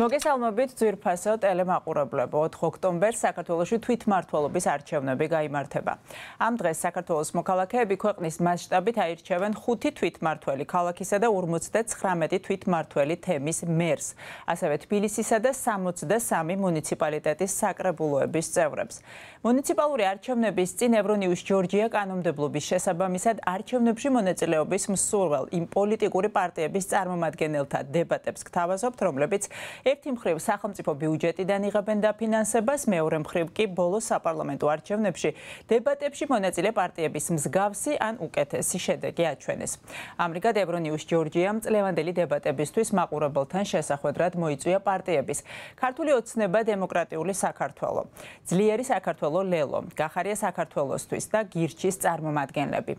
მოგესალმებით ძვირფასო ტელემაყურებლებო. 4 ოქტომბერს საქართველოში თვითმმართველობის არჩევნები გაიმართება. Ამ დღეს საქართველოს მოქალაქეები ქვეყნის მასშტაბით აირჩევენ 5 თვითმმართველი ქალაქისა და 59 თვითმმართველი თემის მერს, ასევე თბილისისა და 63 მუნიციპალიტეტის საკრებულოების წევრებს. მუნიციპალური არჩევნების წინ ევრონიუს ჯორჯია კანონმდებლობის შესაბამისად არჩევნებში მონაწილეობის მსურველ იმ პოლიტიკური პარტიების წარმომადგენელთა დებატებს გთავაზობთ, რომლებიც ერთი მხრივ სახელმწიფო ბიუჯეტიდან იღებენ დაფინანსებას, მეორე მხრივ კი ბოლო საპარლამენტო არჩევნებში დებატებში მონაწილე პარტიების მსგავსი ან უკეთესი შედეგი აჩვენეს. ამრიგად ევრონიუს ჯორჯიამ წლევანდელი დებატებისთვის მაყურებელთან შესახვედრად მოიწვია პარტიების ქართული ოცნება დემოკრატიული საქართველო, ძლიერი საქართველო ლელო, გახარია საქართველოსთვის და გირჩის წარმომადგენლები.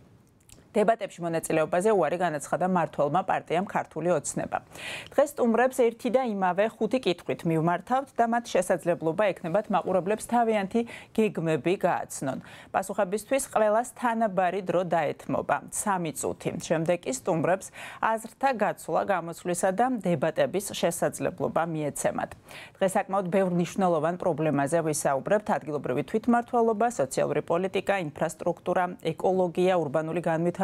დებატებში მონაწილეობაზე უარი განაცხადა მმართველმა პარტიამ ქართული ოცნება. დღეს სტუმრებს ერთი და იმავე 5 კითხვით მივმართავთ და მათ შესაძლებლობა ექნებათ მაყურებლებს თავიანთი გეგმები გააცნონ. პასუხებისთვის ყველას თანაბარი დრო დაეთმობა 3 წუთი. შემდეგ კი სტუმრებს აზრთა გაცვლა, გამოსვლისა და დებატების შესაძლებლობა მიეცემათ. დღეს საკმაოდ ბევრ მნიშვნელოვან პრობლემაზე ვისაუბრებთ: ადგილობრივი თვითმმართველობა, სოციალური პოლიტიკა, ინფრასტრუქტურა, ეკოლოგია, ურბანული განვითარება,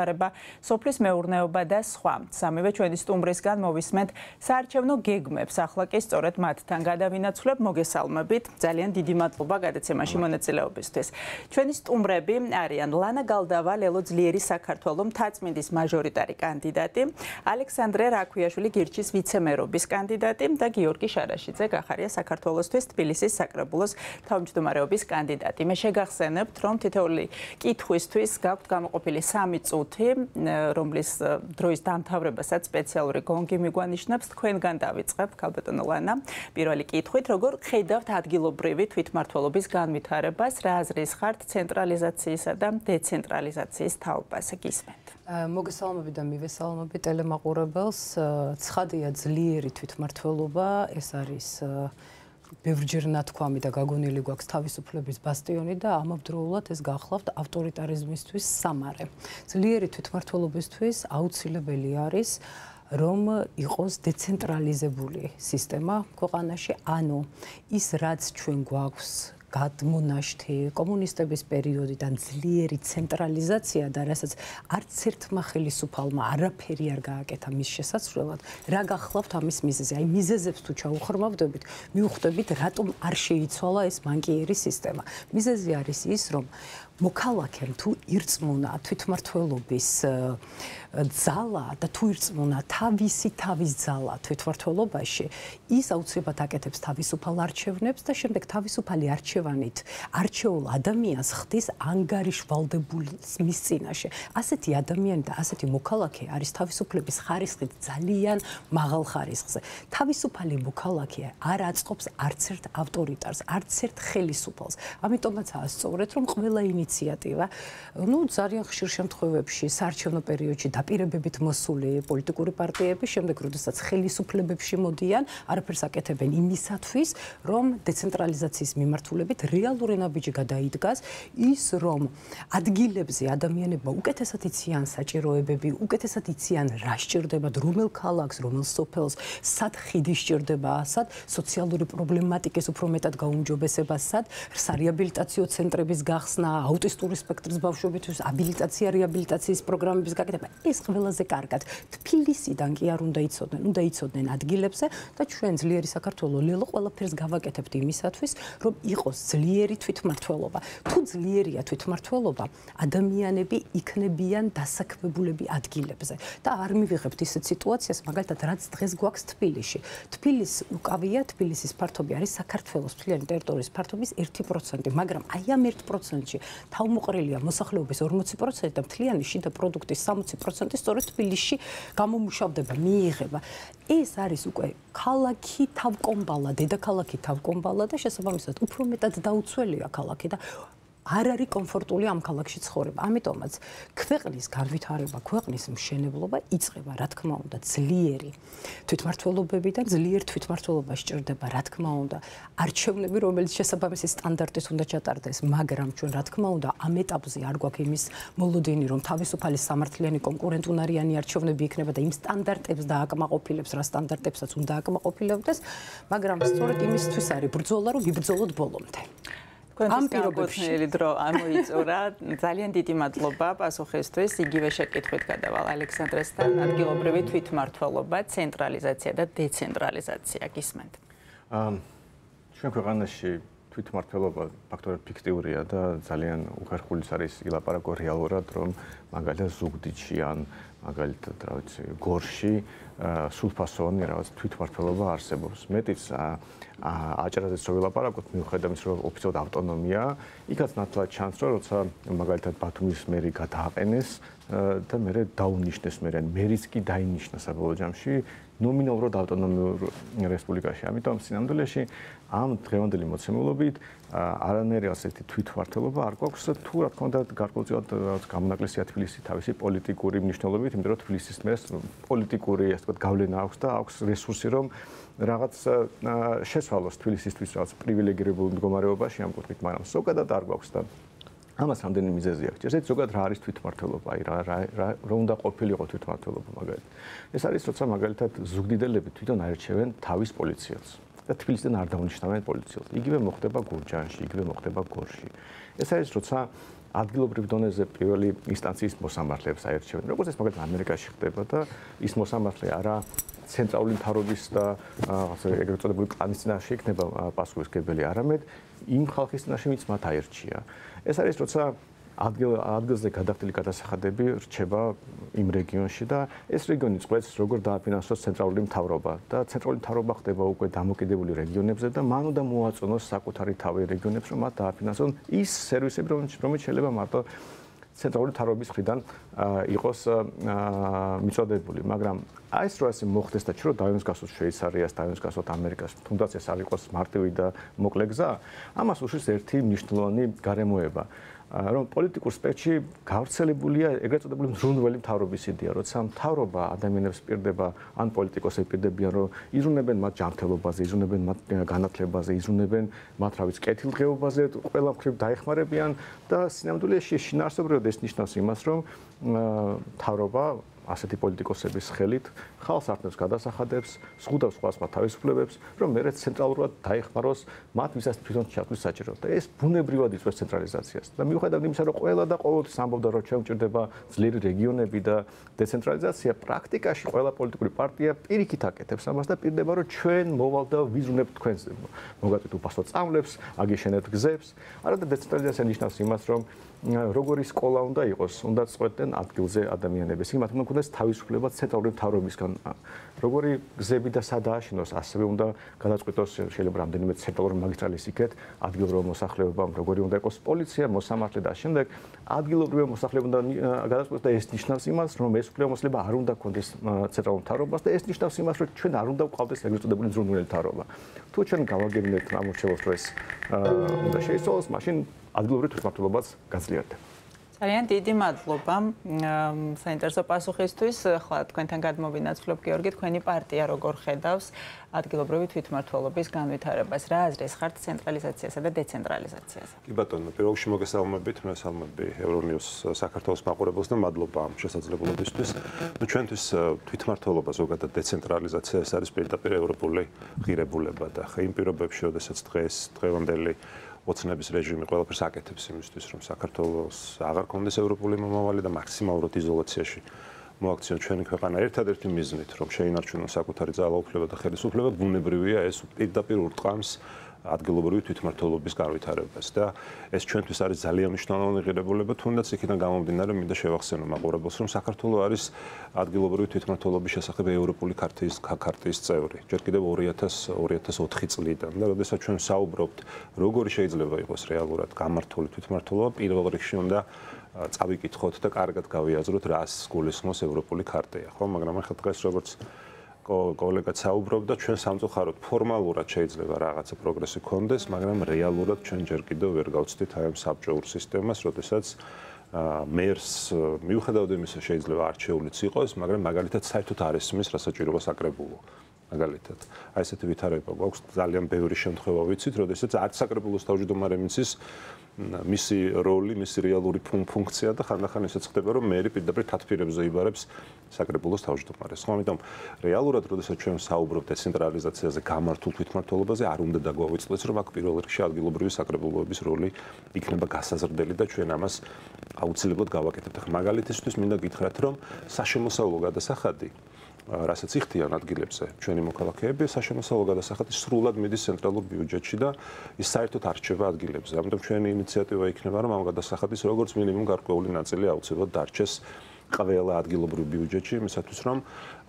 სოფლის მეურნეობა და სხვა. სამივე ჩვენი სტუმრისგან მოვისმენთ საარჩევნო გეგმებს. ახლა კი სწორედ მათთან გადავინაცვლებ. მოგესალმებით. ძალიან დიდი მადლობა გადაცემაში მონაწილეობისთვის. ჩვენი სტუმრები არიან ლანა გალდავა, ლელო ძლიერი საქართველო მთაწმინდის მაჟორიტარი კანდიდატი, ალექსანდრე რაქვიაშვილი გირჩის ვიცემერობის კანდიდატი და გიორგი შარაშიძე გახარია საქართველოსთვის თბილისის საკრებულოს თავმჯდომარეობის კანდიდატი. მე შეგახსენებთ, რომ თითოეული კითხვისთვის გაქვთ გამოყოფილი 3 წუთი, რომლის დროის დამთავრებასაც სპეციალური გონგი მიგვანიშნებს. თქვენგან დავიწყებ, ქალბატონო ლანა, პირველი კითხვით, როგორ ხედავთ ადგილობრივი თვითმმართველობის განვითარებას, რა აზრის ხართ ცენტრალიზაციისა და დეცენტრალიზაციის თაობას? გისმენთ. მოგესალმებით და მივესალმებით ტელემაყურებელს. ცხადია, ძლიერი თვითმმართველობა, ეს არის ბევრჯერ ნათქვამი და გაგონილი გვაქვს თავისუფლების ბასტიონი და ამავდროულად ეს გახლავთ ავტორიტარიზმისთვის სამარე. ძლიერი თვითმმართველობისთვის აუცილებელი არის, რომ იყოს დეცენტრალიზებული სისტემა ქვეყანაში, ანუ ის რაც ჩვენ გვაქვს გადმონაშთი კომუნისტების პერიოდიდან ძლიერი ცენტრალიზაცია და რასაც არც ერთმა ხელისუფალმა არაფერი არ გააკეთა მის შესაცვლელად, რა გახლავთ ამის მიზეზი? აი მიზეზებს თუ ჩაუხმავდებით, მიუხვდებით რატომ არ შეიცვალა ეს მანკიერი სისტემა. მიზეზი არის ის, რომ მოქალაქემ თუ ირწმუნა თვითმმართველობის ძალა და თუ ირწმუნა თავისი თავის ძალა თვითმმართველობაში, ის აუცილებლად აკეთებს თავისუფალ არჩევნებს და შემდეგ თავისუფალი არჩევანით არჩეულ ადამიანს ხდის ანგარიშვალდებულის მის წინაშე. ასეთი ადამიანი და ასეთი მოქალაქე არის თავისუფლების ხარისხით ძალიან მაღალ ხარისხზე. თავისუფალი მოქალაქე არ აწყობს არც ერთ ავტორიტარს, არც ერთ ხელისუფალს. ამიტომაცაა სწორედ, რომ ყველა ინიციატივა, ძალიან ხშირ შემთხვევებში საარჩევნო პერიოდში დაპირებებით მოსული პოლიტიკური პარტიები, შემდეგ როდესაც ხელისუფლებებში მოდიან, არაფერს აკეთებენ იმისათვის, რომ დეცენტრალიზაციის მიმართულებით რეალური ნაბიჯი გადაიდგას, ის რომ ადგილებზე ადამიანებმა უკეთესად იციან საჭიროებები, უკეთესად იციან რა სჭირდებათ, რომელ ქალაქს, რომელ სოფელს, სად ხიდი სჭირდება, სად სოციალური პრობლემატიკის უფრო მეტად გაუმჯობესება, სად სარეაბილიტაციო ცენტრების გახსნა, აუტისტური სპექტრის ბავშვებისთვის აბილიტაცია, რეაბილიტაციის პროგრამების გაკეთება. ეს ყველაზე კარგად თბილისიდან კი არ უნდა იცოდნენ, უნდა იცოდნენ ადგილებზე და ჩვენ ძლიერი საქართველო ლელო ყველაფერს გავაკეთებთ იმისათვის, რომ იყოს ძლიერი თვითმმართველობა. თუ ძლიერია თვითმმართველობა, ადამიანები იქნებიან დასაქმებულები ადგილებზე და არ მივიღებთ ისეთ სიტუაციას, მაგალითად, რაც დღეს გვაქვს თბილისში. თბილისი უკავია, თბილისის ფართობი არის საქართველოს მთლიანი ტერიტორიის ფართობის 1%, მაგრამ აი ამ 1%-ში თავმოყრილია მოსახლეობის 40% და მთლიანი შიდა პროდუქტის 60% სწორედ თბილისში გამომუშავდება, მიიღება. ეს არის უკვე ქალაქი თავკომბალა, დედაქალაქი თავკომბალა და შესაბამისად უფრო მეტად დაუცველია ქალაქი და არ არის კომფორტული ამ ქალაქში ცხოვრება. ამიტომაც ქვეყნის განვითარება, ქვეყნის მშენებლობა იწყება, რა თქმა უნდა, ძლიერი თვითმმართველობებიდან, ძლიერ თვითმმართველობას სჭირდება, რა თქმა უნდა, არჩევნები, რომელიც შესაბამისი სტანდარტით უნდა ჩატარდეს, მაგრამ ჩვენ რა თქმა უნდა, ამ ეტაპზე არ გვაქვს იმის მოლოდინი, რომ თავისუფალი სამართლიანი კონკურენტუნარიანი არჩევნები იქნება და იმ სტანდარტებს დააკმაყოფილებს, რა სტანდარტებსაც უნდა აკმაყოფილებდეს, მაგრამ სწორედ იმისთვის არის ბრძოლა, რომ ვიბრძოლოთ ბოლომდე. ამ პირობებში დრო ამოიწურა. ძალიან დიდი მადლობა პასუხისთვის. იგივე შეკითხვით გადავალ ალექსანდრესთან. ადგილობრივი თვითმმართველობა, ცენტრალიზაცია და დეცენტრალიზაცია. გისმენთ. ჩვენ ქვეყანაში თვითმმართველობა ფაქტორად ფიქტიურია და ძალიან უხერხულიც არის ილაპარაკო რეალურად, რომ მაგალითად ზუგდიდში ან მაგალითად რა ვიცი, გორში სრულფასოვანი რაღაც თვითმმართველობა არსებობს. მეტიც აჭარაზეც რო ვილაპარაკოთ, მიუხედავად იმისა, რომ ოფიციალურად ავტონომია, იქაც ნათლად ჩანს, რომ როცა მაგალითად ბათუმის მერი გადააყენეს და მერე დაუნიშნეს მერიც კი დაინიშნა საბოლოო ჯამში ნომინალურად ავტონომიურ რესპუბლიკაში. ამიტომ სინამდვილეში ამ დღევანდელი მოცემულობით არანაირი ასეთი თვითმმართველობა არ გვაქვს თუ რა თქმა უნდა გარკვეულწილად გამონაკლისია თბილისი თავისი პოლიტიკური მნიშვნელობით, იმიტომ რომ თბილისის მერს პოლიტიკური ასე ვთქვათ გავლენა აქვს და აქვს რესურსი რომ რაღაც შესვალოს თბილისისთვის რაღაც პრივილეგირებულ მდგომარეობაში ამ კუთხით, მაგრამ ზოგადად არ გვაქვს და ამას რამდენი მიზეზი აქვს. ესეც ზოგადად რა არის თვითმმართველობა, აი რა უნდა ყოფილიყო თვითმმართველობა მაგალითად. ეს არის როცა მაგალითად ზუგდიდელები თვითონ აირჩევენ თავის პოლიციელს და თბილისიდან არ დაუნიშნავენ პოლიციელს. იგივე მოხდება გურჯაანში, იგივე მოხდება გორში. ეს არის როცა ადგილობრივ დონეზე პირველი ინსტანციის მოსამართლეებს აირჩევენ. როგორც ეს მაგალითად ამერიკაში ხდება და ის მოსამართლე არა ცენტრალური მთავრობის და ასე ეგრეთ წოდებული კლანის წინაშე იქნება პასუხისმგებელი, არამედ იმ ხალხის წინაშე, ვინც მათ აირჩია. ეს არის როცა ადგილზე გადახდილი გადასახადები რჩება იმ რეგიონში და ეს რეგიონი წყვეტს როგორ დააფინანსოს ცენტრალური მთავრობა და ცენტრალური მთავრობა ხდება უკვე დამოკიდებული რეგიონებზე და მან უნდა მოაწონოს საკუთარი თავი რეგიონებს, რომ მათ დააფინანსონ ის სერვისები, რომელიც შეიძლება მარტო ცენტრალური მთავრობის მხრიდან იყოს მიწოდებული, მაგრამ აი ეს რო ასე მოხდეს და ჩვენ დავემსგავსოთ შვეიცარიას, დავემსგავსოთ ამერიკას, თუნდაც ეს არ იყოს მარტივი და მოკლე გზა, ამას უშლის ერთი მნიშვნელოვანი გარემოება. რომ პოლიტიკურ სპექტრში გავრცელებულია ეგრეთ წოდებული მზრუნველი მთავრობის იდეა, როცა მთავრობა ადამიანებს პირდება ან პოლიტიკოსებს პირდებიან, რომ იზრუნებენ მათ ჯანმრთელობაზე, იზრუნებენ მათ განათლებაზე, იზრუნებენ მათ რა ვიცი კეთილდღეობაზე, ყველა მხრივ დაეხმარებიან და სინამდვილეში შინაარსობრივად ეს ნიშნავს იმას, რომ მთავრობა ასეთი პოლიტიკოსების ხელით ხალხს ართმევს გადასახადებს, ზღუდავს სხვა თავისუფლებებს, რომ მერე ცენტრალურად დაეხმაროს მათ, ვისაც თვითონ ჩათვლის საჭიროა. და ეს ბუნებრივად იწვევს ცენტრალიზაციას. და მიუხედავად იმისა, რომ ყველა და ყოველთვის ამბობდა, რომ ჩვენ გვჭირდება ძლიერი რეგიონები და დეცენტრალიზაცია, პრაქტიკაში ყველა პოლიტიკური პარტია პირიქით აკეთებს ამას და პირდება, რომ ჩვენ მოვალ და ვიზრუნებთ თქვენს მოგაწვით უფასო წამლებს, აგიშენებთ გზებს. არადა დეცენტრალიზაცია ნიშნავს იმას, რომ როგორი სკოლა უნდა იყოს, უნდა წყვეტდნენ ადგილზე ადამიანებს. იმათ უნდა ქონდეს თავისუფლება ცენტრალური მთავრობისგან. როგორი გზები და სადააშენოს, ასევე უნდა გადაწყვეტოს შეიძლება რამდენიმე ცენტრალური მაგისტრალის იქეთ ადგილობრივ მოსახლეობამ, როგორი უნდა იყოს პოლიცია, მოსამართლე და შემდეგ ადგილობრივ მოსახლეობამ უნდა გადაწყვეტოს და ეს ნიშნავს იმას, რომ ეს უფლებამოსილება არ უნდა ქონდეს ცენტრალურ მთავრობას და ეს ნიშნავს იმას, რომ ჩვენ არ უნდა ვყავდეს ეგრეთ წოდებული მზრუნველი მთავრობა. თუ ჩვენ გავაგებინებთ ამორჩევას, რომ ეს უნდა შეიცვალოს, მაშინ ადგილობრივ თვითმმართველობაც გაძლიერდება. ძალიან დიდი მადლობა საინტერესო პასუხისთვის. ახლა თქვენთან გადმოვინაცვლებ გიორგი, თქვენი პარტია როგორ ხედავს ადგილობრივი თვითმმართველობის განვითარებას? რა აზრის ხართ ცენტრალიზაციასა და დეცენტრალიზაციაზე? კი ბატონო, პირველ რიგში მოგესალმებით, მესალმები ევრონიუს საქართველოს მაყურებელს და მადლობა ამ შესაძლებლობისთვის. ჩვენთვის თვითმმართველობა ზოგადად დეცენტრალიზაცია ეს არის პირდაპირ ევროპული ღირებულება და იმ პირობებში, როდესაც დღევანდელი ოცნების რეჟიმი ყველაფერს აკეთებს იმისთვის, რომ საქართველოს აღარ კონდეს ევროპული მომავალი და მაქსიმალურად იზოლაციაში მოაქციონ ჩვენი ქვეყანა. ერთადერთი მიზნით, რომ შეინარჩუნოს საკუთარი ძალაუფლება და ხელისუფლება, ბუნებრივია ეს პირდაპირ ურტყამს ადგილობრივი თვითმმართველობის განვითარებას და ეს ჩვენთვის არის ძალიან მნიშვნელოვანი ღირებულება, თუნდაც იქიდან გამომდინარე მინდა შევახსენო მაყურებელს, რომ საქართველო არის ადგილობრივი თვითმმართველობის შესახებ ევროპული ქარტიის წევრი. ჯერ კიდევ 2004 წლიდან და როდესაც ჩვენ საუბრობთ, როგორი შეიძლება იყოს რეალურად გამართული თვითმმართველობა, პირველ რიგში უნდა წავიკითხოთ და კარგად გავიაზროთ, რას გულისხმობს ევროპული ქარტია, ხო? მაგრამ ახლა დღეს როგორც კოლეგაც საუბრობდა, ჩვენ სამწუხაროდ ფორმალურად შეიძლება რაღაცა პროგრესი გქონდეს, მაგრამ რეალურად ჩვენ ჯერ კიდევ ვერ გავცდით აი ამ საბჭოურ სისტემას, როდესაც მერს მიუხედავად იმისა შეიძლება არჩეულიც იყოს, მაგრამ მაგალითად საერთოდ არ ესმის რა საჭიროა საკრებულო. მაგალითად, აი ესეთი ვითარება გვაქვს ძალიან ბევრი შემთხვევა ვიცით, როდესაც არც საკრებულოს თავმჯდომარე მისის მისი როლი, მისი რეალური ფუნქცია და ხანდახან ისეც ხდება, რომ მერი პირდაპირ თათფირებზე იბარებს საკრებულოს თავმჯდომარეს. ხო, ამიტომ რეალურად, როდესაც ჩვენ საუბრობთ დეცენტრალიზაციაზე, გამართულ თვითმმართველობაზე, არ უნდა დაგვავიწყდეს, რომ აქ პირველ რიგში ადგილობრივი საკრებულოების როლი იქნება გასაზრდელი და ჩვენ ამას აუცილებლად გავაკეთებთ. ახლა მაგალითისთვის მინდა გითხრათ, რომ საშემოსავლო გადასახადი რასაც იხდიან ადგილებზე ჩვენი მოქალაქეები, საშემოსავლო გადასახადი სრულად მიდის ცენტრალურ ბიუჯეტში და ის საერთოდ არ რჩება ადგილებზე. ამიტომ ჩვენი ინიციატივა იქნება, რომ ამ გადასახადის როგორც მინიმუმ გარკვეული ნაწილი აუცილებლად დარჩეს ყველა ადგილობრივ ბიუჯეტში, იმისათვის რომ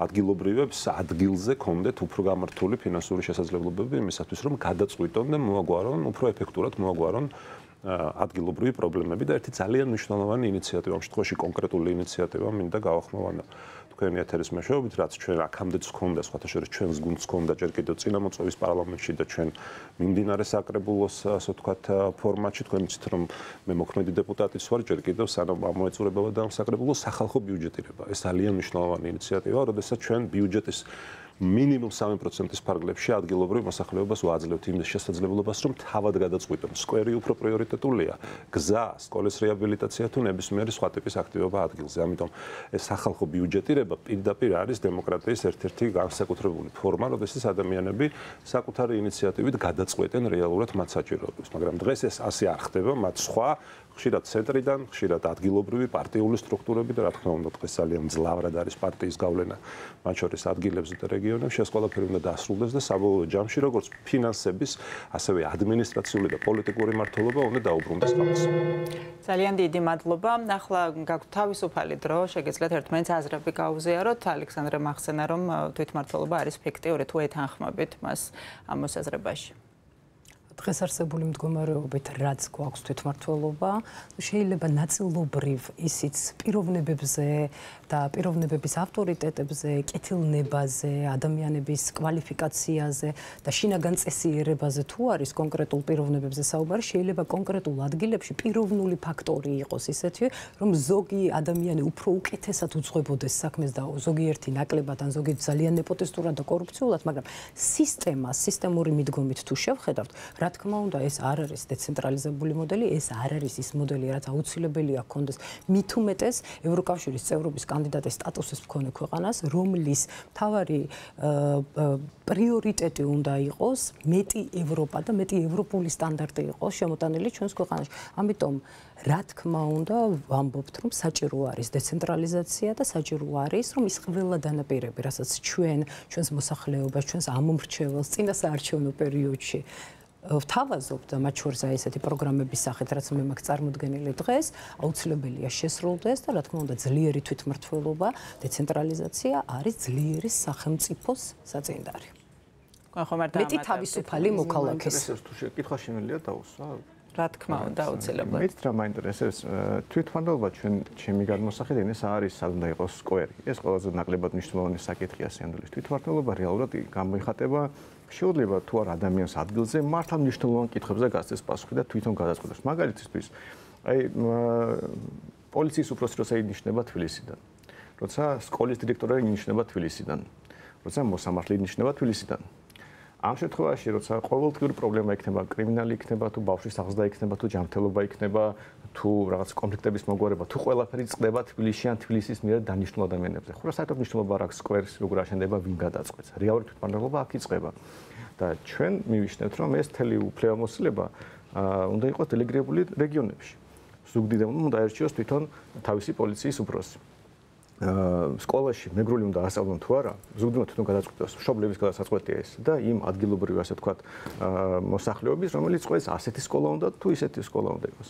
ადგილობრივებს ადგილზე კონდეთ უფრო გამართული ფინანსური შესაძლებლობები, იმისათვის რომ გადაწყვიტონ და მოაგვარონ, უფრო ეფექტურად მოაგვარონ ადგილობრივი პრობლემები და ერთი ძალიან მნიშვნელოვანი ინიციატივა, ამ შემთხვევაში კონკრეტული ინიციატივა მინდა გავახმოვანო. თქვენი ეთერის მეშვეობით, რაც ჩვენ აქამდეც ჰქონდა, სხვათა შორის ჩვენს გუნდს ჰქონდა ჯერ კიდევ წინა მოწვევის პარლამენტში და ჩვენ მიმდინარე საკრებულოს, ასე ვთქვათ, ფორმატში, თქვენ იცით, რომ მე მოქმედი დეპუტატიც ვარ, ჯერ კიდევ სანამ ამოეწურებოდა და საკრებულოს სახალხო ბიუჯეტირება. ეს ძალიან მნიშვნელოვანი ინიციატივაა, როდესაც ჩვენ ბიუჯეტის მინიმუმ 3%-ის ფარგლებში ადგილობრივ მოსახლეობას ვაძლევთ იმ შესაძლებლობას, რომ თავად გადაწყვიტონ. სკვერი უფრო პრიორიტეტულია, გზა, სკოლის რეაბილიტაცია თუ ნებისმიერი სხვა ტიპის აქტივობა ადგილზე. ამიტომ ეს სახალხო ბიუჯეტირება პირდაპირ არის დემოკრატიის ერთ-ერთი განსაკუთრებული ფორმა, როდესაც ადამიანები საკუთარი ინიციატივით გადაწყვეტენ რეალურად მათ საჭიროებებს. მაგრამ დღეს ეს ასე არ ხდება, მათ სხვა ხშირად ცენტრიდან, ხშირად ადგილობრივი პარტიული სტრუქტურები და რა თქმა უნდა დღეს ძალიან მძლავრად არის პარტიის გავლენა მათ შორის ადგილებზე და რეგიონებში, ეს ყველაფერი უნდა დასრულდეს და საბოლოო ჯამში როგორც ფინანსების, ასევე ადმინისტრაციული და პოლიტიკური მმართველობა უნდა დაუბრუნდეს ხალხს. ძალიან დიდი მადლობა. ახლა გაგვთ თავისუფალი დრო, შეგეძლოთ ერთმანეთს აზრები გაუზიაროთ. ალექსანდრე მახსენა, რომ თვითმმართველობა არის ფიქტიური, თუ ეთანხმებით მას ამ მოსაზრებაში. დღეს არსებული მდგომარეობით რაც გვაქვს თვითმმართველობა, შეიძლება ნაწილობრივ ისიც პიროვნებებზე და პიროვნებების ავტორიტეტებზე, კეთილნებაზე, ადამიანების კვალიფიკაციაზე და შინაგან წესიერებაზე თუ არის კონკრეტულ პიროვნებებზე საუბარი, შეიძლება კონკრეტულ ადგილებში პიროვნული ფაქტორი იყოს ისეთი, რომ ზოგი ადამიანი უფრო უკეთესად უძღვებოდეს საქმეს და ზოგიერთი ნაკლებად ან ზოგი ძალიან ნეპოტისტურად და კორუფციულად, მაგრამ სისტემური მიდგომით თუ შევხედავთ, რა თქმა უნდა, ეს არ არის დეცენტრალიზებული მოდელი, ეს არ არის ის მოდელი, რაც აუცილებელია ჰქონდეს მით უმეტეს ევროკავშირის წევრობის კანდიდატის სტატუსის მქონე ქვეყანას, რომლის მთავარი პრიორიტეტი უნდა იყოს მეტი ევროპა და მეტი ევროპული სტანდარტი იყოს შემოტანილი ჩვენს ქვეყანაში. ამიტომ რა თქმა უნდა, ვამბობთ, რომ საჭირო არის დეცენტრალიზაცია და საჭირო არის, რომ ის ყველა დანაპირები, რასაც ჩვენს მოსახლეობას, ჩვენს ამომრჩეველს წინასაარჩევნო პერიოდში ვთავაზობ და მათ შორის აი ესეთი პროგრამების სახით, რაც მე მაქვს წარმოდგენილი დღეს, აუცილებელია შესრულდეს და რა თქმა უნდა ძლიერი თვითმმართველობა, დეცენტრალიზაცია არის ძლიერი სახელმწიფოს საწინდარი. მეტი თავისუფალი მოქალაქეს. თუ შეკითხვა შემიძლია დაუსვა? რა თქმა უნდა, აუცილებლად. მეც რა მაინტერესებს, თვითმმართველობა ჩემი გადმოსახედიდან ეს არის სად უნდა იყოს სკვერი. ეს ყველაზე ნაკლებად მნიშვნელოვანი საკითხია სინამდვილეს. თვითმმართველობა რეალურად გამოიხატება შეიძლება თუ არ ადამიანს ადგილზე მართლა მნიშვნელოვან კითხვებზე გასცეს პასუხი და თვითონ გადაწყვეტოს. მაგალითისთვის, აი პოლიციის უფროსი როცა ინიშნება თბილისიდან, როცა სკოლის დირექტორი ინიშნება თბილისიდან, როცა მოსამართლე ინიშნება თბილისიდან. ამ შემთხვევაში, როცა ყოველდღიური პრობლემა იქნება, კრიმინალი იქნება, თუ ბავშვის აღზრდა იქნება, თუ ჯანმრთელობა იქნება, თუ რაღაც კონფლიქტების მოგვარება, თუ ყველაფერი წყდება თბილისში ან თბილისის მიერ დანიშნულ ადამიანებზე. ხო, საერთოდ მნიშვნელობა არ აქვს სკვერის როგორ აშენდება, ვინ გადაწყვეტს. რეალური თვითმმართველობა აქ იწყება. და ჩვენ მივიშნევთ, რომ ეს მთელი უფლებამოსილება უნდა იყოს დელეგირებული რეგიონებში. ზუგდიდამ უნდა აერჩიოს თვითონ თავისი პოლიციის უფროსი. სკოლაში მეგრული უნდა ასწავლონ თუ არა, ზუგდიდმა თვითონ გადაწყვეტოს, მშობლების გადასაწყვეტია ეს და იმ ადგილობრივი ასე ვთქვათ მოსახლეობის, რომელიც ყოველს ასეთი სკოლა უნდა თუ ისეთი სკოლა უნდა იყოს.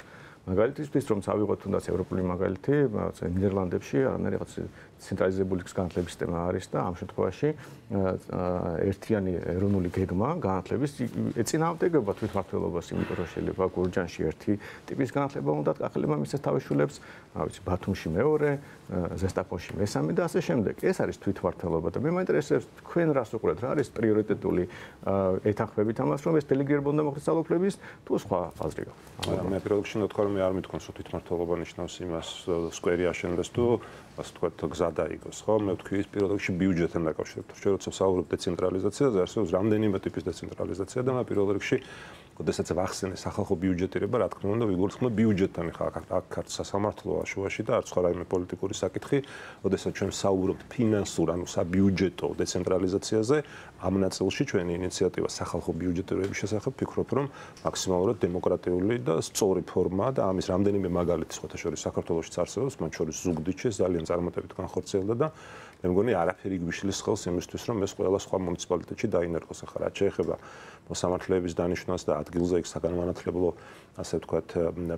მაგალითისთვის რომ წავიღოთ თუნდაც ევროპული მაგალითი, რაღაც ნიდერლანდებში, ან რაღაც ცენტრალიზებული განათლების სისტემა არის და ამ შემთხვევაში ერთიანი ეროვნული გეგმა განათლების ეწინააღმდეგება თვითმმართველობას, იმიტომ რომ შეიძლება გურჯანში ერთი ტიპის განათლება უნდა გაყალიბება მისცეს თავის შვილებს, ბათუმში მეორე, ზესტაფონში მესამე და ასე შემდეგ. ეს არის თვითმმართველობა და მე მაინტერესებს თქვენ რას უყურებთ, რა არის პრიორიტეტული ეთანხმებით ამას, რომ ეს დელეგირება უნდა მოხდეს ძალაუფლების თუ სხვა აზრი გაქვთ? მე პირველ რიგში ნათქვამი მე არ მithქვენს რომ თვითმმართველობა ნიშნავს იმას სკვერი აშენდეს თუ ასე ვთქვათ გზა დაიგოს, ხო? მე ვთქვი ის პირველ რიგში ბიუჯეტთან დაკავშირებით. ჩვენ როცა ვსაუბრობთ დეცენტრალიზაციაზე, არსებობს რამდენიმე ტიპის დეცენტრალიზაცია და მე პირველ რიგში როდესაც ვახსენე სახალხო ბიუჯეტირება, რა თქმა უნდა, ვიგულისხმობ ბიუჯეტთან აქ სასამართლოა შუაში და არც სხვა რაიმე პოლიტიკური საკითხი, როდესაც ჩვენ ვსაუბრობთ ფინანსურ, ანუ საბიუჯეტო დეცენტრალიზაციაზე, ამ ნაწილში ჩვენი ინიციატივა სახალხო ბიუჯეტირების შესახებ ვფიქრობ, რომ მაქსიმალურად დემოკრატიული და სწორი ფორმაა და ამის რამდენიმე მაგალითი სხვათა შორის საქართველოშიც არსებობს, მათ შორის ზუგდიდში ძალიან წარმატებით განხორციელდა და მე მგონი არაფერი გვიშლის ხელს იმისთვის, რომ ეს ყველა სხვა მუნიციპალიტეტში დაინერგოს. ახლა რაც შეეხება მოსამართლეების დანიშვნას და ადგილზე იქ საგანმანათლებლო, ასე ვთქვათ,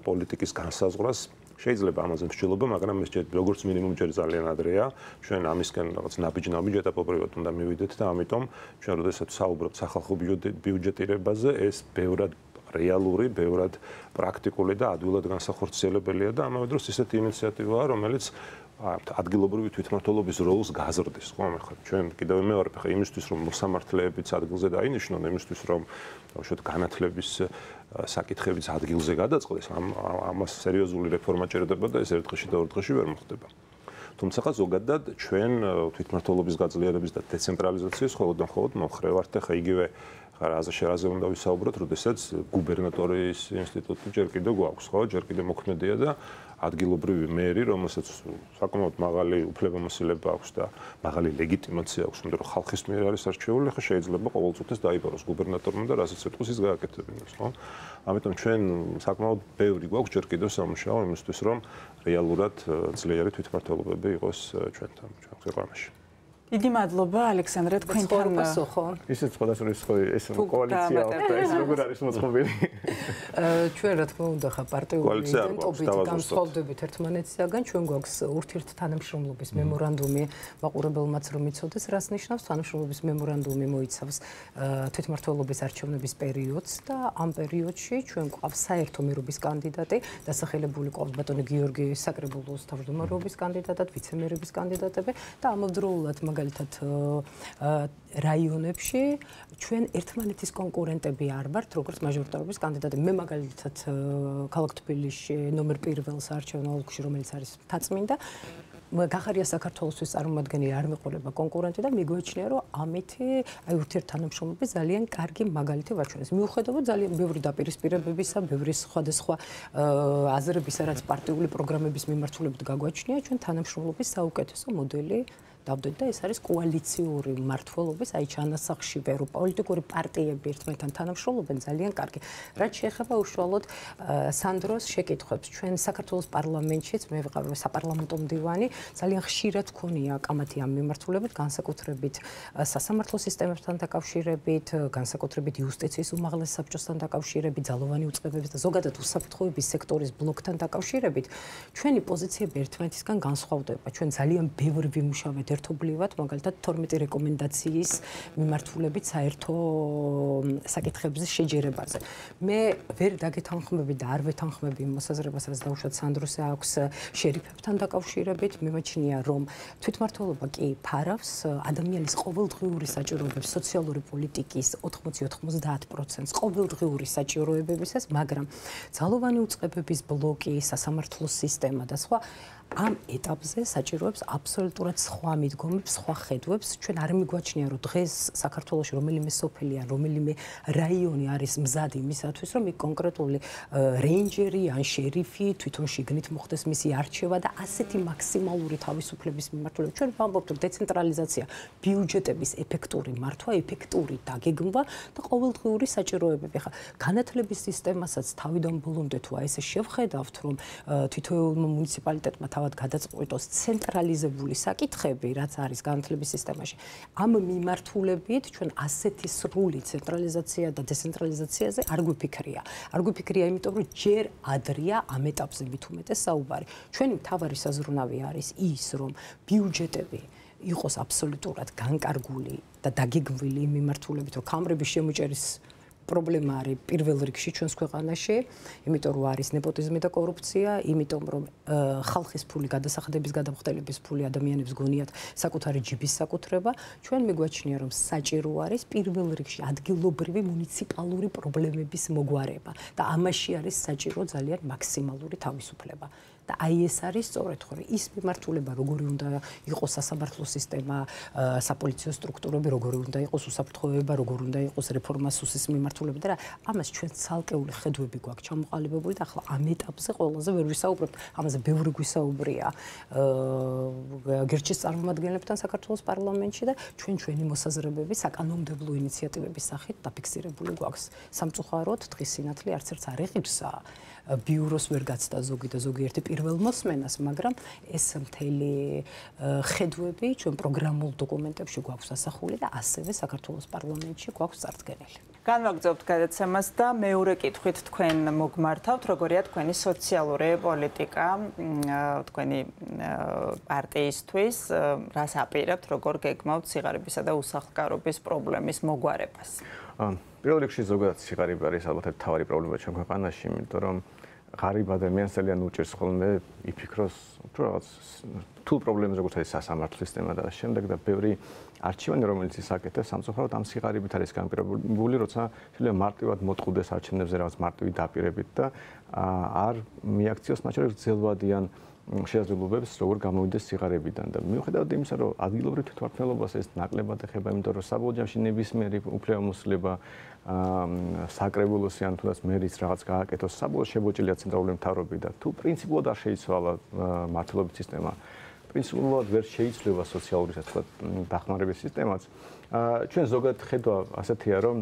პოლიტიკის განსაზღვრას, შეიძლება ამაზე მსჯელობა, მაგრამ ეს როგორც მინიმუმ ჯერ ძალიან ადრეა. ჩვენ ამისკენ რაღაც ნაბიჯ-ნაბიჯ ეტაპობრივად უნდა მივიდეთ და ამიტომ ჩვენ როდესაც ვსაუბრობთ სახალხო ბიუჯეტირებაზე, ეს ბევრად რეალური, ბევრად პრაქტიკული და ადვილად განსახორციელებელია და ამავე დროს ისეთი ინიციატივაა, რომელიც ადგილობრივი თვითმმართველობის როლს გაზრდის, ხო? ახლა ჩვენ კიდევ მეორე ხა იმისთვის რომ მოსამართლეებიც ადგილზე დაინიშნონ, იმისთვის რომ ბავშვად განათლების საკითხებიც ადგილზე გადაწყდეს, ამას სერიოზული რეფორმა ჭირდება და ეს ერთ დღეში და ორ დღეში ვერ მოხდება. თუმცა ზოგადად ჩვენ თვითმმართველობის გაძლიერების და დეცენტრალიზაციის მხოლოდ მომხრევართ და ხა იგივე რაზე უნდა ვისაუბროთ, როდესაც გუბერნატორის ინსტიტუტი ჯერ კიდევ გვაქვს, ხო? ჯერ კიდევ მოქმედია და ადგილობრივი მერი, რომელსაც საკმაოდ მაღალი უფლებამოსილება აქვს და მაღალი ლეგიტიმაცია აქვს, იმიტომ რომ ხალხის მიერ არის არჩეული, ხა შეიძლება ყოველ წუთას დაიბაროს გუბერნატორმა და რასაც ეთქოს ის გააკეთებინოს, ხო? ამიტომ ჩვენ საკმაოდ ბევრი გვაქვს ჯერ კიდევ სამუშაო იმისთვის, რომ რეალურად ძლიერი თვითმმართველობები იყოს ჩვენთან, ჩვენ ქვეყანაში. დიდი მადლობა ალექსანდრე თქვენთან ისეთ სხვადასხვა ეს კოალიცია და ეს როგორ არის მოწყობილი ჩვენ რა თქმა უნდა ხა პარტიული იდენტობით განსხვავდებით ერთმანეთისაგან ჩვენ გვაქვს ურთიერთთანამშრომლობის მემორანდუმი მაყურებელმაც რომ იცოდეს რას ნიშნავს თანამშრომლობის მემორანდუმი მოიცავს თვითმმართველობის არჩევნების პერიოდს და ამ პერიოდში ჩვენ გვყავს საერთო მერობის კანდიდატი დასახელებული ყავს ბატონი გიორგი საკრებულოს თავმჯდომარეობის კანდიდატად ვიცე-მერების კანდიდატები და ამავდროულად მაგალითად რაიონებში ჩვენ ერთმანეთის კონკურენტები არ ვართ, როგორც მაჟორიტარობის კანდიდატები. მე მაგალითად ქალაქ თბილისში ნომერ პირველს არჩევნა ოლქში, რომელიც არის მთაწმინდა, გახარია საქართველოსთვის წარმომადგენელი არ მეყოლება კონკურენტი და მიგვეჩნია, რომ ამითი აი ურთიერთთანამშრომლობის ძალიან კარგი მაგალითი ვაჩვენეს. მიუხედავად ძალიან ბევრი დაპირისპირებებისა, ბევრი სხვადასხვა აზრებისა, რაც პარტიული პროგრამების მიმართულებით გაგვაჩნია, ჩვენ თანამშრომლობის საუკეთესო მოდელი დავდოთ და ეს არის კოალიციური მმართველობის, აი ჩანასახში ვერო პოლიტიკური პარტიები ერთმანეთთან თანამშრომლობენ ძალიან კარგი. რაც შეეხება უშუალოდ სანდროს შეკითხვებს, ჩვენ საქართველოს პარლამენტშიც მე ვიყავ საპარლამენტო მდივანი, ძალიან ხშირად გქონია კამათი ამ მიმართულებით, განსაკუთრებით სასამართლო სისტემებთან დაკავშირებით, განსაკუთრებით იუსტიციის უმაღლეს საბჭოსთან დაკავშირებით, ძალოვანი უწყებების და ზოგადად უსაფრთხოების სექტორის ბლოკთან დაკავშირებით, ჩვენი პოზიციები ერთმანეთისგან განსხვავდება. ჩვენ ძალიან ბევრი ვიმუშავეთ ერთობლივად, მაგალითად 12 რეკომენდაციის მიმართულებით საერთო საკითხებზე შეჯერებაზე. მე ვერ დაგეთანხმები და არ ვეთანხმები იმ მოსაზრებას, რაც დაუშვათ სანდროს აქვს შერიფებთან დაკავშირებით. მიმაჩნია, რომ თვითმმართველობა კი ფარავს ადამიანის ყოველდღიური საჭიროებებს, სოციალური პოლიტიკის 80-90%-ს ყოველდღიური საჭიროებებისას, მაგრამ ძალოვანი უწყებების ბლოკი, სასამართლო სისტემა და სხვა ამ ეტაპზე საჭიროებს აბსოლუტურად სხვა მიდგომებს, სხვა ხედვებს. ჩვენ არ მიგვაჩნია, რომ დღეს საქართველოში რომელიმე სოფელი ან რომელიმე რაიონი არის მზად იმისათვის, რომ იქ კონკრეტული რეინჯერი ან შერიფი თვითონ შიგნით მოხდეს მისი არჩევა და ასეთი მაქსიმალური თავისუფლების მიმართულებით. ჩვენ ვამბობთ, რომ დეცენტრალიზაცია, ბიუჯეტების ეფექტური მართვა, ეფექტური დაგეგმვა და ყოველდღიური საჭიროებები. ხა განათლების სისტემასაც თავიდან ბოლომდე თუ აი ესე შევხედავთ, რომ თითოეულმა მუნიციპალიტეტმა თავად გადაწყვიტოს ცენტრალიზებული საკითხები, რაც არის განათლების სისტემაში. ამ მიმართულებით ჩვენ ასეთი სრული ცენტრალიზაცია და დეცენტრალიზაციაზე არ გვიფიქრია. არ გვიფიქრია, იმიტომ რომ ჯერ ადრეა ამ ეტაპზე მით უმეტეს საუბარი. ჩვენი მთავარი საზრუნავი არის ის, რომ ბიუჯეტები იყოს აბსოლუტურად განკარგული და დაგეგმილი იმ მიმართულებით, რომ კამრების შემოჭერის პრობლემა არის პირველ რიგში ჩვენს ქვეყანაში, იმიტომ რომ არის ნეპოტიზმი და კორუფცია, იმიტომ რომ ხალხის ფული, გადასახადების გადამხდელების ფული ადამიანებს გონიათ საკუთარი ჯიბის საკუთრება, ჩვენ მიგვაჩნია რომ საჭირო არის პირველ რიგში ადგილობრივი მუნიციპალური პრობლემების მოგვარება და ამაში არის საჭირო ძალიან მაქსიმალური თავისუფლება. და აი ეს არის სწორედ ხო ის მიმართულება, როგორი უნდა იყოს სასამართლო სისტემა, საპოლიციო სტრუქტურები, როგორი უნდა იყოს უსაფრთხოება, როგორი უნდა იყოს რეფორმა სუსის მიმართულებით და რა, ამას ჩვენ ცალკეული ხედვები გვაქვს ჩამოყალიბებული და ახლა ამ ეტაპზე ყველაზე ვერ ვისაუბრებთ, ამაზე ბევრი გვისაუბრია გერჩის წარმომადგენლებთან საქართველოს პარლამენტში და ჩვენი მოსაზრებები საკანონმდებლო ინიციატივების სახით დაფიქსირებული გვაქვს. სამწუხაროდ დღის სინათლე არც ერთ არ ეღირსა ბიუროს ვერ გაცდა ზოგი და ზოგიერთი პირველ მოსმენას, მაგრამ ეს მთელი ხედვები ჩვენ პროგრამულ დოკუმენტებში გვაქვს ასახული და ასევე საქართველოს პარლამენტში გვაქვს წარდგენილი. განვაგრძობთ გადაცემას და მეორე კითხვით თქვენ მოგმართავთ, როგორია თქვენი სოციალური პოლიტიკა, თქვენი პარტიისთვის, რას აპირებთ, როგორ გეგმავთ სიღარიბისა და უსახლკარობის პრობლემის მოგვარებას? პირველ რიგში ზოგადად სიღარიბე არის ალბათ მთავარი პრობლემა ჩვენ ქვეყანაში, იმიტომ რომ ღარიბ ადამიანს ძალიან უჭირს ხოლმე იფიქროს თუ რაღაც თუ პრობლემები როგორც არის სასამართლო სისტემა და შემდეგ და ბევრი არჩევანი რომელიც ის აკეთებს სამწუხაროდ ამ სიღარიბით არის განპირობებული, როცა შეიძლება მარტივად მოწყდეს არჩევნებზე რაღაც მარტივი დაპირებით და არ მიაქციოს მათ შორის გრძელვადიან შესაძლებლობებს როგორ გამოვიდეს სიღარიბიდან და მიუხედავად იმისა რომ ადგილობრივ თვითმმართველობას ეს ნაკლებად ეხება, იმიტომ რომ საბოლოო ჯამში ნებისმიერი უფლებამოსილება საკრებულოსი ან თუნდაც მერის რაღაც გააკეთოს საბოლოო შებოჭილია ცენტრალური მთავრობი და თუ პრინციპულად არ შეიცვალა მართლობის სისტემა, პრინციპულად ვერ შეიცვლება სოციალური დახმარების სისტემაც, ჩვენ ზოგადად ხედვა ასეთია რომ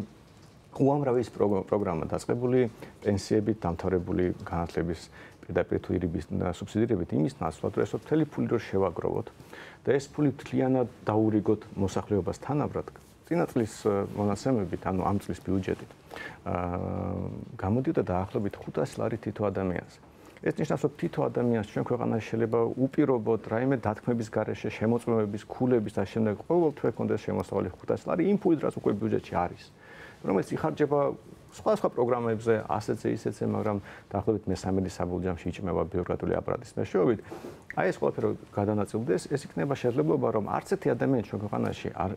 უამრავი პროგრამა დაწყებული პენსიებით დამთავრებული განათლების პირდაპირ თუ ირიბის სუბსიდირებით იმის ნაცვლად რომ ეს მთელი ფული რო შევაგროვოთ და ეს ფული მთლიანად დაურიგოთ მოსახლეობას თანაბრად წინა წლის მონაცემებით, ანუ ამ წლის ბიუჯეტით გამოდიოდა დაახლოებით 500 ლარი თითო ადამიანს. ეს ნიშნავს, რომ თითო ადამიანს ჩვენ ქვეყანაში შეიძლება უპირობოდ რაიმე დათქმების გარეშე, შემოწმებების, ქულების და შემდეგ ყოველთვის კონდეს შემოსავალი 500 ლარი იმ ფულით, რაც უკვე ბიუჯეტში არის, რომელიც იხარჯება სხვა პროგრამებზე, ასეთზე, ისეთზე, მაგრამ დაახლოებით მე-13 საბოლოო ჯამში იჭმება ბიუროკრატიული აპარატის მეშვეობით. აი ეს ყველაფერი გადანაწილდეს, ეს იქნება შესაძლებლობა, რომ არც ერთი ადამიანი ჩვენ ქვეყანაში არ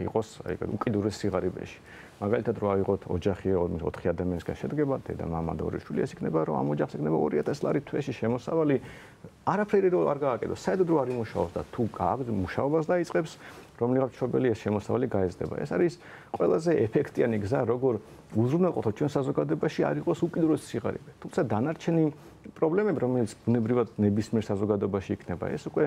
იყოს უკიდურეს სიღარიბეში. მაგალითად, რო აიღოთ ოჯახი 4 ადამიანისგან შედგება, დედა, მამა და 2 შვილი, ეს იქნება, რომ ამ ოჯახს იქნება 2000 ლარი თვეში შემოსავალი, არაფერი რო არ გააკეთოს, საერთოდ რო არ იმუშაოს და თუ მუშაობას დაიწყებს, რომლიღაც მშობელი ეს შემოსავალი გაეზრდება. ეს არის ყველაზე ეფექტიანი გზა, როგორ უზრუნველყოთ ჩვენ საზოგადოებაში არ იყოს უკიდურესი სიღარიბე. თუმცა დანარჩენი პრობლემები, რომელიც ბუნებრივად ნებისმიერ საზოგადოებაში იქნება, ეს უკვე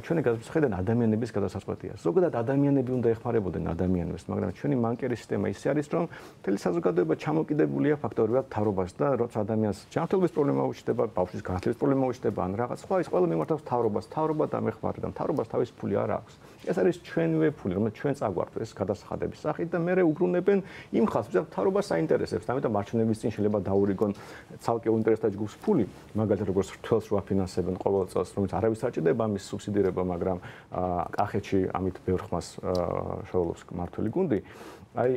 ჩვენი გადასახედიდან ადამიანების გადასაწყვეტია. ზოგადად ადამიანები უნდა ეხმარებოდნენ ადამიანებს, მაგრამ ჩვენი მანკერი სისტემა ისე არის, რომ მთელი საზოგადოება ჩამოკიდებულია ფაქტორებად მთავრობას და როცა ადამიანს ჯანმრთელობის პრობლემა უჩნდება, ბავშვის განათლების პრობლემა უჩნდება, ან რაღაც სხვა, ის ყველა მიმართავს მთავრობას, მთავრობა დამეხმარება და მთავრობას თავის ფული არ აქვს. ეს არის ჩვენვე ფული, რომელიც ჩვენ წაგვართ ეს გადასახადების სახით და მე უბრუნებენ იმ ხალხს, ვისაც მთავრობა საინტერესებს. ამიტომ არჩევნების წინ შეიძლება დაურიგონ ცალკე ინტერესთა ჯგუფს ფული, მაგალითად როგორც რთველს რო აფინანსებენ ყოველ წელს, რომელიც არავის არ ჭირდება ამის სუბსიდირება, მაგრამ კახეთში ამით ბევრ ხმას შეულობს მართველი გუნდი. აი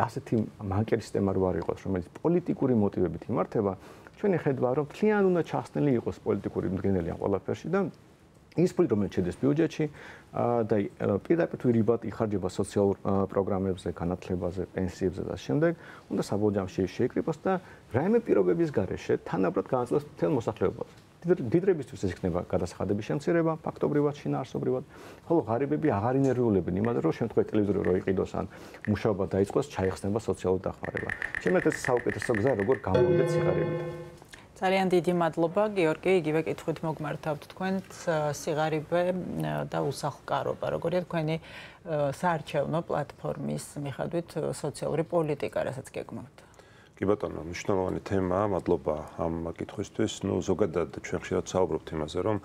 ასეთი მანკერი სისტემა რო არ იყოს, რომელიც პოლიტიკური მოტივებით იმართება, ჩვენი ხედვა რომ მთლიან უნდა ჩახსნილი იყოს პოლიტიკური მდგენელი ამ ყველაფერში და ის ფული რომელიც შედის ბიუჯეტში და პირდაპირ თუ ირიბად იხარჯება სოციალურ პროგრამებზე, განათლებაზე, პენსიებზე და შემდეგ, უნდა საბოლოო ჯამში შეიკრიბოს და რაიმე პირობების გარეშე თანაბრად განაწილოს მთელ მოსახლეობას. დიდრებისთვის ეს იქნება გადასახადების შემცირება, ფაქტობრივად, შინაარსობრივად, ხოლო ღარიბები აღარ ინერვიულებენ იმაზე, რომ შემთხვევით ტელევიზორი რო იყიდოს ან მუშაობა დაიწყოს, ჩაიხსნება სოციალური დახმარება. ჩემთვის ეს საუკეთესო გზა, როგორ გამოვიდეთ სიღარიბიდან. ძალიან დიდი მადლობა, გიორგი, იგივე კითხვით მოგმართავთ თქვენც სიღარიბე და უსახლკარობა. როგორია თქვენი საარჩევნო პლატფორმის მიხედვით სოციალური პოლიტიკა, რასაც გეგმავთ? კი ბატონო, მნიშვნელოვანი თემაა, მადლობა ამ კითხვისთვის. ზოგადად ჩვენ ხშირად საუბრობთ იმაზე, რომ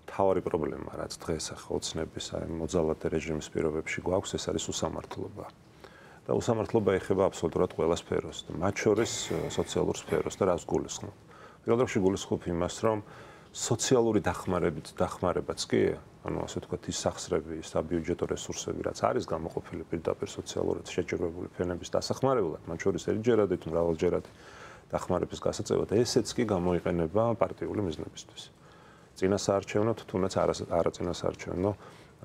თავარი პრობლემა, რაც დღეს ახლა ოცნების აი მოძალადე რეჟიმის პირობებში გვაქვს, ეს არის უსამართლობა. და უსამართლობა ეხება აბსოლუტურად ყველა სფეროს, მათ შორის სოციალურ სფეროს და რას გულისხმობ. პირველ რიგში გულისხმობ იმას, რომ სოციალური დახმარებაც კი, ანუ ასე ვთქვათ, ის სახსრები, საბიუჯეტო რესურსები, რაც არის გამოყოფილი პირდაპირ სოციალურად შეჭირვებული ფენების დასახმარებლად, მათ შორის ერთჯერადი თუ მრავალჯერადი დახმარების გასაწევად, ესეც კი გამოიყენება პარტიული მიზნებისთვის. წინასაარჩევნო თუნდაც არაწინასაარჩევნო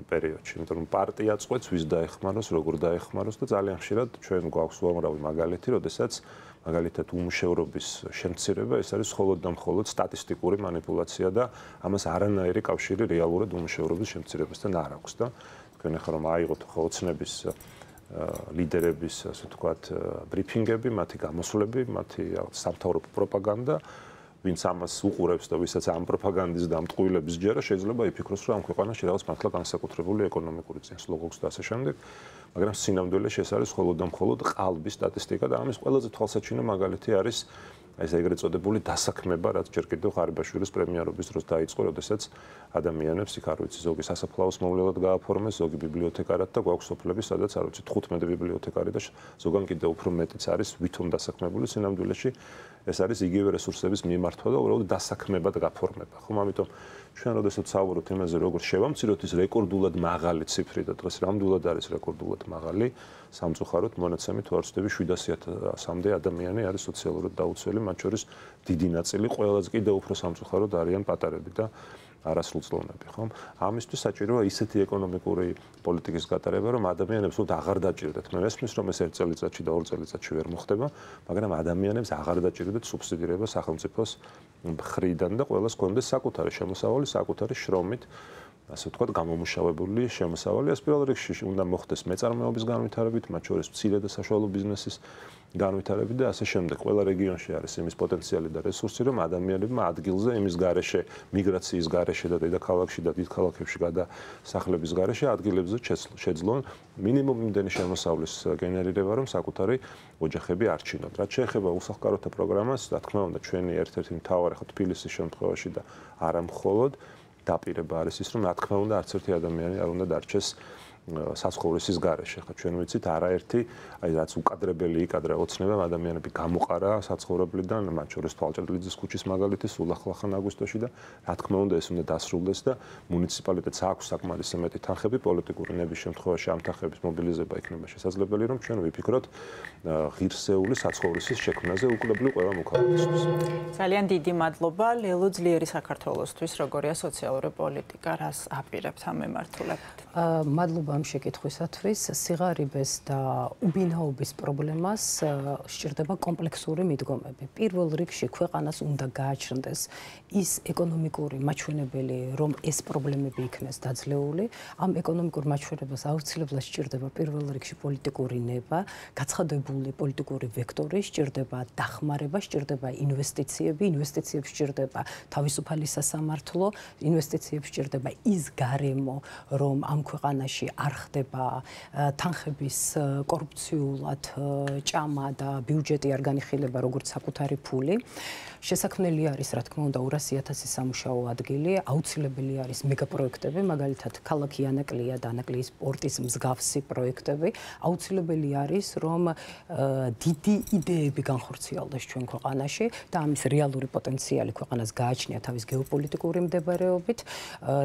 პერიოდში, იმიტომ რომ პარტია წყვეტს ვის დაეხმაროს, როგორ დაეხმაროს და ძალიან ხშირად ჩვენ გვაქვს უამრავი მაგალითი, როდესაც მაგალითად უმუშევრობის შემცირება ეს არის მხოლოდ და მხოლოდ სტატისტიკური манипуляცია და ამას არანაირი კავშირი რეალურად უმუშევრობის შემცირებასთან არ აქვს და თქვენ ახლა რომ აიღოთ ოცნების ლიდერების ასე ვთქვათ ბრიფინგები, მათი გამოსვლები, მათი სამთავრობო პროპაგანდა ვინც ამას უყურებს და ვისაც ამ პროპაგანდის და ამ ტყუილების ჯერა შეიძლება იფიქროს რომ ამ ქვეყანაში რაღაც მართლა განსაკუთრებული ეკონომიკური წინსვლა გვაქვს და ასე შემდეგ მაგრამ სინამდვილეში ეს არის მხოლოდ და მხოლოდ ყალბის სტატისტიკა და ამის ყველაზე თვალსაჩინო მაგალითი არის ეს ეგრეთ წოდებული დასაქმება, რაც ჯერ კიდევ ღარიბაშვილის პრემიერობის დროს დაიწყო, როდესაც ადამიანებს იქ არ ვიცი, ზოგი სასაფლაოს მოვლელად გააფორმეს, ზოგი ბიბლიოთეკარად და გვაქვს სოფლები, სადაც არ ვიცი 15 ბიბლიოთეკარი და ზოგან კიდევ უფრო მეტიც არის ვითომ დასაქმებული სინამდვილეში ეს არის იგივე რესურსების მიმართვა და უბრალოდ დასაქმებად გაფორმება. ხომ ამიტომ ჩვენ როდესაც საუბრობთ იმაზე, როგორ შევამციროთ ის რეკორდულად მაღალი ციფრი და დღეს რამდენად არის რეკორდულად მაღალი, სამწუხაროდ მონაცემით თუ არ ვცდები 700.000-მდე ადამიანი არის სოციალურად დაუცველი, მათ შორის დიდი ნაწილი ყველაზე კიდევ უფრო სამწუხაროდ არიან პატარები და არასრულწლოვნები, ხომ? ამისთვის საჭიროა ისეთი ეკონომიკური პოლიტიკის გატარება, რომ ადამიანებს უბრალოდ აღარ დაჭირდეთ. მე მესმის, რომ ეს 1 წელიწადში და 2 წელიწადში ვერ მოხდება, მაგრამ ადამიანებს აღარ დაჭირდეთ სუბსიდირება სახელმწიფოს მხრიდან და ყველას კონდეს საკუთარი შემოსავალი, საკუთარი შრომით, ასე ვთქვათ, გამომუშავებული შემოსავალი. ეს პირველ რიგში უნდა მოხდეს მეწარმეობის განვითარებით, მათ შორის მცირე და საშუალო ბიზნესის განვითარებით და ასე შემდეგ. ყველა რეგიონში არის იმის პოტენციალი და რესურსი, რომ ადამიანებმა ადგილზე იმის გარეშე, მიგრაციის გარეშე და დედაქალაქში და დიდ ქალაქებში გადასახლების გარეშე ადგილებზე შეძლონ მინიმუმ იმდენი შემოსავლის გენერირება, რომ საკუთარი ოჯახები არჩინოთ. რაც შეეხება უსახლკაროთა პროგრამას, რა თქმა უნდა, ჩვენი ერთ-ერთი მთავარი ხო თბილისის შემთხვევაში და არა მხოლოდ დაპირება არის ის, რომ რა თქმა უნდა, არც ერთი ადამიანი არ უნდა დარჩეს საცხოვრისის გარეშე. ხა ჩვენ ვიცით, არაერთი, აი რაც უკადრებელი იკადრა ოცნებამ ადამიანები გამოყარა საცხოვრებლიდან, მათ შორის თვალჭრელიძის ქუჩის მაგალითი სულ ახლახან აგვისტოში და რა თქმა უნდა, ეს უნდა დასრულდეს და მუნიციპალიტეტს აქვს საკმარისი მეტი თანხები, პოლიტიკური ნების შემთხვევაში ამ თანხების მობილიზება იქნება შესაძლებელი, რომ ჩვენ ვიფიქროთ ღირსეული საცხოვრისის შექმნაზე უკვლებლივ ყველა მოქალაქისთვის. ძალიან დიდი მადლობა ლელო ძლიერი საქართველოსთვის, როგორია სოციალური პოლიტიკა, რას აპირებთ ამ მიმართულებით? მადლობა ამ შეკითხვისათვის. სიღარიბეს და უბინაობის პრობლემას სჭირდება კომპლექსური მიდგომები. პირველ რიგში ქვეყანას უნდა გააჩნდეს ის ეკონომიკური მაჩვენებელი, რომ ეს პრობლემები იქნეს დაძლეული. ამ ეკონომიკურ მაჩვენებას აუცილებლად სჭირდება პირველ რიგში პოლიტიკური ნება, გაცხადებული პოლიტიკური ვექტორი, სჭირდება დახმარება, სჭირდება ინვესტიციები, ინვესტიციებს სჭირდება თავისუფალი სასამართლო, ინვესტიციებს სჭირდება ის გარემო, რომ ამ ქვეყანაში არ ხდება თანხების კორუფციულად ჭამა და ბიუჯეტი არ განიხილება როგორც საკუთარი ფული. შესაქმნელი არის, რა თქმა უნდა, 200.000 სამუშაო ადგილი, აუცილებელი არის მეგაპროექტები, მაგალითად, ქალაქი ანაკლია და ანაკლიის პორტის მსგავსი პროექტები. აუცილებელი არის, რომ დიდი იდეები განხორციელდეს ჩვენ ქვეყანაში და ამის რეალური პოტენციალი ქვეყანას გააჩნია თავის გეოპოლიტიკური მდებარეობით.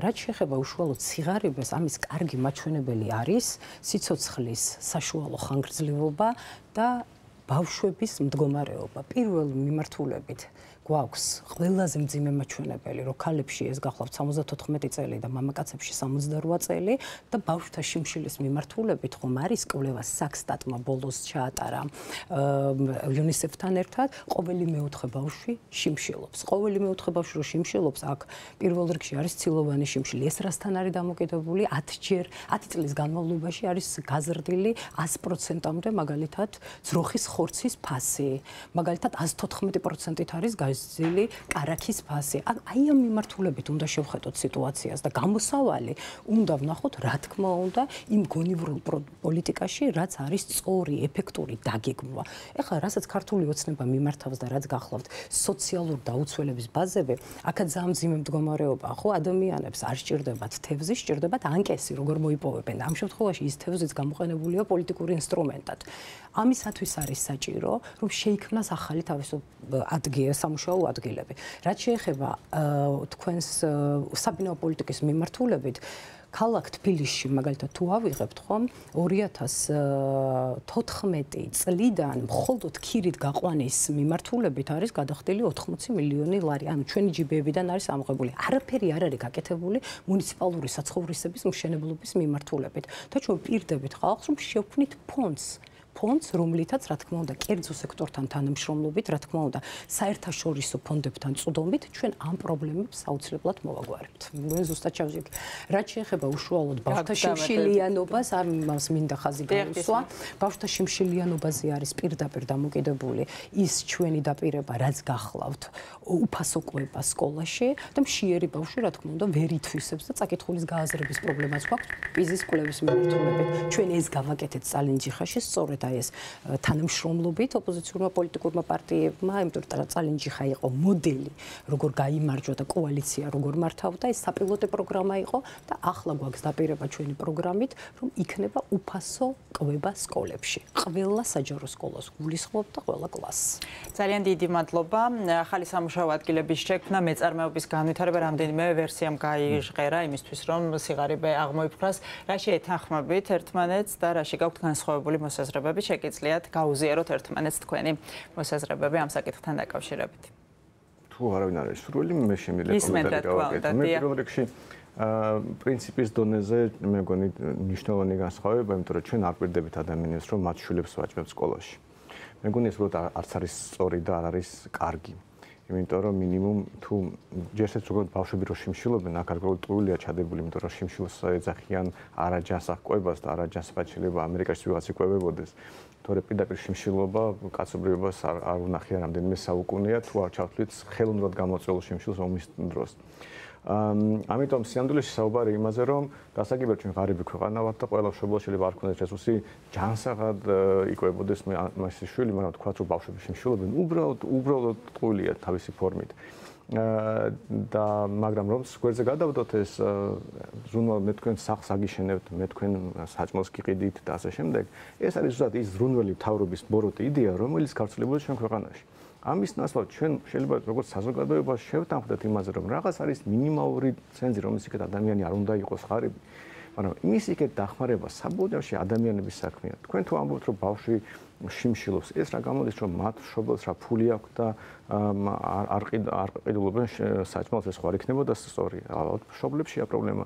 რაც შეეხება უშუალოდ სიღარიბეს, ამის კარგი მაჩვენებელი არის სიცოცხლის საშუალო ხანგრძლივობა და ბავშვების მდგომარეობა. პირველ მიმართულებით გვაქვს ყველაზე მძიმე მაჩვენებელი, რომ ქალებში ეს გახლავთ 74 წელი და მამაკაცებში 68 წელი და ბავშვთა შიმშილის მიმართულებით ხომ არის კვლევა საქსტატმა ბოლოს ჩაატარა UNICEF-თან ერთად, ყოველი მეოთხე ბავშვი შიმშილობს. ყოველი მეოთხე ბავშვი რო შიმშილობს, აქ პირველ რიგში არის ცილოვანი შიმშილი. ეს რასთან არის დამოკიდებული? 10 წლის განმავლობაში არის გაზრდილი 100%-მდე მაგალითად ძროხის ხორცის ფასი. მაგალითად 114%-ით არის აბანოს ძილი, კარაქის ფასი. აი ამ მიმართულებით უნდა შევხედოთ სიტუაციას და გამოსავალი უნდა ვნახოთ, რა თქმა უნდა, იმ გონივრულ პოლიტიკაში, რაც არის სწორი, ეფექტური დაგეგმვა. ეხლა რასაც ქართული ოცნება მიმართავს და რაც გახლავთ სოციალურ დაუცველების ბაზები, აქაც ძალიან მძიმე მდგომარეობაა, ხო, ადამიანებს არ სჭირდებათ თევზი, სჭირდებათ ანკესი, როგორ მოიპოვებენ. ამ შემთხვევაში ის თევზიც გამოყენებულია პოლიტიკურ ინსტრუმენტად. ამისათვის არის საჭირო, რომ შეიქმნას ახალი სამუშაო ადგილები. რაც შეეხება თქვენს საბინაო პოლიტიკის მიმართულებით, ქალაქ თბილისში მაგალითად თუ ავიღებთ ხომ 2014 წლიდან მხოლოდ ქირით გაყვანის მიმართულებით არის გადახდილი 80 მილიონი ლარი. ანუ ჩვენი ჯიბეებიდან არის ამოღებული. არაფერი არ არის გაკეთებული მუნიციპალური საცხოვრისების მშენებლობის მიმართულებით. და ჩვენ პირდებით ხალხს რომ შევქმნით ფონდს, რომლითაც რა თქმა უნდა კერძო სექტორთან თანამშრომლობით, რა თქმა უნდა საერთაშორისო ფონდებთან წვდომით ჩვენ ამ პრობლემებს აუცილებლად მოვაგვარებთ. მე ზუსტად ჩავზიგი. რაც შეეხება უშუალოდ ბავშვთა შიმშილიანობას, ამას მინდა ხაზი გაუსვა. ბავშვთა შიმშილიანობაზე არის პირდაპირ დამოკიდებული ის ჩვენი დაპირება, რაც გახლავთ უფასო კვება სკოლაში და მშიერი ბავშვი, რა თქმა უნდა, ვერ ითვისებს და წაკითხulis გააზრების პრობლემაც გვაქვს პიზის კვლევის მიმართულებით. ჩვენ ეს გავაკეთეთ წალენჯიხაში, სწორედ აი ეს თანამშრომლობით ოპოზიციურმა პოლიტიკურმა პარტიებმა, იმიტომ რომ წალენჯიხა იყო მოდელი, როგორ გაიმარჯვა და კოალიცია როგორ მართავდა, ეს საპილოტო პროგრამა იყო და ახლა გვაქვს დაპირება ჩვენი პროგრამით, რომ იქნება უფასო კვება სკოლებში. ყველა საჯარო სკოლას გულისხმობ და ყველა კლასს. ძალიან დიდი მადლობა. ახალი სამუშაო ადგილების შექმნა, მეწარმეობის განვითარება რამდენიმე ვერსიამ გაიჟღერა იმისთვის, რომ სიღარიბე აღმოიფხვრას. რაში ეთანხმებით ერთმანეთს და რაში გაქვთ განსხვავებული მოსაზრებები? შეგიძლიათ გაუზიაროთ ერთმანეთს თქვენი მოსაზრებები ამ საკითხთან დაკავშირებით. თუ არავინ არის სრული, მე შემიძლია კომენტარი გავაკეთო. მე პირველ რიგში პრინციპის დონეზე მე მგონი მნიშვნელოვანი განსხვავება, იმიტომ რომ ჩვენ არ გვერდებით ადამიანებს, რომ მათ შვილებს ვაჭმევთ სკოლაში. მე მგონი ეს უბრალოდ არც არის სწორი და არ არის კარგი. იმიტომ რომ მინიმუმ თუ ჯერშეც როგორც ბავშვები რო შიმშილობენ, აქ გარკვეულწულია ჩადებული, იმიტომ რომ შიმშილს ეძახიან არაჯანს აღკვებას და არაჯანს შეიძლება ამერიკაში ვიღაც იკვებებოდეს. თორე პირდაპირ შიმშილობა კაცობრიობას არ უნახია რამდენიმე საუკუნეა, თუ არ ჩავთვლით ხელოვნურად გამოწვეულ შიმშილს ომის დროს. ამიტომ სინამდვილეში საუბარი იმაზე, რომ დასაგებად ჩვენ ღარიბი ქვეყანა ვართ და ყველა მშობელს შეიძლება არ ქონდეს რესურსი ჯანსაღად იკვებოდეს მასის შვილი, მაგრამ თქვა რომ ბავშვები შიმშილობენ, უბრალოდ ტყუილია თავისი ფორმით. და მაგრამ რომ სკვერზე გადავდოთ ეს ზრუნვა მე თქვენ სახლს აგიშენებთ, მე თქვენ საჭმელს გიყიდით და ასე შემდეგ. ეს არის ზუსტად ის ზრუნველი მთავრობის ბოროტი იდეა, რომელიც გავრცელებულია ჩვენ ქვეყანაში. ამის ნაცვლად ჩვენ შეიძლება როგორც საზოგადოება შევთანხმდეთ იმაზე, რომ რაღაც არის მინიმალური ცენზი, რომელიც იქეთ ადამიანი არ უნდა იყოს ღარიბი, მაგრამ იმის იქეთ დახმარება საბოლოოში ადამიანების საქმეა. თქვენ თუ ამბობთ, რომ ბავშვი შიმშილობს, ეს რა გამოდის, რომ მათ მშობელს რა ფული აქვს და არ ყიდულობენ საჭმელს, ეს ხარ იქნებოდა სწორი. ალბათ მშობლებშია პრობლემა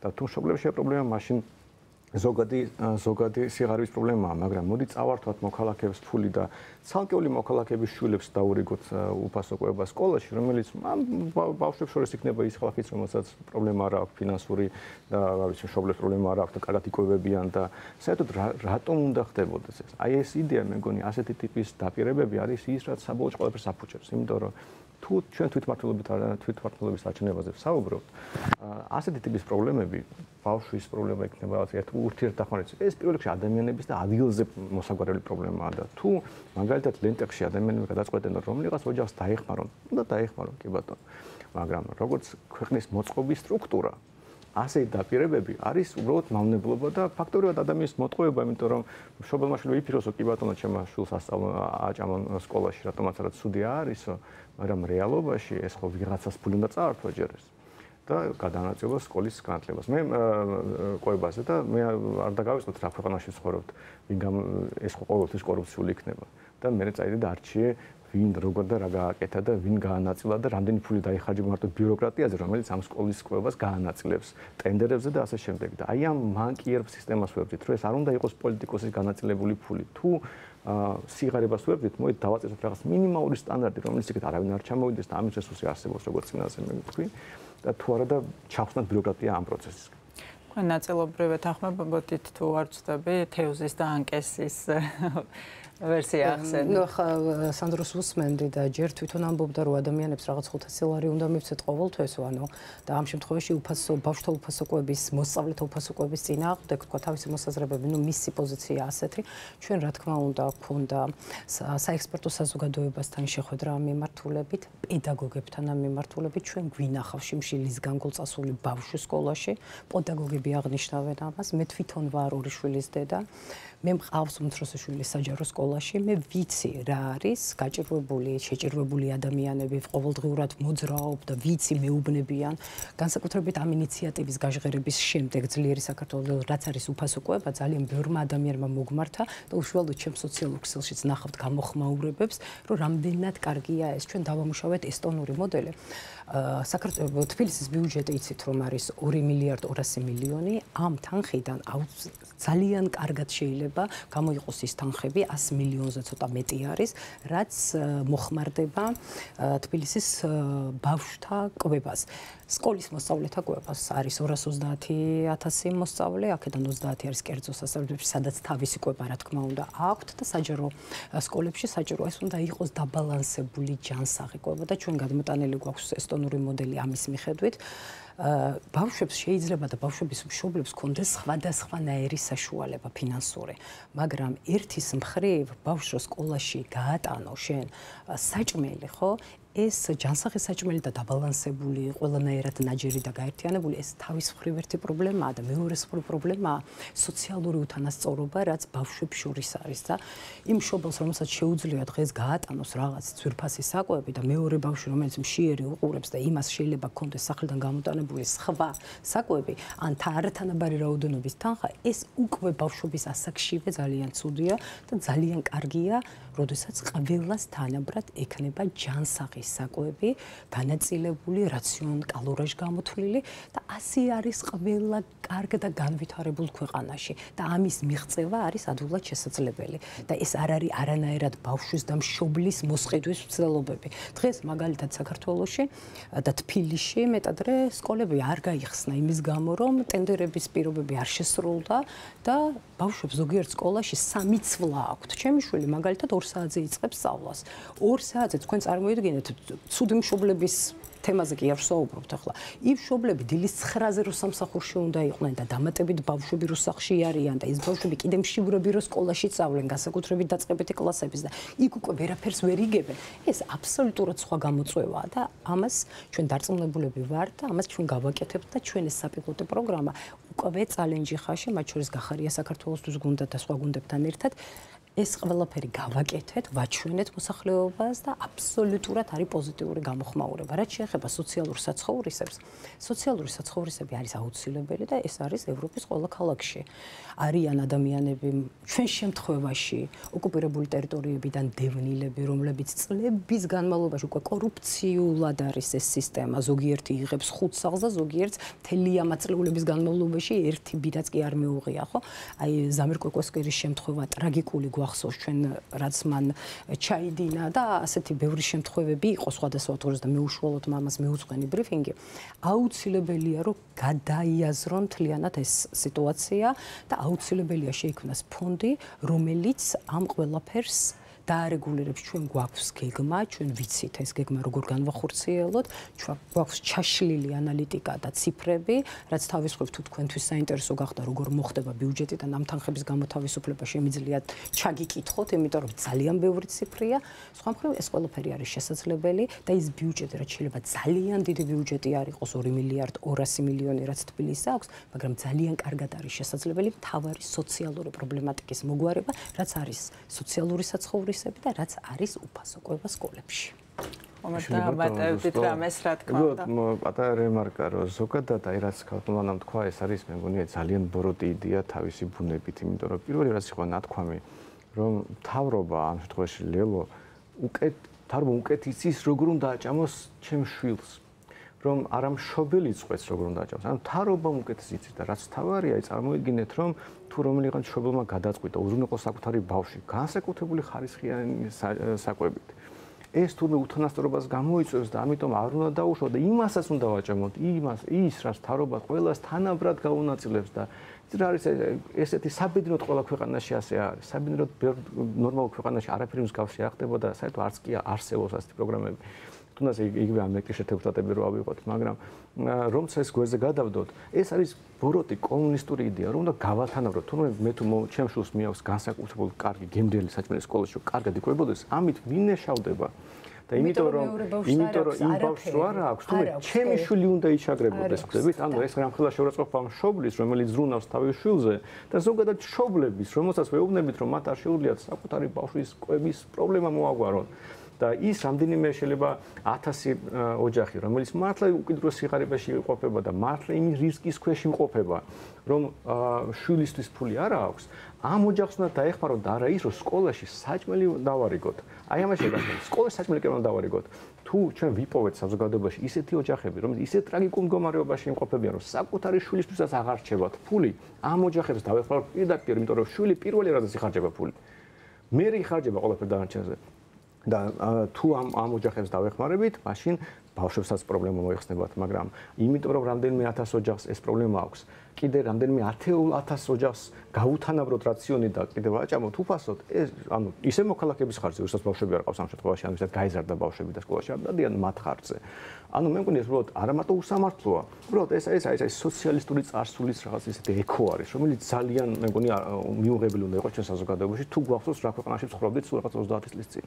და თუ მშობლებშია პრობლემა, მაშინ ზოგადი სიღარიბის პრობლემაა, მაგრამ მოდი წავართვათ მოქალაქეებს ფული და ცალკეული მოქალაქეების შვილებს დაურიგოთ უფასო კვება სკოლაში, რომელიც ბავშვებს შორის იქნება ის ხალხიც, რომელსაც პრობლემა არ აქვს ფინანსური და რა ვიცი, მშობლებს პრობლემა არ აქვს და კარგად იკვებებიან და საერთოდ რატომ უნდა ხდებოდეს ეს? აი ეს იდეა მე მგონი ასეთი ტიპის დაპირებები არის ის, რაც საბოლოოში ყველაფერს აფუჭებს, იმიტომ რომ თუ ჩვენ თვითმმართველობის არჩევნებაზე ვსაუბრობთ, ასეთი ტიპის პრობლემები, ბავშვის პრობლემა იქნება რაღაც ურთიერთდახმარების. ეს პირველ რიგში ადამიანების და ადგილზე მოსაგვარებელი პრობლემაა და თუ მაგალითად ლენტეხში ადამიანები გადაწყვეტენ რომ რომელიღაც ოჯახს დაეხმარონ, უნდა დაეხმარონ კი ბატონო. მაგრამ როგორც ქვეყნის მოწყობის სტრუქტურა, ასე დაპირებები არის უბრალოდ მავნებლობა და ფაქტობრივად ადამიანის მოტყუება, იმიტომ რომ მშობელმა შვილმა იფიქროსო კი ბატონო, ჩემო შვილს აჭამონ სკოლაში, რატომაც არა ცუდი არისო, მაგრამ რეალობაში ეს ხო ვიღაცას ფული უნდა წაართვა ჯერ ეს. და გადაანაწილოს სკოლის განათლებას. მე ყვებაზე და მე არ დაგავიწყოთ რა ქვეყანაში ვცხოვრობთ, ეს ყოველთვის კორუფციული იქნება. და მე წაიდე და არჩიე ვინ როგორ და რა გააკეთა და ვინ გაანაწილა და რამდენი ფული დაიხარჯა მარტო ბიუროკრატიაზე, რომელიც ამ სკოლის კვებას გაანაწილებს ტენდერებზე და ასე შემდეგ. და აი ამ მანკიერ სისტემას ვებდით, რომ ეს არ უნდა იყოს პოლიტიკოსის განაწილებული ფული. თუ სიღარიბას ვებდით, მოდით დავაწესოთ რაღაც მინიმალური სტანდარტი, რომელიც იქით არავინ არ ჩამოვიდეს და ამის რესურსი არსებობს, როგორც წინაზე მე ვთქვი. და თუ არა და ჩახსნათ ბიუროკრატია ამ პროცესის. თქვენ ნაწილობრივ ეთანხმებოდით თუ არ ვცდები თევზის და ანკესის ვერსია ახსენე. ნუ ხა სანდროს უსმენდი და ჯერ თვითონ ამბობდა რომ ადამიანებს რაღაც 500 ლარი უნდა მივცეთ ყოველთვის, ანუ და ამ შემთხვევაში უფასო ბავშვთა უფასოკვების, მოსწავლეთა უფასოკვების წინააღმდეგ თქვა თავისი მოსაზრებები, ნუ მისი პოზიცია ასეთი. ჩვენ რა თქმა უნდა გვქონდა საექსპერტო საზოგადოებასთან შეხვედრა ამ მიმართულებით, პედაგოგებთან ამ მიმართულებით, ჩვენ გვინახავს შიმშილის განგოლწასული ბავშვი სკოლაში, პედაგოგები აღნიშნავენ ამას, მე თვითონ ვარ ორი შვილის დედა. მე მყავს უმცროსი შვილი საჯარო სკოლაში, მე ვიცი რა არის გაჭირვებული, შეჭირვებული ადამიანები, ყოველდღიურად მოძრაობ და ვიცი მეუბნებიან, განსაკუთრებით ამ ინიციატივის გაჟღერების შემდეგ ძლიერი საქართველოს რაც არის უფასოკვება, ძალიან ბევრმა ადამიანმა მოგმართა და უშუალოდ ჩემ სოციალურ ქსელშიც ნახავთ გამოხმაურებებს, რომ რამდენად კარგია ეს, ჩვენ დავამუშავეთ ესტონური მოდელი. საქართველოს თბილისის ბიუჯეტი იცით რომ არის 2 მილიარდ 200 მილიონი, ამ თანხიდან ძალიან კარგად შეიძლება გამოიყოს ის თანხები 100 მილიონზე ცოტა მეტი არის, რაც მოხმარდება თბილისის ბავშვთა კვებას. სკოლის მოსწავლეთა კვებას არის 230.000 მოსწავლე, აქედან 30 არის კერძო სასწავლებლებში, სადაც თავისი კვება რა თქმა უნდა აქვთ და საჯარო სკოლებში საჭირო ეს უნდა იყოს დაბალანსებული ჯანსაღი კვება და ჩვენ გადმოტანილი გვაქვს ესტონური მოდელი ამის მიხედვით. ბავშვებს შეიძლება და ბავშვების მშობლებს კონდეს სხვადასხვანაირი საშუალება ფინანსური, მაგრამ ერთის მხრივ ბავშვს სკოლაში გაატანო შენ საჭმელი, ხო? ეს ჯანსაღი საჭმელი და დაბალანსებული, ყველანაირად ნაჯერი და გაერთიანებული, ეს თავის მხრივ ერთი პრობლემაა და მეორე მხრივ პრობლემაა სოციალური უთანასწორობა, რაც ბავშვებს შორის არის და იმ მშობელს, რომელსაც შეუძლია დღეს გაატანოს რაღაც ძვირფასი საკვები და მეორე ბავშვი, რომელიც მშიერი უყურებს და იმას შეიძლება კონდეს სახლიდან გამოტანებული სხვა საკვები, ან არათანაბარი რაოდენობის თანხა, ეს უკვე ბავშვების ასაკშივე ძალიან ცუდია და ძალიან კარგია, როდესაც ყველას თანაბრად ექნება ჯანსაღი საკვები, განაწილებული, რაციონ კალორიაში გამოთვლილი და ასე არის ყველა კარგ და განვითარებულ ქვეყანაში და ამის მიღწევა არის ადვილად შესაძლებელი და ეს არ არის არანაირად ბავშვის და მშობლის მოსყიდვის მცდელობები. დღეს მაგალითად საქართველოში და თბილისში მეტადრე სკოლები არ გაიხსნა იმის გამო, რომ ტენდერების პირობები არ შესრულდა და ბავშვებს ზოგიერთ სკოლაში 3 წვლა აქვთ. ჩემი შვილი მაგალითად 2 საათზე იწყებს სწავლას. 2 საათზე თქვენ წარმოიდგინეთ ცუდი მშობლების თემაზე კი არ ვსაუბრობთ ახლა. იმ მშობლები დილის 9-ზე რო სამსახურში უნდა იყვნენ და დამატებით ბავშვები რო სახლში არიან და ეს ბავშვები კიდე მშივრები რო სკოლაში სწავლენ, განსაკუთრებით დაწყებითი კლასების და იქ უკვე ვერაფერს ვერ იგებენ. ეს აბსოლუტურად სხვა გამოწვევაა და ამას ჩვენ დარწმუნებულები ვართ და ამას ჩვენ გავაკეთებთ და ჩვენ ეს საპილოტო პროგრამა უკვე წალენჯი ხაში, მათ შორის გახარია საქართველოსთვის გუნდა და სხვა გუნდებთან ერთად ეს ყველაფერი გავაკეთეთ, ვაჩვენეთ მოსახლეობას და აბსოლუტურად არის პოზიტიური გამოხმაურება. რაც შეეხება სოციალურ საცხოვრისებს, სოციალური საცხოვრისები არის აუცილებელი და ეს არის ევროპის ყველა ქალაქში. არიან ადამიანები ჩვენ შემთხვევაში ოკუპირებული ტერიტორიებიდან დევნილები, რომლებიც წლების განმავლობაში უკვე კორუფციულად არის ეს სისტემა, ზოგიერთი იღებს 5 სახლს და ზოგიერთს მთელი ამ წლების განმავლობაში ერთი ბიდაც კი არ მეუღია, ხო? აი ზამირ კვეკოსკერის შემთხვევა ტრაგიკული გვახსოვს ჩვენ რაც მან ჩაიდინა და ასეთი ბევრი შემთხვევები იყო სხვადასხვა დროს და მე უშუალოდ მამას მეუძღვენი ბრიფინგი. აუცილებელია რომ გადაიაზრონ მთლიანად ეს სიტუაცია და აუცილებელია შეიქმნას ფონდი, რომელიც ამ ყველაფერს დაარეგულირებს. ჩვენ გვაქვს გეგმა, ჩვენ ვიცით ეს გეგმა როგორ განვახორციელოთ, ჩვენ გვაქვს ჩაშლილი ანალიტიკა და ციფრები, რაც თავის მხრივ თუ თქვენთვის საინტერესო გახდა როგორ მოხდება ბიუჯეტიდან ამ თანხების გამოთავისუფლება, შემიძლიათ ჩაგიკითხოთ, იმიტომ რომ ძალიან ბევრი ციფრია. სხვა მხრივ ეს ყველაფერი არის შესაძლებელი და ის ბიუჯეტი რაც შეიძლება ძალიან დიდი ბიუჯეტი არ იყოს 2 მილიარდ 200 მილიონი რაც თბილისს აქვს, მაგრამ ძალიან კარგად არის შესაძლებელი მთავარი სოციალური პრობლემატიკის მოგვარება, რაც არის სოციალური საცხოვრისები და რაც არის უფასოკვება სკოლებში. მომდამატებდით რამეს რა თქმა უნდა. პატარა რემარკა რომ ზოგადად აი რაც ქალბატონამ თქვა, ეს არის მე მგონია ძალიან ბოროტი იდეა თავისი ბუნებით, იმიტომ რომ პირველი რაც იყო ნათქვამი, რომ მთავრობა ამ შემთხვევაში ლელო მთავრობა უკეთ იცის როგორ უნდა აჭამოს ჩემ შვილს. რომ არა მშობელი წყვეტს როგორ უნდა აჭამოს, ანუ მთავრობა უკეთს იცის და რაც თავარია, აი წარმოიდგინეთ რომ თუ რომელიღაც მშობელმა გადაწყვიტა უზრუნველყოს საკუთარი ბავშვი განსაკუთრებული ხარისხიანი საკვებით. ეს თურმე უთანასწორობას გამოიწვევს და ამიტომ არ უნდა დაუშვათ და იმასაც უნდა ვაჭამოთ, ის რაც თავრობა ყველას თანაბრად გაუნაწილებს და რა არის ესეთი საბედნიეროდ ყველა ქვეყანაში ასე არის. საბედნიეროდ ნორმალურ ქვეყანაში არაფერი მსგავსი არ ხდება და საერთოდ არც კი არსებობს ასეთი პროგრამები. თუნდაც იგივე ამერიკის შეერთებული შტატები რო ავიღოთ, მაგრამ რომც ეს გვერდზე გადავდოთ, ეს არის ბოროტი კომუნისტური იდეა, რომ უნდა გავათანაბროთ. თუნდაც მე თუ ჩემ შულს მიაქვს განსაკუთრებული კარგი გემრიელი საჭმელი სკოლაში, რომ კარგად იკვებოდეს, ამით მინეშავდება. და იმიტომ რომ იმ ბავშვს რო არ აქვს, თუმცა ჩემი შვილი უნდა იჩაგრებოდეს, ხვდებით? ანუ ეს რამხელა შეურაცხყოფა მშობლის, რომელიც ზრუნავს თავის შვილზე და ზოგადად მშობლების, რომელსაც ვეუბნებით, რომ მათ არ შეუძლიათ საკუთარი ბავშვის კვების პრობლემა მოაგვარონ. და ის რამდენიმე შეიძლება 1000 ოჯახი, რომელიც მართლა უკიდურეს სიღარიბეში იყოფება და მართლა იმ რისკის ქვეშ იმყოფება, რომ შვილისთვის ფული არ აქვს, ამ ოჯახს უნდა დაეხმაროთ და არა ის, რომ სკოლაში საჭმელი დავარიგოთ. აი ამაში გასაგებია, სკოლაში საჭმელი კი უნდა დავარიგოთ. თუ ჩვენ ვიპოვეთ საზოგადოებაში ისეთი ოჯახები, რომელიც ისეთ ტრაგიკულ მდგომარეობაში იმყოფებიან, რომ საკუთარი შვილისთვისაც აღარ რჩებათ ფული, ამ ოჯახებს დავეხმაროთ პირდაპირ, იმიტომ რომ შვილი პირველი რაზეც იხარჯება ფული. მე იხარჯება ყველაფერი დანარჩენზე. და თუ ამ ოჯახებს დავეხმარებით, მაშინ ბავშვებსაც პრობლემა მოიხსნებათ, მაგრამ იმიტომ რომ რამდენიმე 1000 ოჯახს ეს პრობლემა აქვს, კიდე რამდენიმე 10,000 ოჯახს გაუთანაბროთ რაციონი და კიდე ვაჭამოთ უფასოდ, ეს ანუ ისე მოქალაქეების ხარჯზე, ვისაც ბავშვები არ ყავს ამ შემთხვევაში, ანუ ვისაც გაიზარდა ბავშვები და სკოლაში არ დადიან მათ ხარჯზე. ანუ მე მგონი ეს უბრალოდ არა მარტო უსამართლოა, უბრალოდ ეს სოციალისტური წარსულის რაღაც ისეთი ეკო არის, რომელიც ძალიან მე მგონი მიუღებელი უნდა იყოს ჩვენ საზოგადოებაში, თუ გვახსოვს რა ქვეყანაში ცხოვრობდით სულ რაღაც 30 წლის წინ.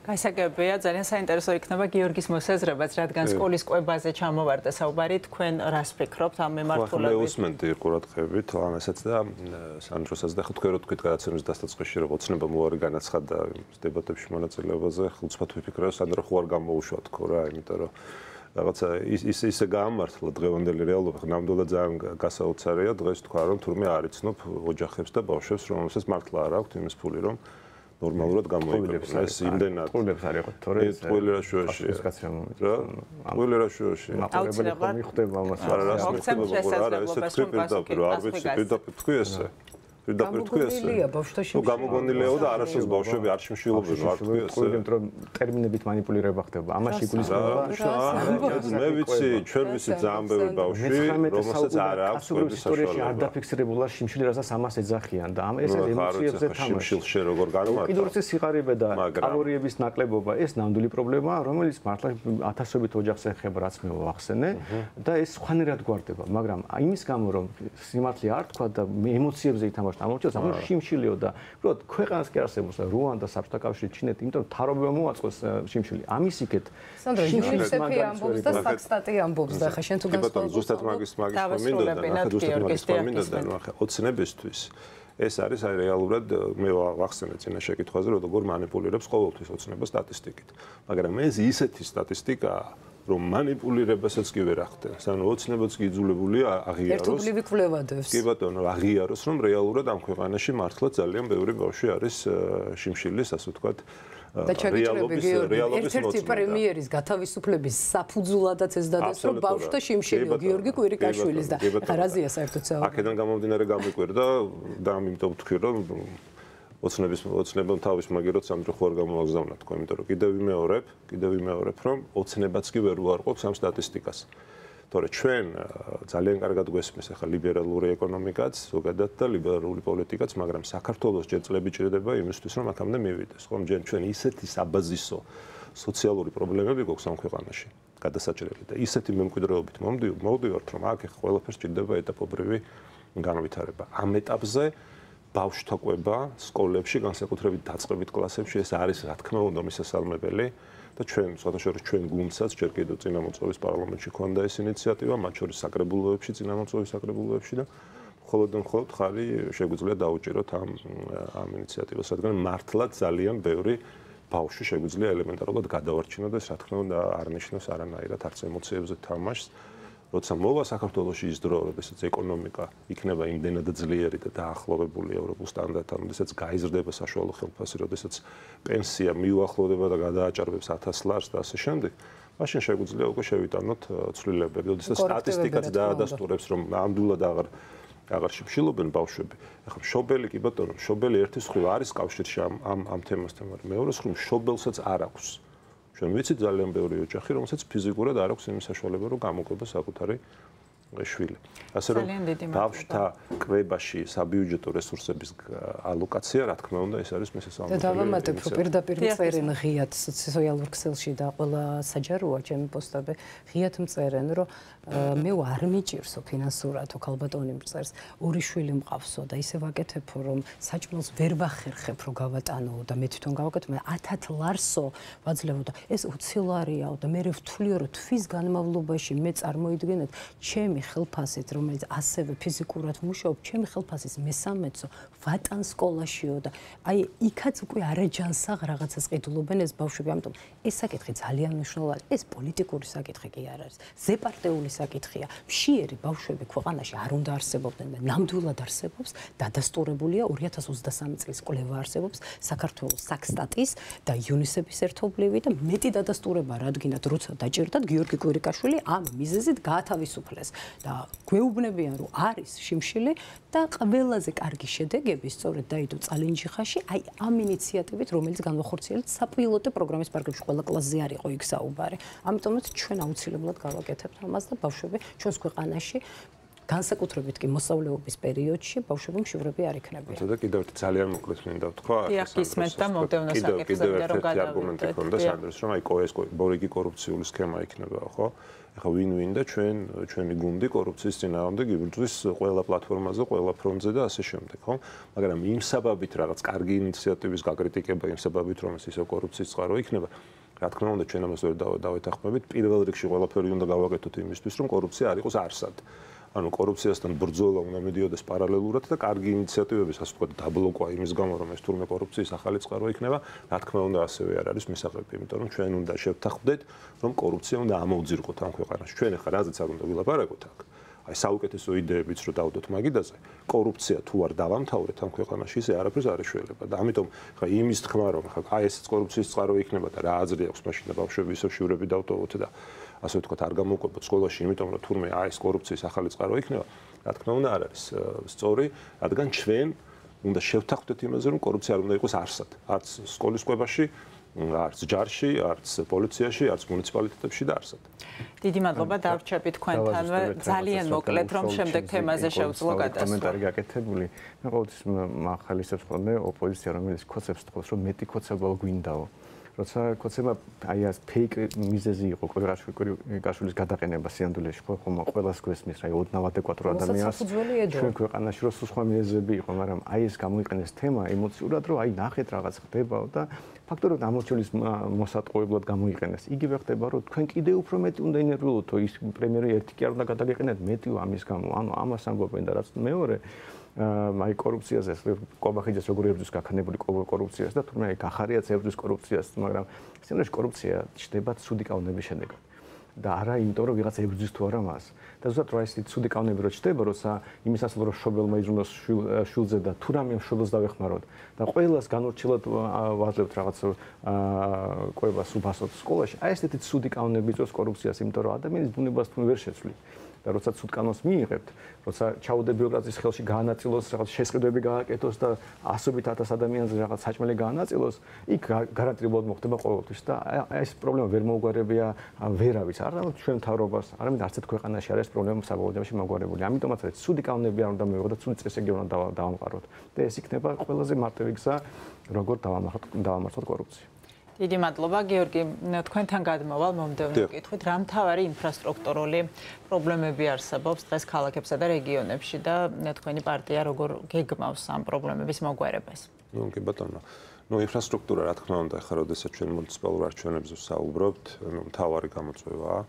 გასაგებია, ძალიან საინტერესო იქნება გიორგის მოსაზრებაც, რადგან სკოლის კვებაზე ჩამოვარდა საუბარი, თქვენ რას ფიქრობთ ამ მიმართულებით? მე უსმენდი ყურადღებით ამასაც და სანდროსაც და თქვენ რო თქვით გადაცემის დასაწყისში რომ ოცნება მოარი განაცხადა დებატებში მონაწილეობაზე, ხუცბად ვიფიქრე, სანდრო ხო არ გამოუშვა თქო რა, იმიტომ რომ რაღაცა ისე გაამართლა დღევანდელი რეალობა, ნამდვილად ძალიან გასაოცარია დღეს თქვა რომ თურმე არ იცნობ ოჯახებს და ბავშვებს, რომელსაც მართლა არ აქვთ იმის ფული რომ ნორმალურად გამოიყენოს. ეს იმდენად ტყუილებს არ იყოთ, თორე ეს ტყუილი რა შუაში. რა? ტყუილი რა შუაში. აუცილებლად ხდება ამას. არა, რა ხდება, არა, ესე თქვი პირდაპირ, არ ვიცი, პირდაპირ თქვი ესე. პირდაპირ თქვი ესე. ნუ გამოგონილია და არასოდეს ბავშვები არ შიმშილობენ, არ თქვი ესე. ტყუილებს რომ ტერმინებით манипуლირება ხდება. ამაში იგულისხმება. მე ვიცი, ჩვენ ვიცი ძალიან ბევრი ბავშვი, რომელსაც არ აქვს კვების ისტორიაში არ დაფიქსირებულა შიმშილი, რასაც ამას ეძახიან და ამ ეს ემოციებზე თამაში. შიმშილში როგორ გამართა. კიდურზე სიღარიბე და კალორიების ნაკლებობა ეს ნამდვილი პრობლემაა, რომელიც მართლა ათასობით ოჯახს ეხება, რაც მე ვახსენე და ეს სხვანაირად გვარდება, მაგრამ იმის გამო რომ სიმართლე არ თქვა და ემოციებზე ითამაშა ამოწევს ამ შიმშილიო და უბრალოდ ქვეყანას კი არსებობს რუანდა საბჭოთა კავშირი ჩინეთი იმიტომ თავრობებმა მოაწყოს შიმშილი ამის იქეთ სანდრო იუნისეფი ამბობს და საქსტატი ამბობს და ხა შენ თუ განსხვავებულ ზუსტად მაგის მინდოდა ნახე ოცნებისთვის ეს არის აი რეალურად მე ვახსენე წინა შეკითხვაზე რომ როგორ манипуლირებს ყოველთვის ოცნება სტატისტიკით მაგრამ ეს ისეთი სტატისტიკაა რომ манипуლირებასაც კი ვერ ახდენს. ანუ ოცნებაც კი იძულებულია აღიაროს. ერთობლივი კვლევადებს. კი ბატონო, აღიაროს, რომ რეალურად ამ ქვეყანაში მართლა ძალიან ბევრი ბავშვი არის შიმშილის, ასე ვთქვათ, და ჩაგიჭრები გიორგი, ერთ-ერთი პრემიერის გათავისუფლების საფუძვლადაც ეს დადეს, რომ ბავშვთა შიმშილიო გიორგი კვირიკაშვილის და ხა რაზეა საერთოდ საუბარი. აქედან გამომდინარე გამიკვირდა და ამიტომ ვთქვი, რომ ოცნებამ თავის მაგეროთ სამდრო ხო არ გამოაგზავნა თქო, იმიტომ რომ კიდევ ვიმეორებ, რომ ოცნებაც კი ვერ უარყოფს ამ სტატისტიკას. თორე ჩვენ ძალიან კარგად გვესმის ახლა ლიბერალური ეკონომიკაც, ზოგადად და ლიბერალური პოლიტიკაც, მაგრამ საქართველოს ჯერ წლები ჭირდება იმისთვის, რომ აქამდე მივიდეს. ხომ ჩვენ ისეთი საბაზისო სოციალური პრობლემები გვაქვს ამ ქვეყანაში, გადასაჭრელი და ისეთი მემკვიდრეობით მოვდივართ, რომ აქ ყველაფერს ჭირდება ეტაპობრივი განვითარება. ამ ეტაპზე ბავშვთა კვება სკოლებში, განსაკუთრებით დაწყებით კლასებში ეს არის რა თქმა უნდა მისასალმებელი და ჩვენ სხვადასხვა ჩვენ გუნდსაც ჯერ კიდევ წინამოწვევის პარლამენტში ქონდა ეს ინიციატივა, მათ შორის საკრებულოებში, წინამოწვევის საკრებულოებში და მხოლოდ ხარი შეგვიძლია დაუჭიროთ ამ ინიციატივას, რადგან მართლა ძალიან ბევრი ბავშვი შეგვიძლია ელემენტარულად გადავარჩინოთ, რა თქმა უნდა არ ნიშნავს არანაირად არც ემოციებზე თამაშს. როცა მოვა საქართველოში ის დრო, როდესაც ეკონომიკა იქნება იმდენად ძლიერი და დაახლოვებული ევროპულ სტანდარტთან, როდესაც გაიზრდება საშუალო ხელფასი, როდესაც პენსია მიუახლოვდება და გადააჭარბებს 1000 ლარს და ასე შემდეგ, მაშინ შეგვიძლია უკვე შევიტანოთ ცვლილებები, როდესაც სტატისტიკაც დაადასტურებს, რომ ნამდვილად აღარ შიმშილობენ ბავშვები. ახლა მშობელი კი ბატონო, მშობელი ერთის მხრივ არის კავშირში ამ თემასთან, მაგრამ მეორე მხრივ მშობელსაც არ აქვს ჩვენ ვიცით ძალიან ბევრი ოჯახი, რომელსაც ფიზიკურად არ აქვს იმის საშუალება, რომ გამოყვება საკუთარი შვილი. ასე რომ ბავშვთა კვებაში საბიუჯეტო რესურსების ალოკაცია, რა თქმა უნდა, ეს არის მესამე. და დავამატებ, რომ პირდაპირ წერენ ღიად სოციალურ ქსელში და ყველა საჯაროა ჩემი პოსტები ღიად მწერენ, რომ მე არ მიჭირსო ფინანსურად თუ ქალბატონი მწერს, ორი შვილი მყავსო და ისე ვაკეთებო, რომ საჭმელს ვერ ვახერხებ, რომ გავატანო და მე თვითონ გავაკეთო, მე 1000 ლარსო ვაძლევო და ეს 20 ლარიაო და მე ვთვლიო, რომ თვის განმავლობაში მე წარმოიდგენეთ ჩემი ხელფასით, რომელიც ასევე ფიზიკურად მუშაობ, ჩემი ხელფასის მე-13-ო ვატან სკოლაშიო და აი იქაც უკვე არაჯანსაღ რაღაცას ყიდულობენ ეს ბავშვები, ამიტომ ეს საკითხი ძალიან მნიშვნელოვანია. ეს პოლიტიკური საკითხი კი არ არის. ზეპარტიული საკითხია. მშიერი ბავშვები ქვეყანაში არ უნდა არსებობდნენ და ნამდვილად არსებობს, დადასტურებულია 2023 წლის კვლევა არსებობს საქართველოს საქსტატის და იუნისეფის ერთობლივი და მეტი დადასტურება რადგანაც როცა დაჭირდათ გიორგი კვირიკაშვილი ამ მიზეზით გაათავისუფლეს. და გვეუბნებიან, რომ არის შიმშილი და ყველაზე კარგი შედეგები სწორედ დაიდო წალენჯიხაში, აი ამ ინიციატივით, რომელიც განვახორციელეთ საპილოტო პროგრამის პარკებში ყველა კლასზე არ იყო იქ საუბარი. ამიტომაც ჩვენ აუცილებლად გავაკეთებთ ამას და ბავშვები ჩვენს ქვეყანაში განსაკუთრებით კი მოსწავლეობის პერიოდში ბავშვები მშივრები არ იქნებიან. და კიდევ ერთი ძალიან მოკლედ მინდა ვთქვა, ისმენთ და მომდევნო საკითხზე რომ გადავიდეთ. და სანდროს რომ აი ეს ბორიგი კორუფციული სქემა იქნება, ხო? ეხლა win-win და ჩვენი გუნდი კორუფციის წინააღმდეგ იბრძვის ყველა პლატფორმაზე, ყველა ფრონტზე და ასე შემდეგ, ხო? მაგრამ იმ საბაბით რაღაც კარგი ინიციატივის გაკრიტიკება, იმ საბაბით რომ ეს ისე კორუფციის წყარო იქნება, რა თქმა უნდა ჩვენ ამას ვერ დავეთანხმებით. პირველ რიგში ყველაფერი უნდა გავაკეთოთ იმისთვის, რომ კორუფცია არ იყოს არსად. ანუ კორუფციასთან ბრძოლა უნდა მიდიოდეს პარალელურად და კარგი ინიციატივების, ასე ვთქვათ, დაბლოკვა იმის გამო, რომ ეს თურმე კორუფციის ახალი წყარო იქნება, რა თქმა უნდა, ასევე არ არის მისაღები, იმიტომ რომ ჩვენ უნდა შევთანხმდეთ, რომ კორუფცია უნდა ამოვძირყოთ ამ ქვეყანაში. ჩვენ ახლა რაზეც არ უნდა ვილაპარაკოთ აქ. აი საუკეთესო იდეებიც რო დავდოთ მაგიდაზე, კორუფცია თუ არ დავამთავრეთ ამ ქვეყანაში, ისე არაფერს არ ეშველება და ამიტომ ხა იმის თქმა რომ ხა აი ეს კორუფციის წყარო იქნება და რა აზრი აქვს მაშინ და ბავშვები ისევ შივრები დავტოვოთ და ასე ვთქვათ, არ გამოვყვებოთ სკოლაში, იმიტომ რომ თურმე აი ეს კორუფციის ახალი წყარო იქნება, რა თქმა უნდა არ არის სწორი, რადგან ჩვენ უნდა შევთანხმდეთ იმაზე, რომ კორუფცია არ უნდა იყოს არსად, არც სკოლის კვებაში, არც ჯარში, არც პოლიციაში, არც მუნიციპალიტეტებში და არსად. დიდი მადლობა, დავრჩები თქვენთანვე. ძალიან მოკლედ, რომ შემდეგ თემაზე შევძლო გადასვლა. კომენტარი გაკეთებული. მე ყოველთვის მახალისებს ხოლმე ოპოზიცია, რომელიც ქოცებს თქოს, რომ მეტი ქოცება გვინდაო. როცა ქოცება აი ეს ფეიქ მიზეზი იყო კვირიკაშვილის გადაყენება სიანდვილეში, ხო ხომ ყველას გვესმის, აი ოდნავ ადეკვატურ ადამიანს ჩვენ ქვეყანაში რო სხვა მიზეზები იყო, მაგრამ აი ეს გამოიყენეს თემა ემოციურად, რომ აი ნახეთ რაღაც ხდებაო და ფაქტორად ამორჩევის მოსატყუებლად გამოიყენეს. იგივე ხდება, რომ თქვენ კიდევ უფრო მეტი უნდა ინერვიულოთ, ის პრემიერი ერთი კი არ უნდა გადაგიყენეთ მეტიო ამის გამო. ანუ ამას ამბობენ და რაც მეორე აი კორუფციაზე ყობახიძეს როგორი ებრძვის გაქნებული კორუფციას და თუმცა გახარიაც ებრძვის კორუფციას, მაგრამ სინამდვილეში კორუფცია ჩდება ცუდი კანონების შედეგად. და არა იმიტომ რომ ვიღაც ებრძვის თუ არა მას. და ზუსტად რა ის ცუდი კანონები რო ჩდება, როცა იმის ასულ რომ შობელმა იზრუნოს შვილზე და თუ რამე შობელს დავეხმაროთ და ყველას განორჩილად ვაძლევთ რაღაც კვებას უფასოდ სკოლაში. აი ესეთი ცუდი კანონები იწვევს კორუფციას, იმიტომ რომ ადამიანის ბუნებას თუ ვერ შეცვლით. და როცა ცუდ კანონს მიიღებთ, როცა ჩაუდე ბიუროკრატიის ხელში გაანაწილოს, რაღაც შესყიდვები გააკეთოს და ასობით 1000 ადამიანზე რაღაც საჭმელი გაანაწილოს, იქ გარანტირებულად მოხდება ყოველთვის და ეს პრობლემა ვერ მოუგვარებია ვერავის, არა ჩვენ მთავრობას, არამედ არც ერთ ქვეყანაში არის პრობლემა საბოლოოში მოგვარებული. ამიტომაც არის ცუდი კანონები არ უნდა მივიღოთ და ცუდი წესები უნდა დავამყაროთ. და ეს იქნება ყველაზე მარტივი გზა, როგორ დავამარცხოთ კორუფცია. დიდი მადლობა, გიორგი, თქვენთან გადმოვალ მომდევნო კითხვით, რა მთავარი ინფრასტრუქტურული პრობლემები არსებობს დღეს ქალაქებსა და რეგიონებში და თქვენი პარტია როგორ გეგმავს ამ პრობლემების მოგვარებას? კი ბატონო. ინფრასტრუქტურა რა თქმა უნდა, ახლა როდესაც ჩვენ მუნიციპალურ არჩევნებზე საუბრობთ, მთავარი გამოწვევაა.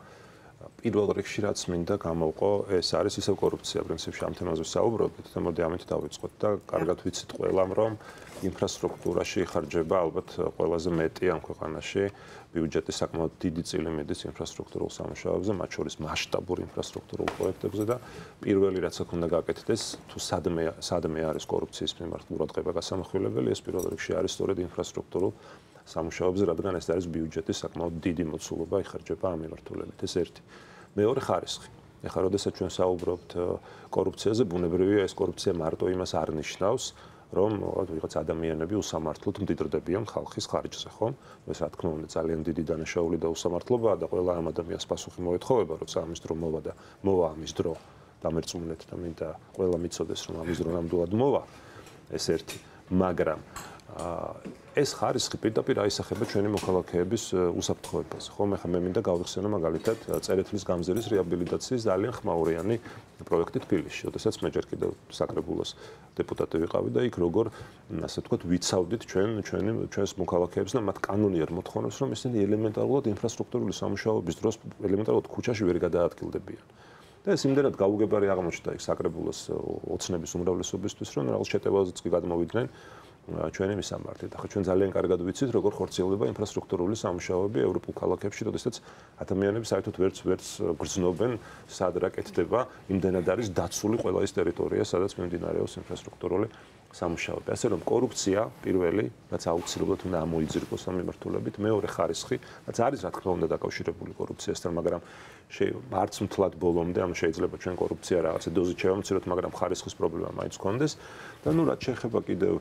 პირველ რიგში რაც მინდა გამოვყო, ეს არის ისევ კორუფცია პრინციპში ამ თემაზე საუბრობთ და მოდი ამით დავიწყოთ და კარგად ვიცით ყველამ რომ ინფრასტრუქტურაში ხარჯება ალბათ ყველაზე მეტი ამ ქვეყანაში ბიუჯეტის საკმაოდ დიდი წილი მიდის ინფრასტრუქტურულ სამუშაოებზე, მათ შორის მასშტაბურ ინფრასტრუქტურულ პროექტებზე და პირველი რაც აქ უნდა გაკეთდეს, თუ სადმე არის კორუფციის მიმართ ყურადღება გასამახვილებელი, ეს პირველ რიგში არის სწორედ ინფრასტრუქტურულ სამუშაოებზე, რადგან ეს არის ბიუჯეტის საკმაოდ დიდი მოცულობა იხარჯება ამ მიმართულებით. ეს ერთი. მეორე ხარისხი. ეხლა როდესაც ჩვენ საუბრობთ კორუფციაზე, ბუნებრივია ეს კორუფცია მარტო იმას არ ნიშნავს, რომ ვიღაც ადამიანები უსამართლოდ მდიდრდებიან ხალხის ხარჯზე, ხო? ეს რა თქმა უნდა ძალიან დიდი დანაშაული და უსამართლობაა და ყველა ამ ადამიანს პასუხი მოეთხოვება, როცა ამის დრო მოვა და მოვა ამის დრო დამერწმუნეთ და მინდა ყველა მიცოდეს, რომ ამის დრო ნამდვილად მოვა, ეს ერთი, მაგრამ ეს ხარისხი პირდაპირ აისახება ჩვენი მოქალაქეების უსაფრთხოებას. ხომ ახლა მე მინდა გავიხსენო მაგალითად წერეთლის გამზირის რეაბილიტაციის ძალიან ხმაურიანი პროექტი თბილისში, როდესაც მე ჯერ კიდევ საკრებულოს დეპუტატი ვიყავი და იქ როგორ ასე ვთქვათ ვიცავდით ჩვენს მოქალაქეებს და მათ კანონიერ მოთხოვნებს, რომ ისინი ელემენტარულად ინფრასტრუქტურული სამუშაოების დროს ელემენტარულად ქუჩაში ვერ გადაადგილდებიან. და ეს იმდენად გაუგებარი აღმოჩნდა იქ საკრებულოს ოცნების უმრავლესობისთვის, რომ რაღაც შეტევაზეც კი გადმოვიდნენ ჩვენი მისამართით. ახლა ჩვენ ძალიან კარგად ვიცით, როგორ ხორციელდება ინფრასტრუქტურული სამუშაოები ევროპულ ქალაქებში, როდესაც ადამიანები საერთოდ ვერც გრძნობენ, სად რა კეთდება, იმდენად არის დაცული ყველა ის ტერიტორია, სადაც მიმდინარეობს ინფრასტრუქტურული სამუშაოები. ასე რომ კორუფცია პირველი, რაც აუცილებლად უნდა ამოიძირგოს ამ მიმართულებით, მეორე ხარისხი, რაც არის რა თქმა უნდა დაკავშირებული კორუფციასთან, მაგრამ არც მთლად ბოლომდე, ანუ შეიძლება ჩვენ კორუფცია რაღაცა დოზით შევამციროთ, მაგრამ ხარისხის პრობლემა მაინც გქონდეს. და ნუ რაც შეეხება კიდევ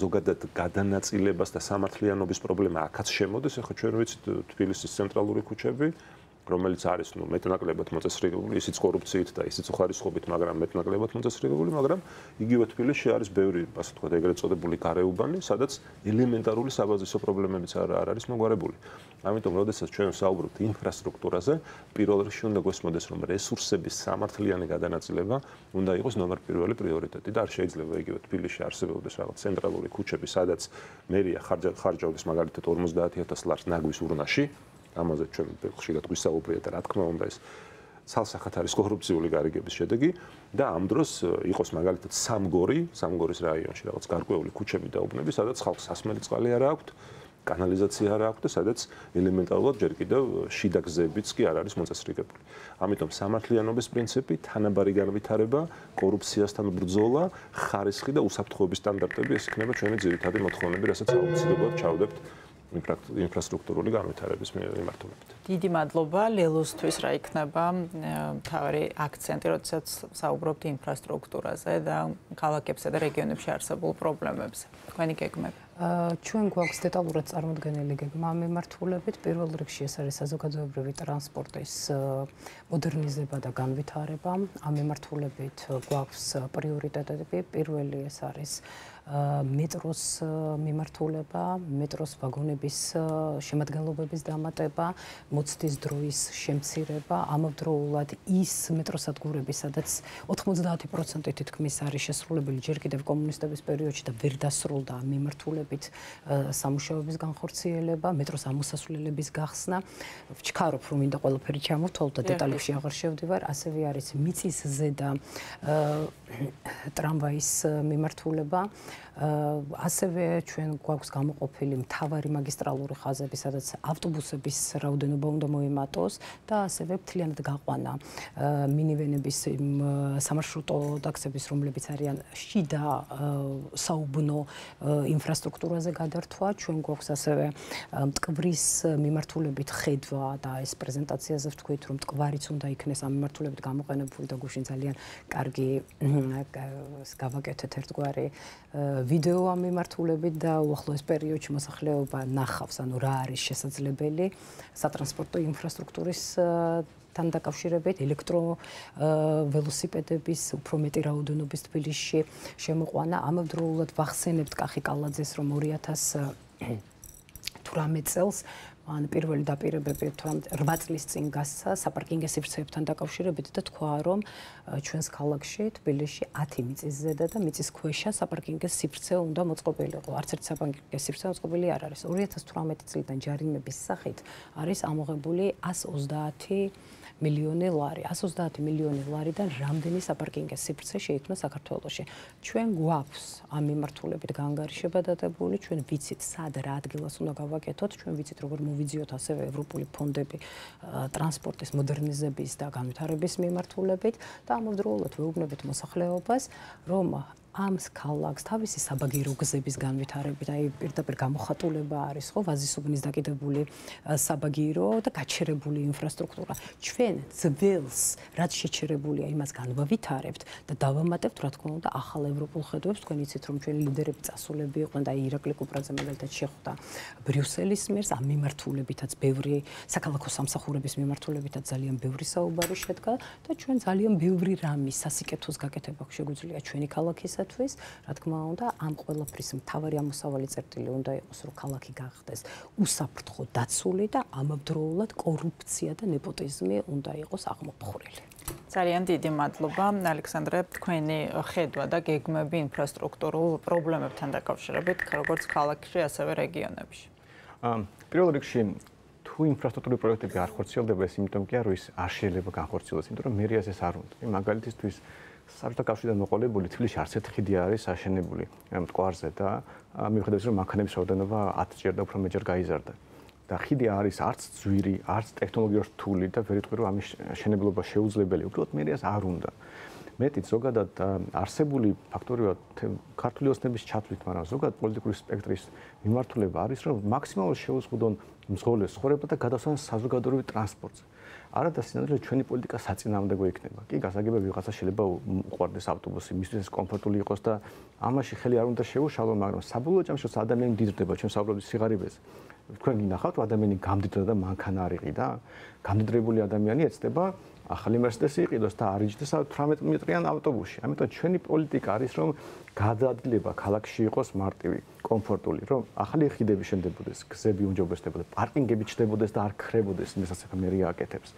ზოგადად გადანაწილებას და სამართლიანობის პრობლემა აქაც შემოდის, ახლა ჩვენ ვიცით თბილისის ცენტრალური ქუჩები, რომელიც არის ნუ მეტნაკლებად მოწესრიგებული, ისიც კორუფციით და ისიც უხარისხობით, მაგრამ მეტნაკლებად მოწესრიგებული, მაგრამ იგივე თბილისში არის ბევრი, ასე ვთქვათ, ეგრეთ წოდებული გარეუბანი, სადაც ელემენტარული საბაზისო პრობლემებიც არ არის მოგვარებული. ამიტომ, როდესაც ჩვენ ვსაუბრობთ ინფრასტრუქტურაზე, პირველ რიგში უნდა გვესმოდეს, რომ რესურსების სამართლიანი გადანაწილება უნდა იყოს ნომერ პირველი პრიორიტეტი და არ შეიძლება იგივე თბილისში არსებობდეს რაღაც ცენტრალური ქუჩები, სადაც მერია ხარჯავდეს მაგალითად 50,000 ლარს ნაგვის ურნაში. ამაზე ჩვენ ხშირად გვისაუბრია და რა თქმა უნდა ეს ცალსახად არის კორუფციული გარიგების შედეგი და ამ დროს იყოს მაგალითად სამგორის რაიონში რაღაც გარკვეული ქუჩები და უბნები, სადაც ხალხს სასმელი წყალი არ აქვს, კანალიზაცია არ აქვს და სადაც ელემენტარულად ჯერ კიდევ შიდა გზებიც კი არ არის მოწესრიგებული. ამიტომ სამართლიანობის პრინციპი, თანაბარი განვითარება, კორუფციასთან ბრძოლა, ხარისხი და უსაფრთხოების სტანდარტები ეს იქნება ჩვენი ძირითადი მოთხოვნები, რასაც აუცილებლად ჩავდებთ ინფრასტრუქტურული განვითარების მიმართულებით. დიდი მადლობა ლელოსთვის, რა იქნება მთავარი აქცენტი, როდესაც საუბრობთ ინფრასტრუქტურაზე და ქალაქებსა და რეგიონებში არსებულ პრობლემებზე. თქვენი გეგმები. ჩვენ გვაქვს დეტალურად წარმოდგენილი გეგმა ამ მიმართულებით. პირველ რიგში ეს არის საზოგადოებრივი ტრანსპორტის მოდერნიზება და განვითარება. ამ მიმართულებით გვაქვს პრიორიტეტები. პირველი ეს არის მეტროს მიმართულება, მეტროს ვაგონების შემადგენლობების დამატება, მოცდის დროის შემცირება, ამავდროულად ის მეტროსადგურები, სადაც 90% თითქმის არის შესრულებული ჯერ კიდევ კომუნისტების პერიოდში და ვერ დასრულდა ამ მიმართულებით სამუშაოების განხორციელება, მეტროს ამოსასვლელების გახსნა. ვჩქარობ, რომ მინდა ყველაფერი ჩამოვთვალოთ და დეტალებში აღარ შევდივარ. ასევე არის მიწისზედა ტრამვაის მიმართულება. ასევე ჩვენ გვაქვს გამოყოფილი მთავარი მაგისტრალური ხაზები, სადაც ავტობუსების რაოდენობა უნდა მოემატოს და ასევე მთლიანად გაყვანა მინივენების სამარშრუტო ტაქსების, რომლებიც არიან შიდა საუბნო ინფრასტრუქტურაზე გადართვა. ჩვენ გვაქვს ასევე მტკვრის მიმართულებით ხედვა და ეს პრეზენტაციაზე ვთქვით, რომ მტკვარიც უნდა იქნეს ამ მიმართულებით გამოყენებული და გუშინ ძალიან კარგი გავაკეთეთ ერთგვარი ვიდეო ამ მიმართულებით და უახლოეს პერიოდში მოსახლეობა ნახავს, ანუ რა არის შესაძლებელი სატრანსპორტო ინფრასტრუქტურის თან დაკავშირებით, ელექტროველოსიპედების უფრო მეტი რაოდენობის თბილისში შემოყვანა. ამავდროულად ვახსენებთ კახი კალაძეს, რომ 2018 წელს ან პირველი დაპირებები 8 წლის წინ გასცა საპარკინგო სივრცეებთან დაკავშირებით და თქვა, რომ ჩვენს ქალაქში თბილისში 10 მიწისზედა და მიწისქვეშა საპარკინგო სივრცე უნდა მოწყობილიყო. არც ერთ საპარკინგო სივრცე მოწყობილი არ არის. 2018 წლიდან ჯარიმების სახით არის ამოღებული 130 მილიონი ლარი. 130 მილიონი ლარიდან რამდენი საპარკინგო სივრცე შეიქმნა საქართველოში. ჩვენ გვაქვს ამ მიმართულებით განგარიშება დადებული, ჩვენ ვიცით სად რა ადგილას უნდა გავაკეთოთ, ჩვენ ვიცით როგორ მოვიძიოთ ასევე ევროპული ფონდები ტრანსპორტის მოდერნიზების და განვითარების მიმართულებით და ამავდროულად ვეუბნებით მოსახლეობას, რომ ამ ქალაქს თავისი საბაგირო გზების განვითარებით, აი პირდაპირ გამოხატულება არის, ხო, ვაზისუბნის დაკიდებული საბაგირო და გაჩერებული ინფრასტრუქტურა. ჩვენ ძველს, რაც შეჩერებულია, იმას განვავითარებთ და დავამატებთ, რა თქმა უნდა, ახალ ევროპულ ხედვებს. თქვენ იცით, რომ ჩვენი ლიდერები წასულები იყვნენ და ირაკლი კუპრაძე მაგალითად შეხვდა ბრიუსელის მერს, ამ მიმართულებითაც ბევრი საქალაქო სამსახურების მიმართულებითაც ძალიან ბევრი საუბარი შედგა და ჩვენ ძალიან ბევრი რამის სასიკეთოს გაკეთება შეგვიძლია ჩვენი ქალაქისათვის. რა თქმა უნდა, ამ ყველაფრის მთავარი ამოსავალი წერტილი უნდა იყოს, რომ ქალაქი გახდეს უსაფრთხო დაცული და ამავდროულად კორუფცია და ნეპოტიზმი უნდა იყოს აღმოფხვრილი. ძალიან დიდი მადლობა, ალექსანდრე, თქვენი ხედვა და გეგმები ინფრასტრუქტურულ პრობლემებთან დაკავშირებით, როგორც ქალაქში, ასევე რეგიონებში. პირველ რიგში თუ ინფრასტრუქტურული პროექტები არ ხორციელდება, ეს იმიტომ კი არა, რომ ის არ შეიძლება განხორციელდეს, იმიტომ რომ მერიას ეს არ უნდა. მაგალითისთვის საბჭოთა კავშირიდან მოყოლებული თბილისში არც ერთი ხიდი არის აშენებული მტკვარზე და მიუხედავად იმისა, რომ მანქანების რაოდენობა 10-ჯერ და უფრო მეტჯერ გაიზარდა. და ხიდი არის არც ძვირი, არც ტექნოლოგიურად რთული და ვერ იტყვი, რომ ამის შენებლობა შეუძლებელი. უბრალოდ მერიას არ უნდა. მეტიც ზოგადად არსებული ფაქტორია ქართული ოცნების ჩათვლით, მაგრამ ზოგადად პოლიტიკური სპექტრის მიმართულება არის, რომ მაქსიმალურად შეუზღუდონ მძღოლეს ცხოვრება და გადასვან საზოგადოებრივ ტრანსპორტზე. არადა სინამდვილე ჩვენი პოლიტიკა საწინააღმდეგო იქნება. კი, გასაგებია ვიღაცა შეიძლება უყვარდეს ავტობუსი, მისთვის ეს კომფორტული იყოს და ამაში ხელი არ უნდა შეუშალო, მაგრამ საბოლოო ჯამში ადამიანი მდიდრდება, ჩვენ საუბრობთ სიღარიბეზე. თქვენ გინახავთ, რომ ადამიანი გამდიდრდა და მანქანა არ იყიდა, გამდიდრებული ადამიანი ეცდება ახალი მერსედესი იყიდოს და არ იჯდეს 18 მეტრიან ავტობუსში. ამიტომ ჩვენი პოლიტიკა არის, რომ გადაადგილება ქალაქში იყოს მარტივი, კომფორტული, რომ ახალი ხიდები შენდებოდეს, გზები უმჯობესდებოდეს, პარკინგები ჩნდებოდეს და არ ქრებოდეს, იმასაც მერია აკეთებს.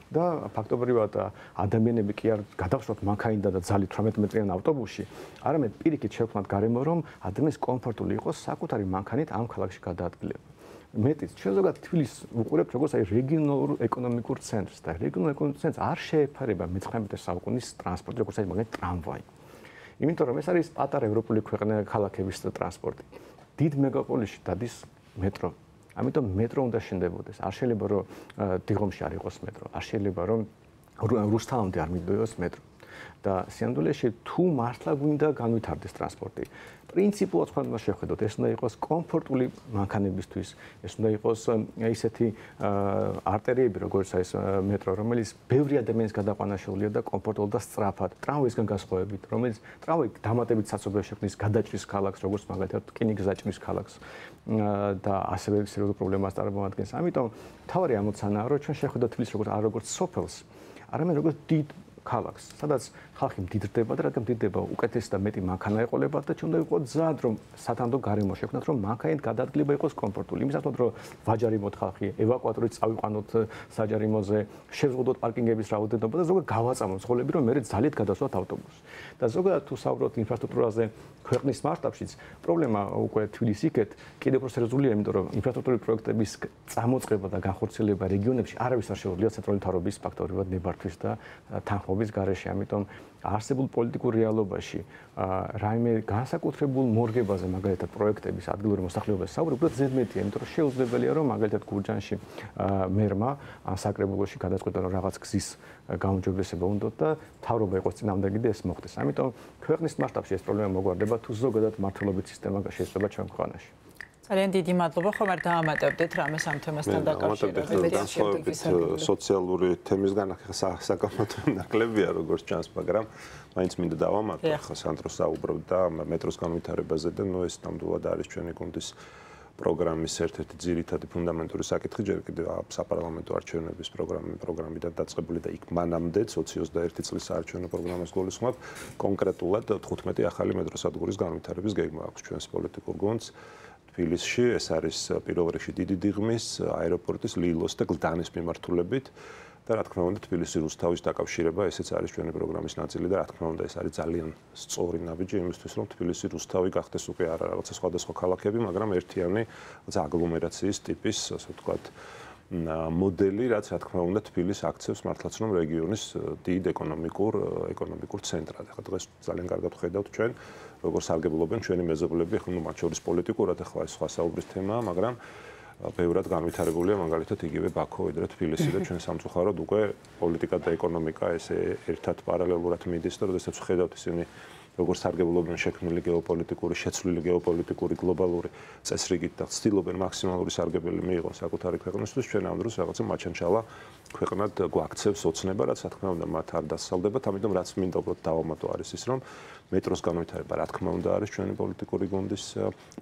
და ფაქტობრივად ადამიანები კი არ გადავსვათ მანქანიდან და ძალით 18 მეტრიან ავტობუსში, არამედ პირიქით შევქმნათ გარემო, რომ ადამიანის კომფორტული იყოს საკუთარი მანქანით ამ ქალაქში გადაადგილება. მეტიც ჩვენ ზოგადად თბილისს ვუყურებთ როგორც აი რეგიონალურ ეკონომიკურ ცენტრს და რეგიონალურ ეკონომიკურ ცენტრს არ შეეფარება მე-19 საუკუნის ტრანსპორტი როგორც აი მაგალითად ტრამვაი. იმიტომ რომ ეს არის პატარა ევროპული ქალაქების ტრანსპორტი. დიდ მეგაპოლისში დადის მეტრო. ამიტომ მეტრო უნდა შენდებოდეს. არ შეიძლება რომ დიღომში არ იყოს მეტრო. არ შეიძლება რომ რუსთავამდე არ მიდოდეს მეტრო. და სინამდვილეში თუ მართლა გვინდა განვითარდეს ტრანსპორტი, პრინციპულად თქვენ უნდა შეხედოთ, ეს უნდა იყოს კომფორტული მანქანებისთვის, ეს უნდა იყოს ისეთი არტერიები, როგორც ეს მეტრო, რომელიც ბევრი ადამიანის გადაყვანა შეუძლია და კომფორტულად და სწრაფად, ტრამვაისგან განსხვავებით, რომელიც ტრამვაი დამატებით საცობებს შექმნის გადაჭრის ქალაქს, როგორც მაგალითად რკინიგზა დაჭრის ქალაქს და ასევე სერიოზულ პრობლემას წარმოადგენს. ამიტომ თავარი ამოცანაა, რომ ჩვენ შეხედოთ თბილისს როგორც სოფელს, არამედ როგორც დიდ ქალაქს, სადაც ხალხი მდიდრდება და რადგან მდიდრდება, უკეთესი და მეტი მანქანა ეყოლებათ და ჩვენ უნდა ვიყოთ ზად, რომ სათანდო გარემო შექმნათ, რომ მანქანით გადაადგილება იყოს კომფორტული. იმისათვის, რომ ვაჯარიმოთ ხალხი, ევაკუატორით წავიყვანოთ საჯარიმოზე, შევზღუდოთ პარკინგების რაოდენობა და ზოგადად გავაწამოთ მძღოლები, რომ მერე ძალით გადასვლათ ავტობუსს. და ზოგადად თუ საუბრობთ ინფრასტრუქტურაზე ქვეყნის მასშტაბშიც, პრობლემა უკვე თბილისს იქეთ, კიდევ უფრო სერიოზულია, იმიტომ რომ ინფრასტრუქტურული პროექტების წარმოწყება და განხორციელება რეგიონებში არავის არ შეუძლია ცენტრალური მთავრობის ფაქტობრივად ნებართვის და თანხმობის გარეშე. ამიტომ არსებულ პოლიტიკურ რეალობაში რაიმე განსაკუთრებულ მორგებაზე, მაგალითად პროექტების ადგილური მოსახლეობის საუბრობ, უბრალოდ ზედმეტია, იმიტომ რომ შეუძლებელია, რომ მაგალითად გურჯანში მერმა ან საკრებულოში გადაწყვეტა, რომ რაღაც გზის გაუმჯობესება უნდა და მთავრობა იყოს წინააღმდეგი და ეს მოხდეს. ამიტომ ქვეყნის მასშტაბში ეს პრობლემა მოგვარდება, თუ ზოგადად მართლობითი სისტემა შეიძლება ჩვენ ქვეყანაში. ძალიან დიდი მადლობა, ხომ არ დაამატებდით რამეს ამ თემასთან დაკავშირებით. განსხვავებით სოციალური თემისგან საკამათო ნაკლებია როგორც ჩანს, მაგრამ მაინც მინდა დავამატო, ხა სანდრო საუბრობდა მეტროს განვითარებაზე და ნუ ეს ნამდვილად არის ჩვენი გუნდის პროგრამის ერთ-ერთი ძირითადი ფუნდამენტური საკითხი, ჯერ კიდევ საპარლამენტო არჩევნების პროგრამიდან დაწყებული და იქ მანამდე 2021 წლის საარჩევნო პროგრამას გულისხმობ, კონკრეტულად 15 ახალი მეტროსადგურის განვითარების გეგმა აქვს ჩვენს პოლიტიკურ გუნდს. თბილისში ეს არის პირველ რიგში დიდი დიღმის, აეროპორტის, ლილოს და გლდანის მიმართულებით და რა თქმა უნდა თბილისი რუსთავის დაკავშირება ესეც არის ჩვენი პროგრამის ნაწილი და რა თქმა უნდა ეს არის ძალიან სწორი ნაბიჯი იმისთვის რომ თბილისი რუსთავი გახდეს უკვე არა რაღაცა სხვადასხვა ქალაქები, მაგრამ ერთიანი აგლომერაციის ტიპის, ასე ვთქვათ, მოდელი, რაც რა თქმა უნდა თბილისს აქცევს მართლაც რომ რეგიონის დიდ ეკონომიკურ ცენტრად. ახლა დღეს ძალიან კარგად ხედავთ ჩვენ როგორ სარგებლობენ ჩვენი მეზობლები, ხო მათ შორის პოლიტიკურად ახლა ეს სხვა საუბრის თემაა, მაგრამ ბევრად განვითარებულია მაგალითად იგივე ბაქო, ვიდრე თბილისი და ჩვენ სამწუხაროდ უკვე პოლიტიკა და ეკონომიკა ესე ერთად პარალელურად მიდის და როდესაც ხედავთ ისინი როგორც სარგებლობენ შექმნილი გეოპოლიტიკური, შეცვლილი გეოპოლიტიკური გლობალური წესრიგით და ცდილობენ მაქსიმალური სარგებელი მიიღონ საკუთარი ქვეყნისთვის, ჩვენ ამ დროს რაღაცა მაჩანჩალა ქვეყნად გვაქცევს ოცნება, რაც რა თქმა უნდა მათ არ დასალდებათ, ამიტომ რაც მინდა უბრალოდ დავამატო არის ის, რომ მეტროს განვითარება რა თქმა უნდა არის ჩვენი პოლიტიკური გუნდის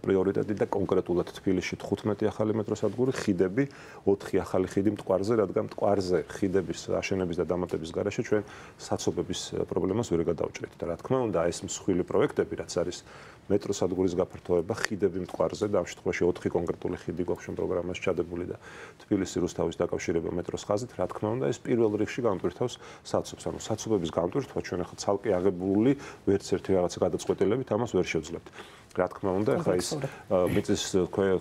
პრიორიტეტი და კონკრეტულად თბილისში 15 ახალი მეტროსადგური, ხიდები, 4 ახალი ხიდი მტკვარზე, რადგან მტკვარზე ხიდების აშენების და დამატების გარეშე ჩვენ საცობების პრობლემას ვერ გადავჭრით და რა თქმა უნდა ეს მსხვილი პროექტები, რაც არის მეტროსადგურის გაფართოება, ხიდები მტკვარზე და ამ შემთხვევაში 4 კონკრეტული ხიდი გვაქვს პროგრამაში ჩადებული და თბილისი რუსთავის დაკავშირება მეტროს ხაზით, რა თქმა უნდა ეს პირველ რიგში განტვირთავს საცობს. ანუ საცობების განტვირთვა ჩვენ ახლა ცალკე აღებული ვერც ერთი რაღაცა გადაწყვეტილებით ამას ვერ შევძლებთ. რა თქმა უნდა, ახლა ის მიწის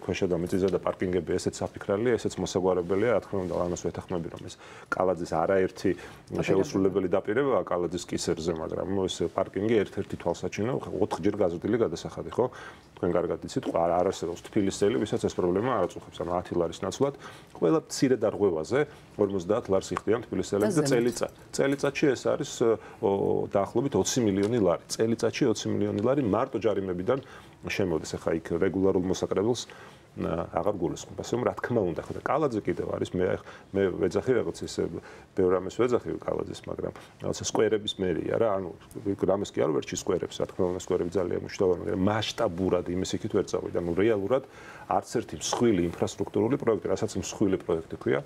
ქვეშა და მიწის ზედა პარკინგები ესეც საფიქრალია, ესეც მოსაგვარებელია, რა თქმა უნდა, ამას ვეთანხმები, რომ ეს კალაძის არაერთი შეუსრულებელი დაპირებაა კალაძის კისერზე, მაგრამ ეს პარკინგი ერთ-ერთი თვალსაჩინო 4ჯერ გაზრდილი გადასახადი, ხო? თქვენ კარგად იცით, არ არსებობს თბილისელი, ვისაც ეს პრობლემა არ აწუხებს, ანუ 10 ლარის ნაცვლად, ყველა მცირე დარღვევაზე 50 ლარს იხდიან თბილისელები და წელიწადში ეს არის დაახლოებით 20 მილიონი ლარი. წელიწადში 20 მილიონი ლარი მარტო ჯარიმებიდან შემოდის. ახლა იქ რეგულარულ მოსაკრებელს აღარ გულისხმობ. ასე რომ რა თქმა უნდა, ხო და კალაძე კიდევ არის, მე ვეძახი რაღაც ის ბევრ რამეს ვეძახი კალაძეს, მაგრამ რაღაცა სკვერების მერია რა, ანუ რამეს კი არ ვერჩი სკვერებს, რა თქმა უნდა, სკვერები ძალიან მნიშვნელოვანია, მაგრამ მასშტაბურად იმის იქით ვერ წავიდა. ანუ რეალურად არც ერთი მსხვილი ინფრასტრუქტურული პროექტი, რასაც მსხვილი პროექტი ქვია,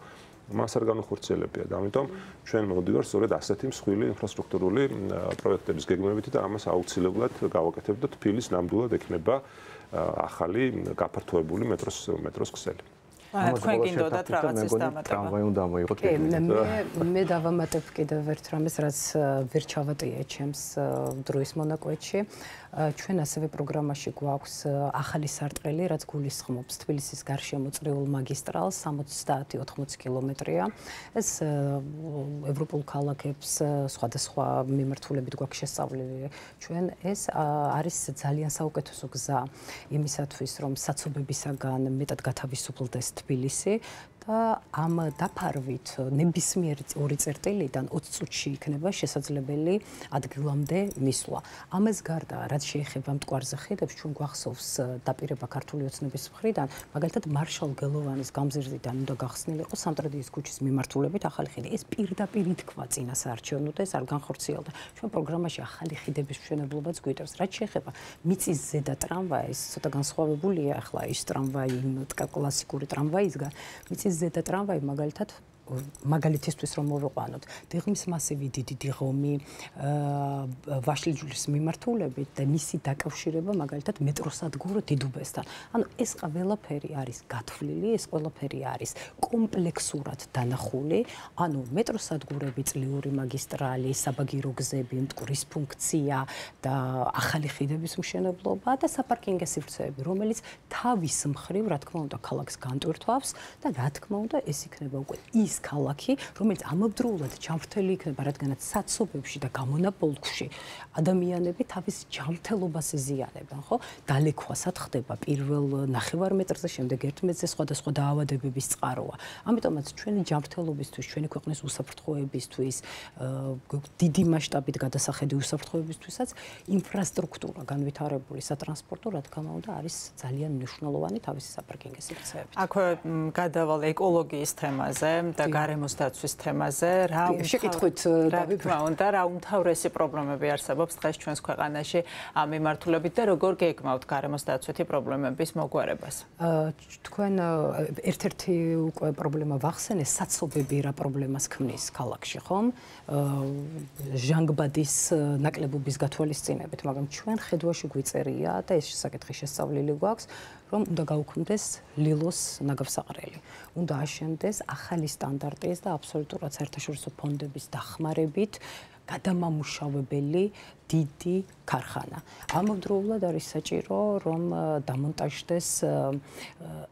მას არ განუხორციელებია და ამიტომ ჩვენ მოვდივართ სწორედ ასეთი მსხვილი ინფრასტრუქტურული პროექტების გეგმებით და ამას აუცილებლად გავაკეთებთ და თბილის ნამდვილად ექნება ახალი გაფართოებული მეტროს ქსელი. თქვენ გინდოდათ რაღაცის დამატება. ტრამვაი უნდა მოიყოთ. მე დავამატებ კიდევ ერთ რამეს, რაც ვერ ჩავატია ჩემს დროის მონაკვეთში. ჩვენ ასევე პროგრამაში გვაქვს ახალი სარტყელი, რაც გულისხმობს თბილისის გარშემო წრიულ მაგისტრალს 70-80 კილომეტრია. ეს ევროპულ ქალაქებს სხვადასხვა მიმართულებით გვაქვს შესწავლილი. ჩვენ ეს არის ძალიან საუკეთესო გზა იმისათვის, რომ საცობებისაგან მეტად გათავისუფლდეს თბილისი და ამ დაფარვით ნებისმიერ 2 წერტილიდან 20 წუთში იქნება შესაძლებელი ადგილამდე მისვლა. ამას გარდა, რაც შეეხება მტკვარზე ხიდებს, ჩვენ გვახსოვს დაპირება ქართული ოცნების მხრიდან, მაგალითად მარშალ გელოვანის გამზირდიდან უნდა გახსნილიყო სამტრედიის ქუჩის მიმართულებით ახალი ხიდი. ეს პირდაპირ ითქვა წინა საარჩევნო და ეს არ განხორციელდა. ჩვენ პროგრამაში ახალი ხიდების მშენებლობაც გვიტევს. რაც შეეხება მიწის ზედა ტრამვაი, ეს ცოტა განსხვავებულია ახლა ის ტრამვაი კლასიკური ტრამვაისგან. მიწის ზედა ტრამვაი მაგალითისთვის რომ მოვიყვანოთ, დიღმის მასივი დიდი დიღომი ვაშლიჯულის მიმართულებით და მისი დაკავშირება მაგალითად მეტროსადგურ დიდუბესთან. ანუ ეს ყველაფერი არის გათვლილი, ეს ყველაფერი არის კომპლექსურად დანახული, ანუ მეტროსადგურები, წლიური მაგისტრალი, საბაგირო გზები, მტკვრის ფუნქცია და ახალი ხიდების მშენებლობა და საპარკინგო სივრცეები, რომელიც თავის მხრივ, რა თქმა უნდა, ქალაქს განტვირთვავს და რა თქმა უნდა, ეს იქნება უკვე ის ქალაქი, რომელიც ამავდროულად ჯანმრთელი იქნება, რადგანაც საცობებში და გამონაბოლქვში ადამიანები თავის ჯანმრთელობას ეზიანებენ, ხო? დალექვასად ხდება პირველ ნახევარ მეტრზე, შემდეგ 1 მეტრზე სხვადასხვა დაავადებების წყაროა. ამიტომაც ჩვენი ჯანმრთელობისთვის, ჩვენი ქვეყნის უსაფრთხოებისთვის, დიდი მასშტაბით გადასახედი უსაფრთხოებისთვისაც ინფრასტრუქტურა განვითარებული სატრანსპორტო, რა თქმა უნდა, არის ძალიან მნიშვნელოვანი თავისი საპარკინგო სივრცეებით. აქვე გადავალ ეკოლოგიის თემაზე და გარემოს დაცვის თემაზე, რა შეკითხვით თქმა უნდა, რა უმთავრესი პრობლემები არსებობს დღეს ჩვენს ქვეყანაში ამ მიმართულებით და როგორ გეგმავთ გარემოს დაცვითი პრობლემების მოგვარებას? თქვენ ერთ-ერთი უკვე პრობლემა ვახსენე, საცობები რა პრობლემას ქმნის ქალაქში, ხომ? ჟანგბადის ნაკლებობის გათვალისწინებით, მაგრამ ჩვენ ხედვაში გვიწერია და ეს საკითხი შესწავლილი გვაქვს, რომ უნდა გაუქმდეს ლილოს ნაგავსაყრელი. უნდა აშენდეს ახალი სტანდარტის და აბსოლუტურად საერთაშორისო ფონდების დახმარებით გადამამუშავებელი დიდი ქარხანა. ამავდროულად არის საჭირო, რომ დამონტაჟდეს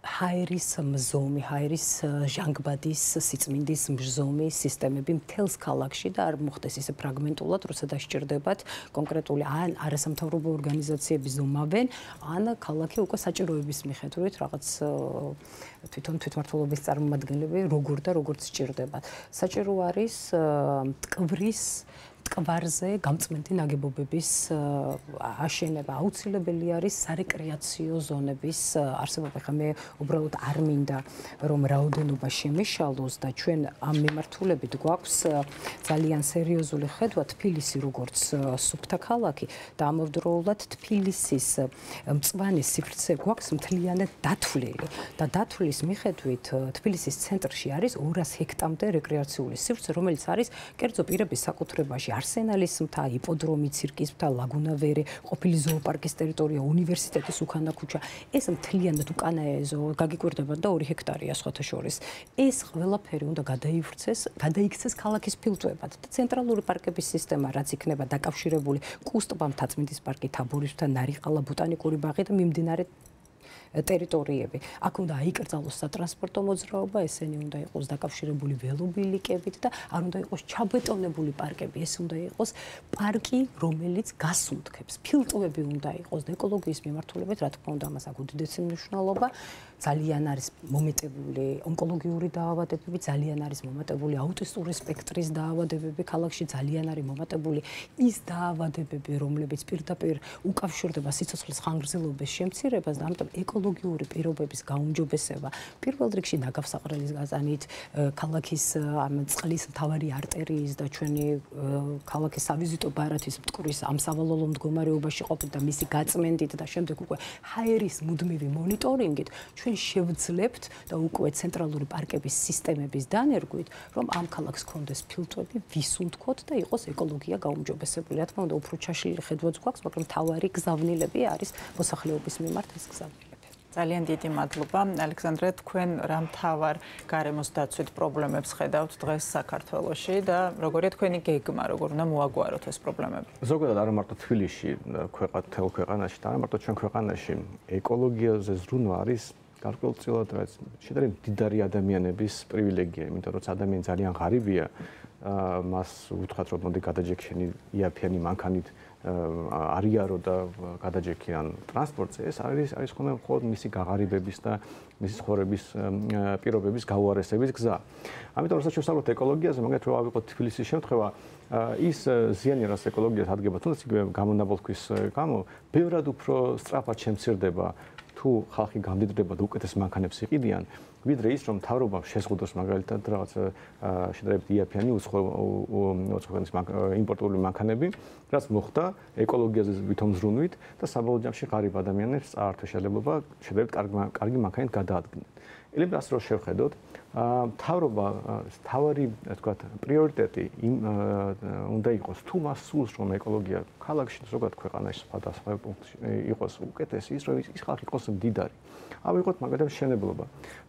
ჰაერის მზომი, ჰაერის ჟანგბადის სიწმინდის მზომი სისტემები მთელს ქალაქში და არ მოხდეს ისე ფრაგმენტულად, როცა დასჭირდებათ კონკრეტული ან არასამთავრობო ორგანიზაციები ზომავენ, ან ქალაქი უკვე საჭიროების მიხედვით რაღაც თვითმმართველობის წარმომადგენლები როგორ და როგორც სჭირდებათ. საჭირო არის მტკვარზე გამწმენდი ნაგებობების აშენება. აუცილებელი არის სარეკრეაციო ზონების არსებობა. ხა მე უბრალოდ არ მინდა რომ რაოდენობა შემეშალოს და ჩვენ ამ მიმართულებით გვაქვს ძალიან სერიოზული ხედვა თბილისი როგორც სუფთა ქალაქი და ამავდროულად თბილისის მწვანე სივრცე გვაქვს მთლიანად დათვლილი და დათვლის მიხედვით თბილისის ცენტრში არის 200 ჰექტამდე რეკრეაციული სივრცე, რომელიც არის კერძო პირების საკუთრებაში. არსენალის მთა, იპოდრომი, ცირკის მთა, ლაგუნა ვერე, ყოფილი ზოოპარკის ტერიტორია, უნივერსიტეტის უკანა ქუჩა. ეს მთლიანად უკანაა ეზო, გაგიკვირდება და 2 ჰექტარია სხვათა შორის. ეს ყველაფერი უნდა გადაიქცეს ქალაქის ფილტვებად და ცენტრალური პარკების სისტემა, რაც იქნება დაკავშირებული კუს-ტბა, მთაწმინდის პარკი, თაბორის მთა, ნარიყალა, ბოტანიკური ბაღი და მიმდინარე ტერიტორიები. აქ უნდა აიკრძალოს სატრანსპორტო მოძრაობა, ესენი უნდა იყოს დაკავშირებული ველობილიკებით და არ უნდა იყოს ჩაბეტონებული პარკები. ეს უნდა იყოს პარკი, რომელიც გასუნთქებს. ფილტვები უნდა იყოს და ეკოლოგიის მიმართულებით, რა თქმა უნდა, ამას აქვს უდიდესი მნიშვნელობა. ძალიან არის მომეტებული ონკოლოგიური დაავადებები, ძალიან არის მომატებული აუტისტური სპექტრის დაავადებები ქალაქში, ძალიან არის მომატებული ის დაავადებები, რომლებიც პირდაპირ უკავშირდება სიცოცხლის ხანგრძლივობის შემცირებას და ამიტომ ეკოლოგიური პირობების გაუმჯობესება, პირველ რიგში ნაგავსაყრელის გაზანით, ქალაქის ამ წყლის მთავარი არტერიის და ჩვენი ქალაქის სავიზიტო ბარათის მტკვრის ამ სავალალო მდგომარეობაში ყოფით და მისი გაწმენდით და შემდეგ უკვე ჰაერის მუდმივი მონიტორინგით ჩვენ შევძლებთ და უკვე ცენტრალური პარკების სისტემების დანერგვით, რომ ამ ქალაქს კონდეს ფილტვები, ვისუნთქოთ და იყოს ეკოლოგია გაუმჯობესებული. რა თქმა უნდა, უფრო ჩაშლილი ხედვაც გვაქვს, მაგრამ თავარი გზავნილები არის მოსახლეობის მიმართ ეს გზავნილები. ძალიან დიდი მადლობა. ალექსანდრე, თქვენ რა მთავარ გარემოს დაცვით პრობლემებს ხედავთ დღეს საქართველოში და როგორია თქვენი გეგმა, როგორ უნდა მოაგვაროთ ეს პრობლემები? ზოგადად არა მარტო თბილისში, თელ ქვეყანაში და არა მარტო ჩვენ ქვეყანაში, ეკოლოგიაზე ზრუნვა არის გარკვეულწილად რაც შედარებით მდიდარი ადამიანების პრივილეგია, იმიტომ რომ ადამიანი ძალიან ღარიბია, მას უთხრათ რომ მოდი გადაჯექშენი იაფიანი მანქანით არიარო და გადაჯექიან ტრანსპორტზე, ეს არის მხოლოდ მისი გაღარიბების და მისი ცხოვრების პირობების გაუარესების გზა. ამიტომ როცა შევსწავლოთ ეკოლოგიაზე, მაგათ რო ავიღოთ თბილისის შემთხვევა, ის ზიანი რაც ეკოლოგიას ადგება, თუნდაც იგივე გამონაბოლქვის გამო, ბევრად უფრო სწრაფად შემცირდება თუ ხალხი გამდიდრდება და უკეთეს მანქანებს იყიდიან, ვიდრე ის რომ მთავრობამ შეზღუდოს მაგალითად რაღაც შედარებით იაფიანი უცხოეთის იმპორტული მანქანები, რაც მოხდა ეკოლოგიაზე ვითომ ზრუნვით და საბოლოო ჯამში ღარიბ ადამიანებს წაართვა შეიძლება შედარებით კარგი მანქანით გადაადგნენ. ელემენტს რო შევხედოთ, მთავრობა თავარი, თქვათ, პრიორიტეტი უნდა იყოს თუ მას სულს რომ ეკოლოგია ქალაქში ზოგადად ქვეყანაში სხვადასხვა პუნქტში იყოს უკეთესი, ის რომ ის ხალხი იყოს მდიდარი. ავიღოთ მაგალითად მშენებლობა.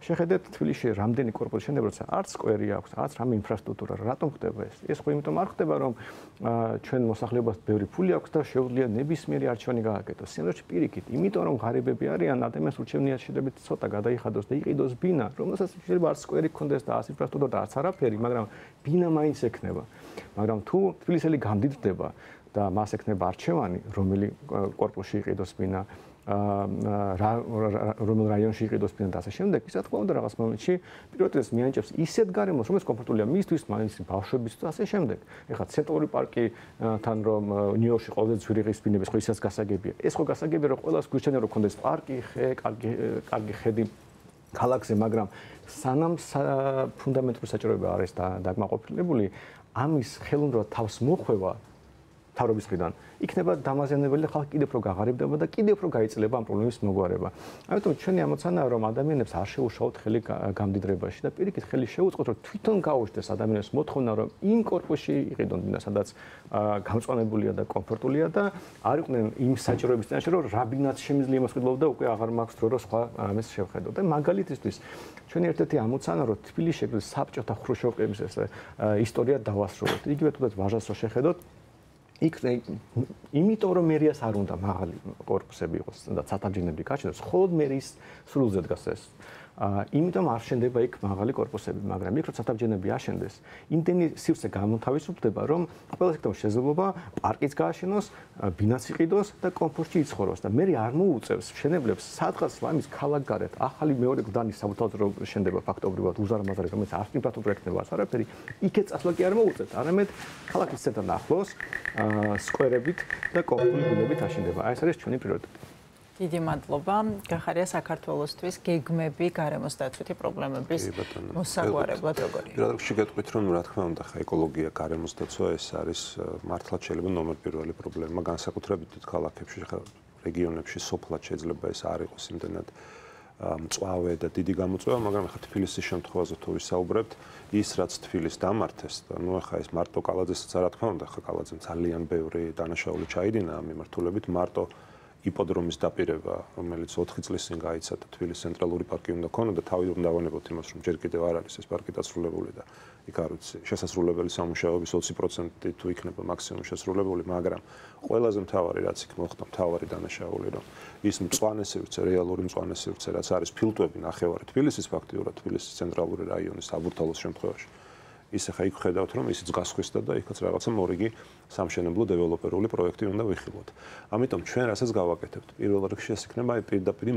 შეხედეთ თბილისში რამდენი კორპუსი შენდება, როცა არც სკვერი აქვს, არც რამე ინფრასტრუქტურა, რატომ ხდება ეს? ეს ხო იმიტომ არ ხდება, რომ ჩვენ მოსახლეობას ბევრი ფული აქვს და შეუძლია ნებისმიერი არჩევანი გააკეთოს. სცენარში პირიქით, იმიტომ რომ ღარიბები არიან, ადამიანს ურჩევნია შედარებით ცოტა გადაიხადოს და იყიდოს ბინა, რომელსაც შეიძლება არც სკვერი ქონდეს და არც ინფრასტრუქტურა და არც არაფერი, მაგრამ ბინა მაინც ექნება. მაგრამ თუ თბილისელი გამდიდრდება და მას ექნება არჩევანი, რომელი კორპუსში იყიდოს ბინა, რომელ რაიონში იყიდოს ბინა და ასე შემდეგ, ის რა თქმა უნდა რაღაც მომენტში პიროტეს მიანიჭებს ისეთ გარემოს, რომელიც კომფორტულია მისთვის, მისთვის ბავშვების და ასე შემდეგ. ეხლა ცენტრალური პარკთან რომ ნიუ-იორკში ყველაზე ძვირი ბინების ხო ისაც გასაგებია. ეს ხო გასაგებია რომ ყველას გვირჩენია რომ კონდეს პარკი, ხე, კარგი ხედი ქალაქზე, მაგრამ სანამ ფუნდამენტური საჭიროება არის დაკმაყოფილებული, ამის ხელოვნურად თავს მოხვევა თავრობის მხრიდან იქნება დამაზიანებელი და ხალხი კიდევ უფრო გაღარიბდება და კიდევ უფრო გაიწლება ამ პრობლემის მოგვარება. ამიტომ ჩვენი ამოცანაა რომ ადამიანებს არ შეუშაოთ ხელი გამდიდრებაში და პირიქით ხელი შეუწყოთ რომ თვითონ გაუშვდეს ადამიანებს მოთხოვნა რომ იმ კორპუსში იყიდონ ბინა სადაც გამწვანებულია და კომფორტულია და არ იყვნენ იმ საჭიროების წინაშე რომ რაბინაც შემიძლია მოსყიდლო და უკვე აღარ მაქვს დრო რომ სხვა ამას შევხედოთ. და მაგალითისთვის ჩვენი ერთ-ერთი ამოცანა რომ თბილისში საბჭოთა ხრუშჩოვკების ეს ისტორია დავასრულოთ. იგივე თუნდაც ვაჟას რო შეხედოთ იქ იმიტომ რომ მერიას არ უნდა მაღალი კორპუსები იყოს და ცათამბჯენები გაჩნდეს, მხოლოდ მერის სრულზე დგას ეს. იმიტომ არ შენდება იქ მაღალი корпуსები, მაგრამ იქ როცა საბჯენები აშენდეს, იმდენი სივრცე გამოთავისუფლდება, რომ ყველა სექტორში შესაძლოა პარკიც გააშენოს, ბინაც იყიდოს და კომფორტში იცხოვროს და მე არ მოუწევს მშენებლებს სადღაც ლამის ქალაქგარეთ ახალი მეორე გდანის საბუთალო შენდება ფაქტობრივად უზარმაზარი, რომელიც არ იმპრატო პროექტებია არაფერი, იქეთ წასვლა კი არ მოუწევთ, არამედ ქალაქის ცენტრთან ახლოს სკვერებით და კომფორტული ბინებით აშენდება. ეს არის ჩვენი პრიორიტეტი. დიდი მადლობა. გახარია საქართველოსთვის გეგმები გარემოს დაცვითი პრობლემების მოსაგვარებლად როგორია? პირველ რიგში გეტყვით, რომ რა თქმა უნდა, ეკოლოგია, გარემოს დაცვა ეს არის მართლაც შეიძლება ნომერ პირველი პრობლემა, განსაკუთრებით დიდ ქალაქებში, რეგიონებში, სოფლად შეიძლება ეს არ იყოს იმდენად მწვავე და დიდი გამოწვევა, მაგრამ ახლა თბილისის შემთხვევაზე თუ ვისაუბრებთ, ის რაც თბილისს დამართეს და ახლა ეს მარტო კალაძესაც რა თქმა უნდა, ახლა კალაძემ ძალიან ბევრი დანაშაული ჩაიდინა ამ მიმართულებით, მარტო იპოდრომის დაპირება, რომელიც 4 წლის წინ გაიცადა თბილისის ცენტრალური პარკი უნდა ქონოდა, თავი უნდა დავანებოთ იმას, რომ ჯერ კიდევ არ არის ეს პარკი დასრულებული და იქ არ ვიცი, შესასრულებელი სამუშაოების 20% თუ იქნება მაქსიმუმ შესრულებული, მაგრამ ყველაზე მთავარი რაც იქ მოხდა, მთავარი დანაშაული, რომ ის მწვანე სივრცე, რეალური მწვანე სივრცე, რაც არის ფილტვები ნახევარი თბილისის ფაქტიურად თბილისის ცენტრალური რაიონის საბურთალოს შემთხვევაში. ის ახლა იქ ხედავთ, რომ ისიც გასხვისდა და იქაც რაღაცა მორიგი სამშენებლო დეველოპერული პროექტი უნდა ვიხილოთ. ამიტომ ჩვენ რასაც გავაკეთებთ, პირველ რიგში ეს იქნება პირდაპირ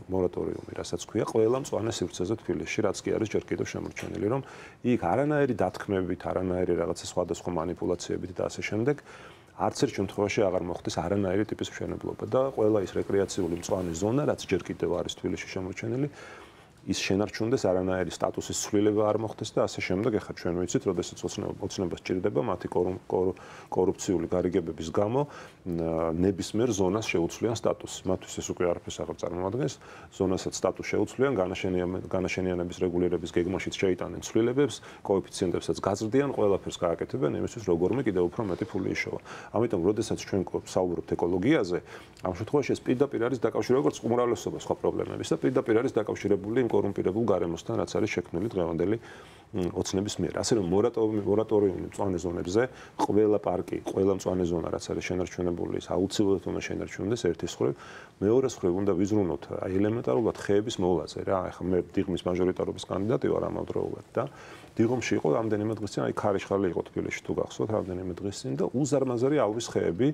მორატორიუმი, რასაც ქვია ყველა მწვანე სივრცეზე თბილისში, რაც კი არის ჯერ კიდევ შემორჩენილი, რომ იქ არანაირი დათქმებით, არანაირი რაღაცა სხვადასხვა манипуляციებით და ასე შემდეგ არც ერთ შემთხვევაში აღარ მოხდეს არანაირი ტიპის მშენებლობა და ყველა ის რეკრეაციული მწვანე ზონა, რაც ჯერ კიდევ არის თბილისში შემორჩენილი, ის შენარჩუნდეს, არანაირი სტატუსის ცვლილება არ მოხდეს და ასე შემდეგ. ახლა ჩვენ ვიცით, როდესაც ოცნება სჭირდება მათი კორუფციული გარიგებების გამო ნებისმიერ ზონას შეუცვლიან სტატუსს. მათთვის ეს უკვე არაფერს აღარ წარმოადგენს. ზონასაც სტატუსს შეუცვლიან, განაშენიანების რეგულირების გეგმაშიც შეიტანენ ცვლილებებს, კოეფიციენტებსაც გაზრდიან, ყველაფერს გააკეთებენ იმისთვის, როგორმე კიდევ უფრო მეტი ფული იშოვა. ამიტომ, როდესაც ჩვენ საუბრობთ ეკოლოგიაზე, ამ შემთხვევაში ეს პირდაპირ არის დაკავშირებული როგორც უმრავლესობა სხვა პრობლემების და პირდაპირ არის დაკავშირებული კორუმპირებულ გარემოსთან, რაც არის შექმნილი დღევანდელი ოცნების მიერ. ასე რომ მორატორიუმი მწვანე ზონებზე, ყველა პარკი, ყველა მწვანე ზონა, რაც არის შენარჩუნებული, ის აუცილებლად უნდა შენარჩუნდეს ერთის მხრივ. მეორე მხრივ უნდა ვიზრუნოთ აი ელემენტარულად ხეების მოვლაზე რა. ახლა მე დიღმის მაჟორიტარობის კანდიდატი ვარ ამავდროულად და დიღომში იყო რამდენიმე დღის წინ, აი ქარიშხალი იყო თბილისში თუ გახსოვთ რამდენიმე დღის წინ და უზარმაზარი ალვის ხეები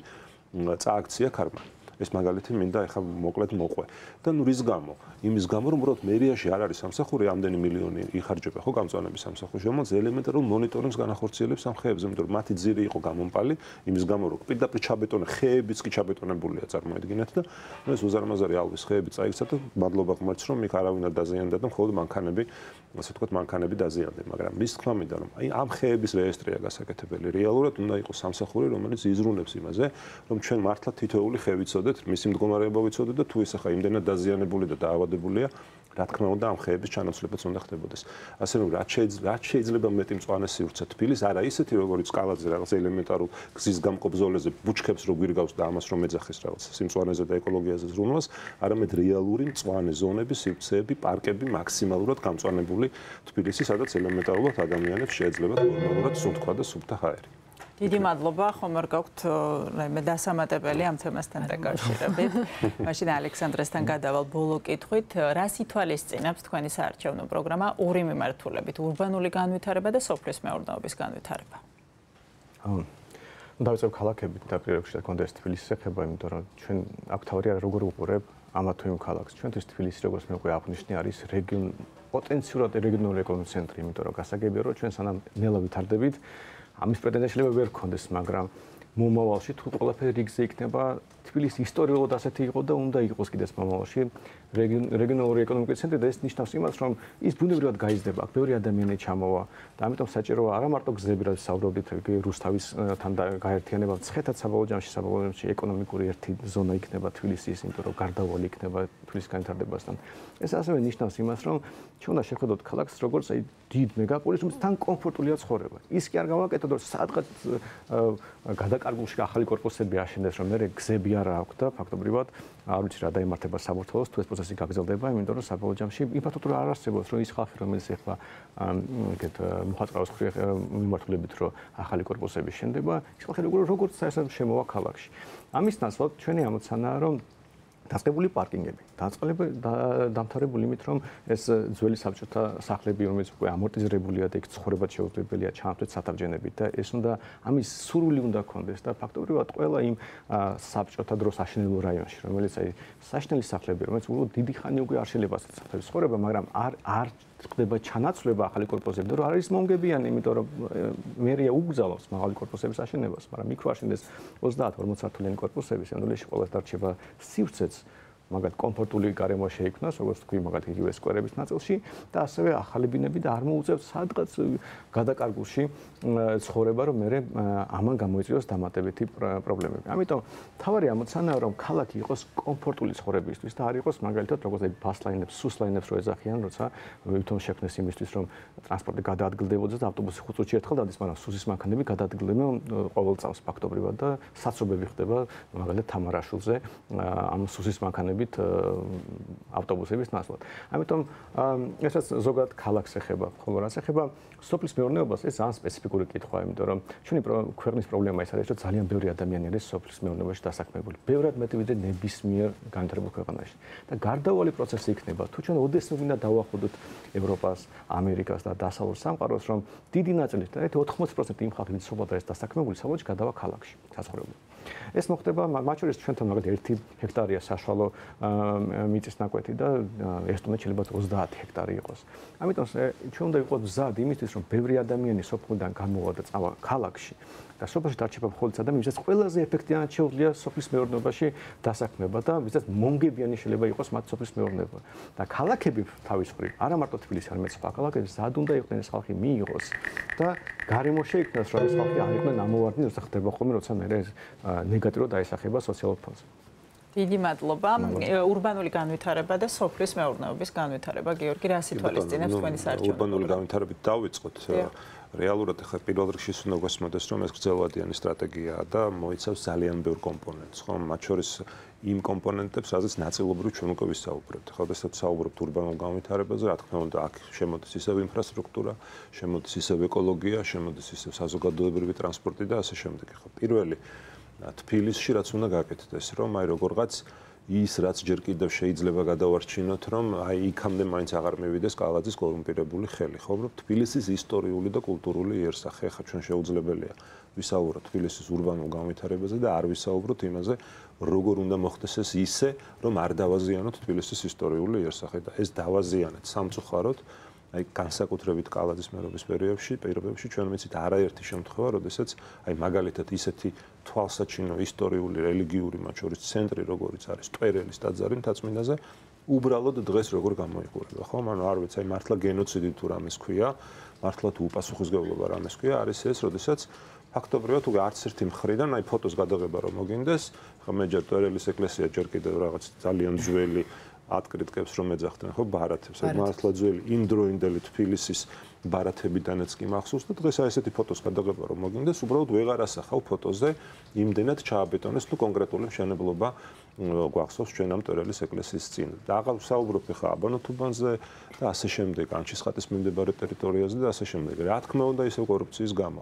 წააქცია ქარმა. ეს მაგალითი მინდა ახლა მოკლედ მოყვე. და ნუ რის გამო? იმის გამო, რომ უბრალოდ მერიაში არ არის სამსახური, ამდენი მილიონი იხარჯება ხო გამწვანების სამსახურში, რომელიც ელემენტარულ მონიტორინგს განახორციელებს ამ ხეებზე, იმიტომ რომ მათი ძირი იყო გამომპალი, იმის გამო რომ პირდაპირ ჩაბეტონე ხეებიც კი ჩაბეტონებულია წარმოედგინეთ და ეს უზარმაზარი ალვის ხეები წაიქცა და მადლობა ღმერთს რომ იქ არავინ არ დაზიანდა და მხოლოდ მანქანები, ასე ვთქვათ, მანქანები დაზიანდნენ, მაგრამ მის თქმა მინდა რომ აი ამ ხეების რეესტრია გასაკეთებელი. რეალურად უნდა იყოს სამსახური, რომელიც იზრუნებს იმაზე, რომ ჩვენ მართლა თითოეული ხე ვიცოდეთ, მისი მდგომარეობა ვიცოდეთ და თუ ის ახლა იმდენად დაზიანებული და დაავადებულია, რა თქმა უნდა ამ ხეების ჩანაცვლებაც უნდა ხდებოდეს. ასე რომ რაც შეიძლება მეტი მწვანე სივრცე თბილის, არა ისეთი როგორც კალაძე რაღაც ელემენტარულ გზის გამყოფ ზოლეზე ბუჩქებს რო გვირგავს და ამას რომ ეძახის რაღაც სიმწვანეზე და ეკოლოგიაზე ზრუნვას, არამედ რეალური მწვანე ზონები, სივრცეები, პარკები მაქსიმალურად გამწვანებული თბილისი, სადაც ელემენტარულად ადამიანებს შეეძლებათ ნორმალურად სუნთქვა და სუფთა ჰაერი. დიდი მადლობა, ხომ არ გაქვთ რაიმე დასამატებელი ამ თემასთან დაკავშირებით. მაშინ ალექსანდრესთან გადავალ ბოლო კითხვით, რას ითვალისწინებს თქვენი საარჩევნო პროგრამა ორი მიმართულებით, ურბანული განვითარება და სოფლის მეურნეობის განვითარება? დავიწყებ ქალაქებით და პირველში და კონტექსტ თბილისის ეხება, იმიტომ რომ ჩვენ აქ თავი არა როგორ უყურებ ამა თუ იმ ქალაქს. ჩვენთვის თბილისი როგორც მე უკვე აღნიშნე არის პოტენციურად რეგიონული ეკონომიკის ცენტრი, იმიტომ რომ გასაგებია რომ ჩვენ სანამ ნელა ვითარდებით ამის პრეტენზია შეიძლება ვერ გქონდეს, მაგრამ მომავალში თუ ყველაფერი რიგზე იქნება, თბილისი ისტორიულად ასეთი იყო და უნდა იყოს კიდეც მომავალში რეგიონალური ეკონომიკის ცენტრი და ეს ნიშნავს იმას, რომ ის ბუნებრივად გაიზრდება, აქ ბევრი ადამიანი ჩამოვა და ამიტომ საჭიროა არა მარტო გზები, რაც საუბრობდით, რუსთავისთან გაერთიანება, მცხეთად საბოლოო ჯამში ეკონომიკური ერთი ზონა იქნება თბილისის, იმიტომ რომ გარდაუვალი იქნება თბილისის განვითარებასთან. ეს ასევე ნიშნავს იმას, რომ ჩვენ უნდა შევხედოთ ქალაქს როგორც აი დიდ მეგაპოლისს, რომელთან თან კომფორტულია ცხოვრება. ის კი არ გავაკეთოთ, რომ სადღაც გადაკარგულში ახალი корпуსები აშენდეს, რომ მე გზები არ აქვს და ფაქტობრივად არ ვიცი რა დაიმართება საბურთალოს, თუ ეს პროცესი გაგრძელდება, იმიტომ რომ საბოლოო ჯამში ინფრასტრუქტურა არ არსებობს, რომ ის ხალხი, რომელიც ახლა ეგეთ მოხაწყაოს მიმართულებით, რომ ახალი корпуსები შენდება, ის ხალხი როგორც საერთოდ შემოვა ქალაქში. ამის ნაცვლად ჩვენი ამოცანაა, რომ დაწყებული პარკინგები, დამთავრებული იმით, რომ ეს ძველი საბჭოთა სახლები, რომელიც უკვე ამორტიზირებულია და იქ ცხოვრება შეუძლებელია ჩაანაცვლოს სათავჯენებით და ეს უნდა ამის სურვილი უნდა ქონდეს და ფაქტობრივად ყველა იმ საბჭოთა დროს აშენებულ რაიონში, რომელიც აი საშინელი სახლები, რომელიც უბრალოდ დიდი ხანი უკვე არ შეიძლება სახლების ცხოვრება, მაგრამ არ ხდება ჩანაცვლება ახალი კორპუსები, რომ არის მომგებიანი, იმიტომ რომ მერია უგზავნოს მაღალი კორპუსების აშენებას, მაგრამ იქ რო აშენდეს 30-40 სართულიანი კორპუსები, სამდვილეში ყოველს დარჩება სივრცეც მაგათ კომფორტული გარემო შეიქმნას, როგორც თქვი, მაგათ იგივე სკვერების ნაწილში და ასევე ახალი ბინები და არ მოუწევს სადღაც გადაკარგულში ცხოვრება, რომ მე ამან გამოიწვიოს დამატებითი პრობლემები. ამიტომ თავარი ამოცანაა, რომ ქალაქი იყოს კომფორტული ცხოვრებისთვის და არ იყოს მაგალითად როგორც აი ბასლაინებს, სუსლაინებს რო ეძახიან, როცა ვითომ შექმნეს იმისთვის, რომ ტრანსპორტი გადაადგილდებოდეს და ავტობუსი 5 წუთში ერთხელ დადის, მაგრამ სუსის მანქანები გადაადგილდება ყოველ წამს ფაქტობრივად და საცობები ხდება მაგალითად თამარაშულზე ამ სუსის მანქანები ავტობუსების ნაცვლად. ამიტომ ესაც ზოგადად ქალაქს ეხება, ხოლო რაც ეხება სოფლის მეურნეობას, ეს ძალიან სპეციფიკური კითხვაა, იმიტომ რომ ჩვენი ქვეყნის პრობლემა ის არის, რომ ძალიან ბევრი ადამიანი არის სოფლის მეურნეობაში დასაქმებული. ბევრად მეტი ვიდრე ნებისმიერ განვითარებულ ქვეყანაში. და გარდაუვალი პროცესი იქნება, თუ ჩვენ ოდესმე გვინდა დავახვედროთ ევროპას, ამერიკას და დასავლურ სამყაროს, რომ დიდი ნაწილი, და 80% იმ ხალხი, ვინც სოფლად არის დასაქმებული, საბოლოოდ გადავა ქალაქში, საცხოვრებლად. ეს მოხდება მათ შორის ჩვენთან მაგალითად 1 ჰექტარია საშუალო მიწის ნაკვეთი და ესტონეთში შეიძლება 30 ჰექტარი იყოს. ამიტომ ჩვენ უნდა ვიყოთ მზად იმისთვის, რომ ბევრი ადამიანი სოფლიდან გამოვა და წავა ქალაქში და სოფელში დარჩება მხოლოდ ადამიანი, ვისაც ყველაზე ეფექტიანად შეუძლია სოფლის მეურნეობაში დასაქმება და ვისაც მომგებიანი შეიძლება იყოს მათ სოფლის მეურნეობა. და ქალაქები თავის მხრივ, არა მარტო თბილისი, არამედ სხვა ქალაქები ზად უნდა იყვნენ ეს ხალხი მიიღოს და გარემო შეიქმნას, რომ ეს ხალხი არ იყვნენ ამოვარდნი, როცა ხდება ხოლმე, როცა მე ნეგატიურად დაისახება სოციალურ ფონზე. დიდი მადლობა. ურბანული განვითარება და სოფლის მეურნეობის განვითარება. გიორგი, რა სიტუაციაა თქვენი საარჩევნო? ურბანული განვითარებით დავიწყოთ. რეალურად ახლა პირველ რიგში უნდა გვესმოდეს, რომ ეს გრძელვადიანი სტრატეგიაა და მოიცავს ძალიან ბევრ კომპონენტს, ხო? მათ შორის იმ კომპონენტებს, რაზეც ნაწილობრივ ჩვენ უკვე ვისაუბრებთ. ხო, შესაძლოა ვისაუბრებთ ურბანულ განვითარებაზე, რა თქმა უნდა, აქ შემოდის ისევ ინფრასტრუქტურა, შემოდის ისევ ეკოლოგია, შემოდის ისევ საზოგადოებრივი ტრანსპორტი და ასე შემდეგ. ხო, პირველი თბილისში რაც უნდა გაკეთდეს, რომ აი როგორღაც ის რაც ჯერ კიდევ შეიძლება გადავარჩინოთ, რომ აი იქამდე მაინც აღარ მივიდეს კალაძის კორუმპირებული ხელი, ხო, რომ თბილისის ისტორიული და კულტურული იერსახე, ხა ჩვენ შეუძლებელია ვისაუბროთ თბილისის ურბანულ განვითარებაზე და არ ვისაუბროთ იმაზე, როგორ უნდა მოხდეს ეს ისე, რომ არ დავაზიანოთ თბილისის ისტორიული იერსახე და ეს დავაზიანეთ სამწუხაროდ აი განსაკუთრებით კალაძის მერობის პირობებში ჩვენ ვიცით არაერთი შემთხვევა, როდესაც აი მაგალითად ისეთი თვალსაჩინო ისტორიული, რელიგიური, მათ შორის ცენტრი, როგორიც არის ტვერელის ტაძარი მთაწმინდაზე, უბრალოდ დღეს როგორ გამოიყურება, ხო? ანუ არ ვიცი, აი მართლა გენოციდი თუ რამეს ქვია, მართლა თუ უპასუხისმგებლობა რამეს ქვია, არის ეს, როდესაც ფაქტობრივად უკვე არც ერთი მხრიდან აი ფოტოს გადაღება რომ მოგინდეს, ხო მე ჯერ ტვერელის ეკლესია ჯერ კიდევ რაღაც ძალიან ძველი ატკრიტკებს რომ ეძახდნენ, ხო, ბარათებს, აი მართლა ძველი იმდროინდელი თბილისის ბარათებიდანაც კი მახსოვს და დღეს აი ესეთი ფოტოს გადაღება რომ მოგინდეს, უბრალოდ ვეღარ ასახავ ფოტოზე იმდენად ჩააბეტონეს თუ კონკრეტული მშენებლობა გვახსოვს ჩვენ ამ ტვერელის ეკლესიის წინ. და აღარ ვსაუბრობ ხა აბანოთუბანზე და ასე შემდეგ, ანჩისხატის მიმდებარე ტერიტორიაზე და ასე შემდეგ. რა თქმა უნდა ისევ კორუფციის გამო.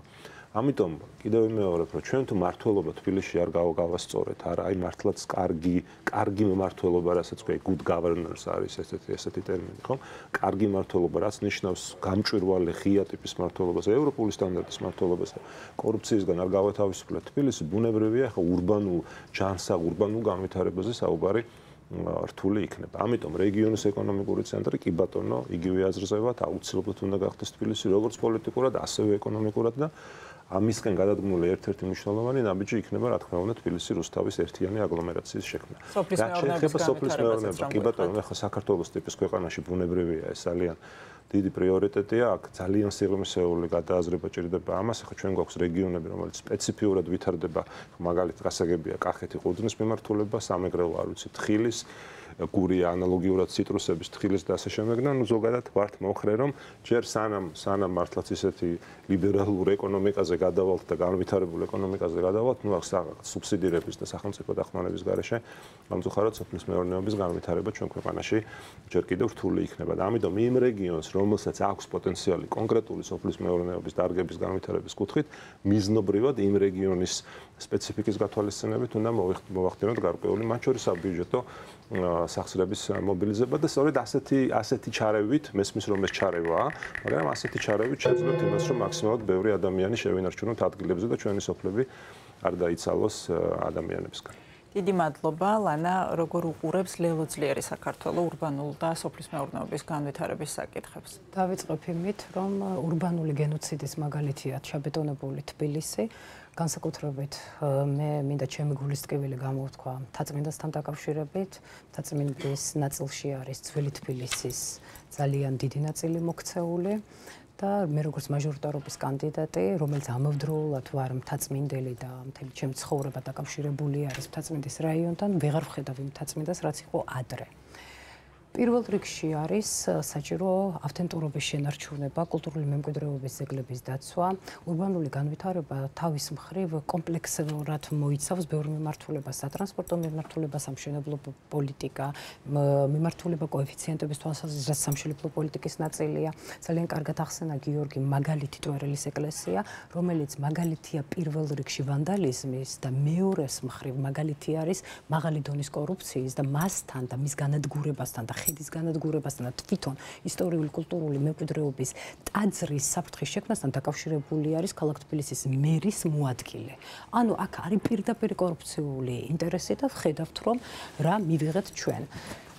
ამიტომ კიდევ ვიმეორებ, რომ ჩვენ თუ მართლობა თბილისში არ გავასწორეთ, არა, აი მართლაც კარგი მმართველობა, რასაც ქვია, good governance არის ესეთი ტერმინი, ხო? კარგი მმართველობა, რაც ნიშნავს გამჭვირვალე ღია ტიპის მმართველობას, ევროპული სტანდარტის მმართველობას, კორუფციისგან არ გავათავისუფლეთ თბილისი, ბუნებრივია, ხო, ურბანულ განვითარებაზე საუბარი რთული იქნება. ამიტომ რეგიონის ეკონომიკური ცენტრი კი ბატონო, იგივე აზრზე ვართ, აუცილებლად უნდა გახდეს თბილისი, როგორც პოლიტიკურად, ასევე ეკონომიკურად და ამისკენ გადადგმული ერთ-ერთი მნიშვნელოვანი ნაბიჯი იქნება, რა თქმა უნდა, თბილისი რუსთავის ერთიანი აგლომერაციის შექმნა. სოფლის მეურნეობა, კი ბატონო, ახლა საქართველოს ტიპის ქვეყანაში ბუნებრივია ეს ძალიან დიდი პრიორიტეტია, აქ ძალიან სიღრმისეული გადააზრება ჭირდება ამას, ახლა ჩვენ გვაქვს რეგიონები, რომელიც სპეციფიურად ვითარდება, მაგალითად, გასაგებია კახეთი ყურძნის მიმართულება, სამეგრელო, არ ვიცი, თხილის, გურია ანალოგიურად ციტრუსების, თხილის და ასე შემდეგ და ნუ ზოგადად ვართ მოხრე, რომ ჯერ სანამ მართლაც ისეთი ლიბერალურ ეკონომიკაზე გადავალთ და განვითარებულ ეკონომიკაზე გადავალთ, ნუ აქ სუბსიდირების და სახელმწიფო დახმარების გარეშე სამწუხაროდ სოფლის მეურნეობის განვითარება ჩვენ ქვეყანაში ჯერ კიდევ რთული იქნება და ამიტომ იმ რეგიონს რომელსაც აქვს პოტენციალი კონკრეტული სოფლის მეურნეობის დარგების განვითარების კუთხით, მიზნობრივად იმ რეგიონის სპეციფიკის გათვალისწინებით უნდა მოვახდინოთ გარკვეული, მათ შორის საბიუჯეტო სახსრების მობილიზება და სწორედ ასეთი ჩარევით, მესმის რომ ეს ჩარევაა, მაგრამ ასეთი ჩარევით შეძლებთ იმას, რომ მაქსიმალურად ბევრი ადამიანი შევინარჩუნოთ ადგილებზე და ჩვენი სოფლები არ დაიცალოს ადამიანებისგან. დიდი მადლობა, ლანა, როგორ უყურებს ლელოძლიერი საქართველო ურბანულ და სოფლის მეურნეობის განვითარების საკითხებს? დავიწყებ იმით, რომ ურბანული გენოციდის მაგალითია ჩაბეტონებული თბილისი, განსაკუთრებით მე მინდა ჩემი გულის ტკივილი გამოვთქვა მთაწმინდასთან დაკავშირებით. მთაწმინდის ნაწილში არის ძველი თბილისის ძალიან დიდი ნაწილი მოქცეული. და მე როგორც მაჟორიტარობის კანდიდატი, რომელიც ამავდროულად ვარ მთაწმინდელი და მთელი ჩემი ცხოვრება დაკავშირებული არის მთაწმინდის რაიონთან, ვეღარ ვხედავ იმ მთაწმინდას, რაც იყო ადრე. პირველ რიგში არის საჭირო ავთენტურობის შენარჩუნება, კულტურული მემკვიდრეობის ძეგლების დაცვა, ურბანული განვითარება თავის მხრივ კომპლექსურად მოიცავს ბევრ მიმართულებას, სატრანსპორტო მიმართულებას, სამშენებლო პოლიტიკა, მიმართულება კოეფიციენტების თვალსაზრისით სამშენებლო პოლიტიკის ნაწილია. ძალიან კარგად ახსენა გიორგი მაგალითი ტვარელის ეკლესია, რომელიც მაგალითია პირველ რიგში ვანდალიზმის და მეორეს მხრივ მაგალითი არის მაღალი დონის კორუფციის და მასთან და მის განადგურებასთან და ხედის განადგურებასთან და თვითონ ისტორიული კულტურული მემკვიდრეობის ტაძრის საფრთხის შექმნასთან დაკავშირებული არის ქალაქ თბილისის მერის მოადგილე. ანუ აქ არის პირდაპირ კორუფციული ინტერესი და ვხედავთ, რომ რა მივიღეთ ჩვენ.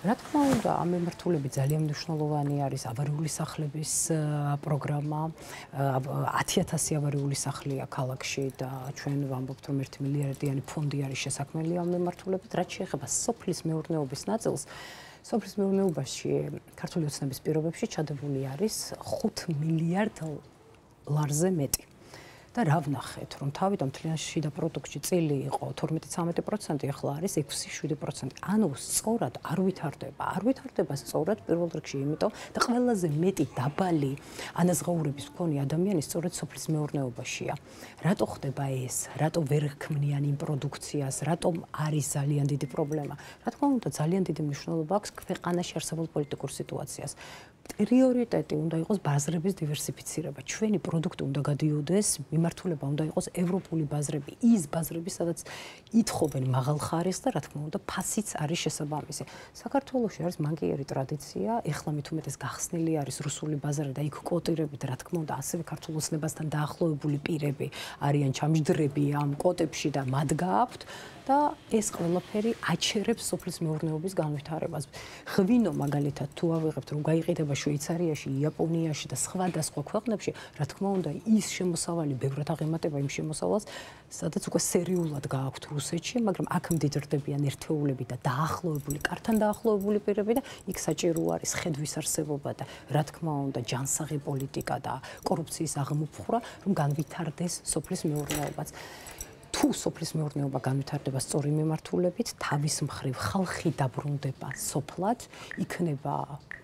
რა თქმა უნდა, ამ მიმართულებით ძალიან მნიშვნელოვანი არის ავარიული სახლების პროგრამა. 10,000 ავარიული სახლია ქალაქში და ჩვენ ვამბობთ, რომ 1 მილიარდიანი ფონდი არის შესაქმნელი ამ მიმართულებით. რაც შეეხება სოფლის მეურნეობის ნაწილს, სოფლის მეურნეობაში ქართული ოცნების პირობებში ჩადებული არის 5 მილიარდ ლარზე მეტი. და რა ვნახეთ, რომ თავიდან მთლიან შიდა პროდუქტში წილი იყო 12-13%, ახლა არის 6-7%. ანუ სწორად არ ვითარდება. არ ვითარდება სწორად პირველ რიგში იმიტომ და ყველაზე მეტი დაბალი ანაზღაურების მქონე ადამიანი სწორედ სოფლის მეურნეობაშია. რატო ხდება ეს? რატო ვერ ქმნიან იმ პროდუქციას? რატომ არის ძალიან დიდი პრობლემა? რა თქმა უნდა, ძალიან დიდი მნიშვნელობა აქვს ქვეყანაში არსებულ პოლიტიკურ სიტუაციას. პრიორიტეტი უნდა იყოს ბაზრების დივერსიფიცირება. ჩვენი პროდუქტი უნდა გადიოდეს, მიმართულება უნდა იყოს ევროპული ბაზრები, ის ბაზრები, სადაც ითხოვენ მაღალ ხარისხს და რა თქმა უნდა, ფასიც არის შესაბამისი. საქართველოში არის მანკიერი ტრადიცია, ეხლა მით უმეტეს გახსნილი არის რუსული ბაზარი და იქ კვოტირებით, რა თქმა უნდა, ასევე ქართულ ოცნებასთან დაახლოებული პირები არიან ჩამჯდრები ამ კვოტებში და მათ გააქვთ. და ეს ყველაფერი აჩერებს სოფლის მეურნეობის განვითარებას. ღვინო მაგალითად თუ ავიღებთ, რომ გაიყიდება შვეიცარიაში, იაპონიაში და სხვა ქვეყნებში, რა თქმა უნდა, ის შემოსავალი ბევრად აღემატება იმ შემოსავალს, სადაც უკვე სერიულად გააქვთ რუსეთში, მაგრამ აქ მდიდრდებიან ერთეულები და დაახლოებული, კართან დაახლოებული პირები და იქ საჭირო არის ხედვის არსებობა და რა თქმა უნდა, ჯანსაღი პოლიტიკა და კორუფციის აღმოფხვრა, რომ განვითარდეს სოფლის მეურნეობაც. თუ სოფლის მეურნეობა განვითარდება სწორი მიმართულებით, თავის მხრივ ხალხი დაბრუნდება სოფლად, იქნება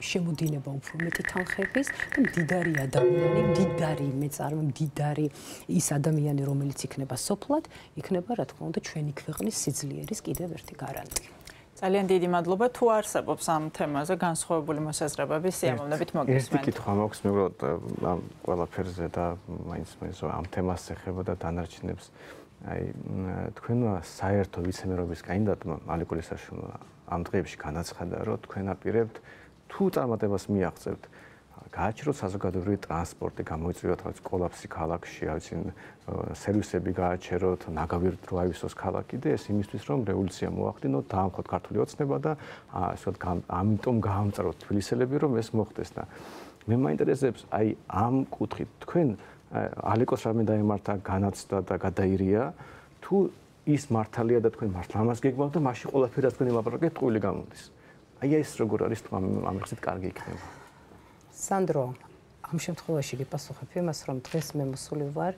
შემოდინება უფრო მეტი თანხების და მდიდარი ადამიანი, მდიდარი მეწარმე, მდიდარი ის ადამიანი, რომელიც იქნება სოფლად, იქნება რა თქმა უნდა ჩვენი ქვეყნის სიძლიერის კიდევ ერთი გარანტი. ძალიან დიდი მადლობა. თუ არსებობს ამ თემაზე განსხვავებული მოსაზრებები, სიამოვნებით მოგისმენთ. ერთი კითხვა მაქვს მეუბრალოდ ამ ყველაფერზე და მაინც ამ თემას ეხება და დანარჩენებს. აი თქვენმა საერთო ვიცემერობის კანდიდატმა ალიკოლის საშუალო ამ დღეებში განაცხადა, რომ თქვენ აპირებთ თუ წარმატებას მიაღწევთ, გააჩეროთ საზოგადოებრივი ტრანსპორტი, გამოიწვიოთ რაღაც კოლაფსი ქალაქში, ავიცი სერვისები გააჩეროთ, ნაგავიერ დრო აივსოს ქალაქი და ეს იმისთვის, რომ რევოლუცია მოახდინოთ, დაამხოთ ქართული ოცნება და ასე ვთქვათ, ამიტომ გაამწაროთ თბილისელები, რომ ეს მოხდეს და მე მაინტერესებს აი ამ კუთხით თქვენ ალიკოს რამე დაემართა განაცდა და გადაირია თუ ის მართალია და თქვენ მართლა ამას გეგმავთ და მაშინ ყველაფერი რაც თქვენ ელაპარაკეთ ტყუილი გამოდის. აი ეს როგორ არის თუ ამ ხსით კარგი იქნება. სანდრო, ამ შემთხვევაში გიპასუხებ იმას, რომ დღეს მე მოსული ვარ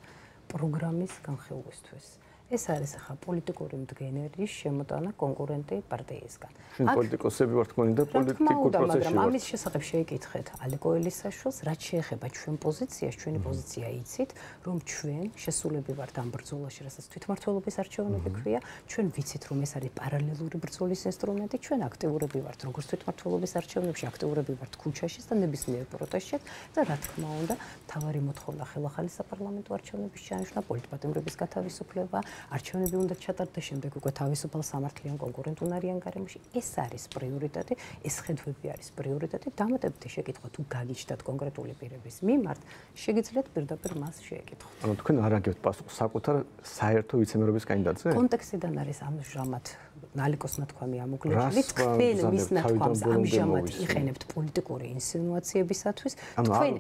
პროგრამის განხილვისთვის. ეს არის ახლა პოლიტიკური მდგენერის შემოტანა კონკურენტი პარტიისგან. შენ პოლიტიკოსები ვართ თქვენი და პოლიტიკურ პროცესში მაგრამ ამის შესახებ შეეკითხეთ ალეკო ელისაშვილს, რაც შეეხება ჩვენ პოზიციას, ჩვენი პოზიცია იცით, რომ ჩვენ შესულები ვართ ამ ბრძოლაში, რასაც თვითმმართველობის არჩევნები ქვია, ჩვენ ვიცით, რომ ეს არის პარალელური ბრძოლის ინსტრუმენტი, ჩვენ აქტიურები ვართ, როგორც თვითმმართველობის არჩევნებში აქტიურები ვართ ქუჩაში და ნებისმიერ პროტესტში და რა თქმა უნდა, თავარი მოთხოვნა ხელახალი საპარლამენტო არჩევნების ჩანიშვნა, პოლიტპატიმრების გათავისუფლება, არჩევნები უნდა ჩატარდეს, შემდეგ უკვე თავისუფალ სამართლიან კონკურენტუნარიან გარემოში. ეს არის პრიორიტეტი, ეს ხედვები არის პრიორიტეტი. დამატებითი შეკითხვა თუ გაგიჩნდათ კონკრეტული პირების მიმართ, შეგიძლიათ პირდაპირ მას შეეკითხოთ. ანუ თქვენ არ აგებთ პასუხს საკუთარ საერთო ვიცემერობის კანდიდატზე? კონტექსტიდან არის ამჟამად ნალიკოს ნათქვამი ამოგლეჭილი, თქვენ მის ნათქვამს ამჟამად იყენებთ პოლიტიკური ინსინუაციებისათვის, თქვენ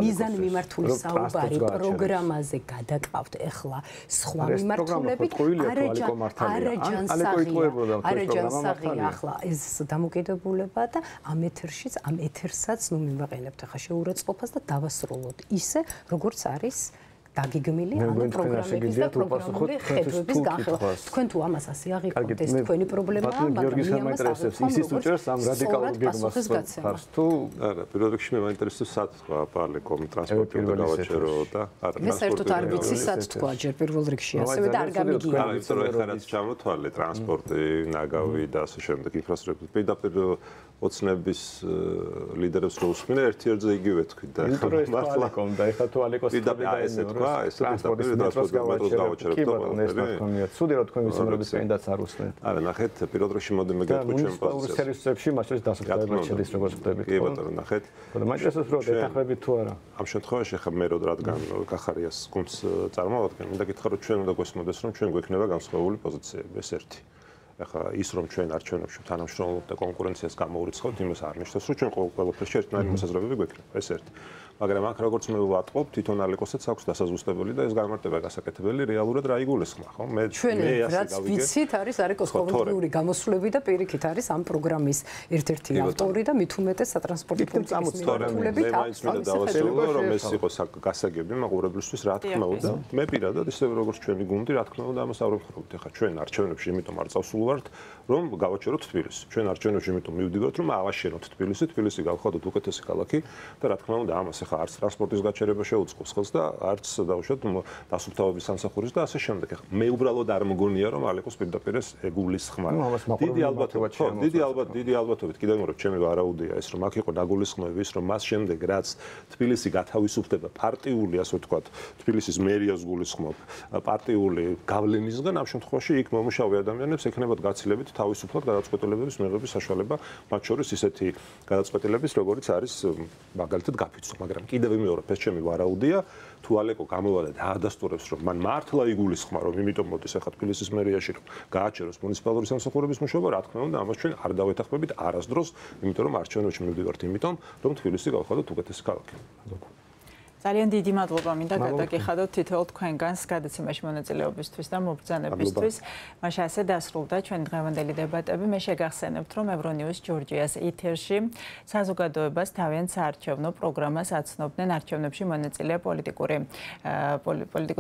მიზან მიმართული საუბარი პროგრამაზე გადაყავთ ეხლა სხვა მიმართულებით, არაჯანსაღია ახლა ეს დამოკიდებულება და ამ ეთერშიც, ამ ეთერსაც მივაყენებთ ახლა შეურაცხყოფას და დავასრულოთ ისე, როგორც არის დაგიგმილი ამ პროგრამების და პროგრამული ხედვების განხილვა. თქვენ თუ ამას ასე აღიქვთ, ეს თქვენი პრობლემაა, მაგრამ მეინტერესებს ისიც უჭერს ამ რადიკალურ გეგმას ფარს თუ არა, პირველ რიგში მე მაინტერესებს სად თქვა პარლეკომ ტრანსპორტი უნდა გავაჩერო და არა მე საერთოდ არ ვიცი სად თქვა ჯერ პირველ რიგში ასევე და არ გამიგია. არა, იმიტომ რომ ეხლა რაც ჩამოთვალე ტრანსპორტი, ნაგავი და ასე შემდეგ ინფრასტრუქტურა პირდაპირ ოცნების ლიდერებს რო უსმინე ერთ-ერთზე იგივე თქვი და მართლა და ეხლა თუ ალეკოს ტრანსპორტის მეტროს გავაჩერებთ და ყველაფერი. ცუდი რა თქვენ ვიცემერობის კანდიდატს არ უსმენთ. არა, ნახეთ, პირველ რიგში მოდი მე გეტყვი ჩვენ პოზიციას. სერვისებში მასშტაბის დასაქმებად შედის როგორც ხდებით. კი ბატონო, ნახეთ. და მაინტერესებს რომ დეთანხმებით თუ არა. ამ შემთხვევაში ხა მე რადგან კახარიას გუნდს წარმოვადგენ, მინდა გითხრა რომ ჩვენ უნდა გვესმოდეს რომ ჩვენ გვექნება განსხვავებული პოზიციები, ეს ერთი. ახლა ის რომ ჩვენ არჩევნებში თანამშრომლობთ და კონკურენციას გამოურიცხავთ, იმას არ ნიშნავს რომ ჩვენ ყველაფერში ერთნაირი მოსაზრებები გვექნება, ეს ერთი. მაგრამ აქ როგორც მე ვატყობ, თვითონ ალეკოსაც აქვს დასაზუსტებელი და ეს გამარტება გასაკეთებელი რეალურად რა იგულისხმა, ხო? მე რაც ვიცით არის ალეკოს ყოველდღიური გამოსვლები და პირიქით არის ამ პროგრამის ერთ-ერთი ავტორი და მით უმეტეს სატრანსპორტო პოლიტიკის მიმართულებით აქვს. მე დავასრულო რომ ეს იყოს გასაგები მაყურებლისთვის, რა თქმა უნდა. მე პირადად ისე როგორც ჩვენი გუნდი, რა თქმა უნდა, ამას არ ვხდით. ახლა ჩვენ არჩევნებში იმიტომ არ წავსულვართ, რომ გავაჩეროთ თბილისი. ჩვენ არჩევნებში იმიტომ მივდივართ, რომ ავაშენოთ თბილისი, თბილისი გავხადოთ უკეთესი ქალაქი და რა თქმა უნდა, ამას ახლა არც ტრანსპორტის გაჩერება შეუწყობს ხელს და არც დაუშვათ დასუფთავების სამსახურის და ასე შემდეგ. ახლა მე უბრალოდ არ მგონია, რომ ალეკოს პირდაპირ ეს ეგულისხმა. დიდი ალბათობით კიდევ მეორე ჩემი ვარაუდია ეს, რომ აქ იყო დაგულისხმები ის, რომ მას შემდეგ რაც თბილისი გათავისუფლდება პარტიული, ასე ვთქვათ, თბილისის მერიას გულისხმობ, პარტიული გავლენისგან, ამ შემთხვევაში იქ მომუშავე ადამიანებს ექნებათ გაცილებით თავისუფლად გადაწყვეტილებების მიღების საშუალება, მათ შორის ისეთი გადაწყვეტილების, როგორიც არის მაგალითად გაფიცვა, მაგრამ კიდევ მეორე ეს ჩემი ვარაუდია, თუ ალეკო გამოვა და დაადასტურებს, რომ მან მართლა იგულისხმა, რომ იმიტომ მოდის ახლა თბილისის მერიაში, რომ გააჩეროს მუნიციპალური სამსახურების მუშაობა, რა თქმა უნდა, ამას ჩვენ არ დავეთანხმებით არასდროს, იმიტომ რომ არჩევნებში მივდივართ იმიტომ, რომ თბილისი გავხადოთ უკეთესი ქალაქი. ძალიან დიდი მადლობა მინდა გადაგიხადოთ თითოეულ თქვენგანს გადაცემაში მონაწილეობისთვის და მობრძანებისთვის. მაშინ ასე დასრულდა ჩვენი დღევანდელი დებატები. მე შეგახსენებთ, რომ ევრონიუს ჯორჯიას ეთერში საზოგადოებას თავიანთ საარჩევნო პროგრამას აცნობდნენ არჩევნებში მონაწილე პოლიტიკური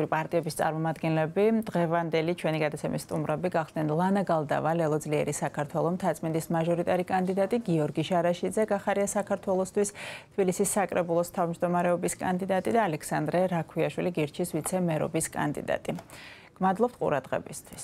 პარტიების წარმომადგენლები. დღევანდელი ჩვენი გადაცემის სტუმრები გახდნენ ლანა გალდავა, ლელო ძლიერი საქართველოს, მთაწმინდის მაჟორიტარი კანდიდატი გიორგი შარაშიძე, კახარია საქართველოსთვის, თბილისის საკრებულოს თავმჯდომარეობის კანდიდატი და ალექსანდრე რაქვიაშვილი გირჩის ვიცე-მერობის კანდიდატი. გმადლობთ ყურადღებისთვის.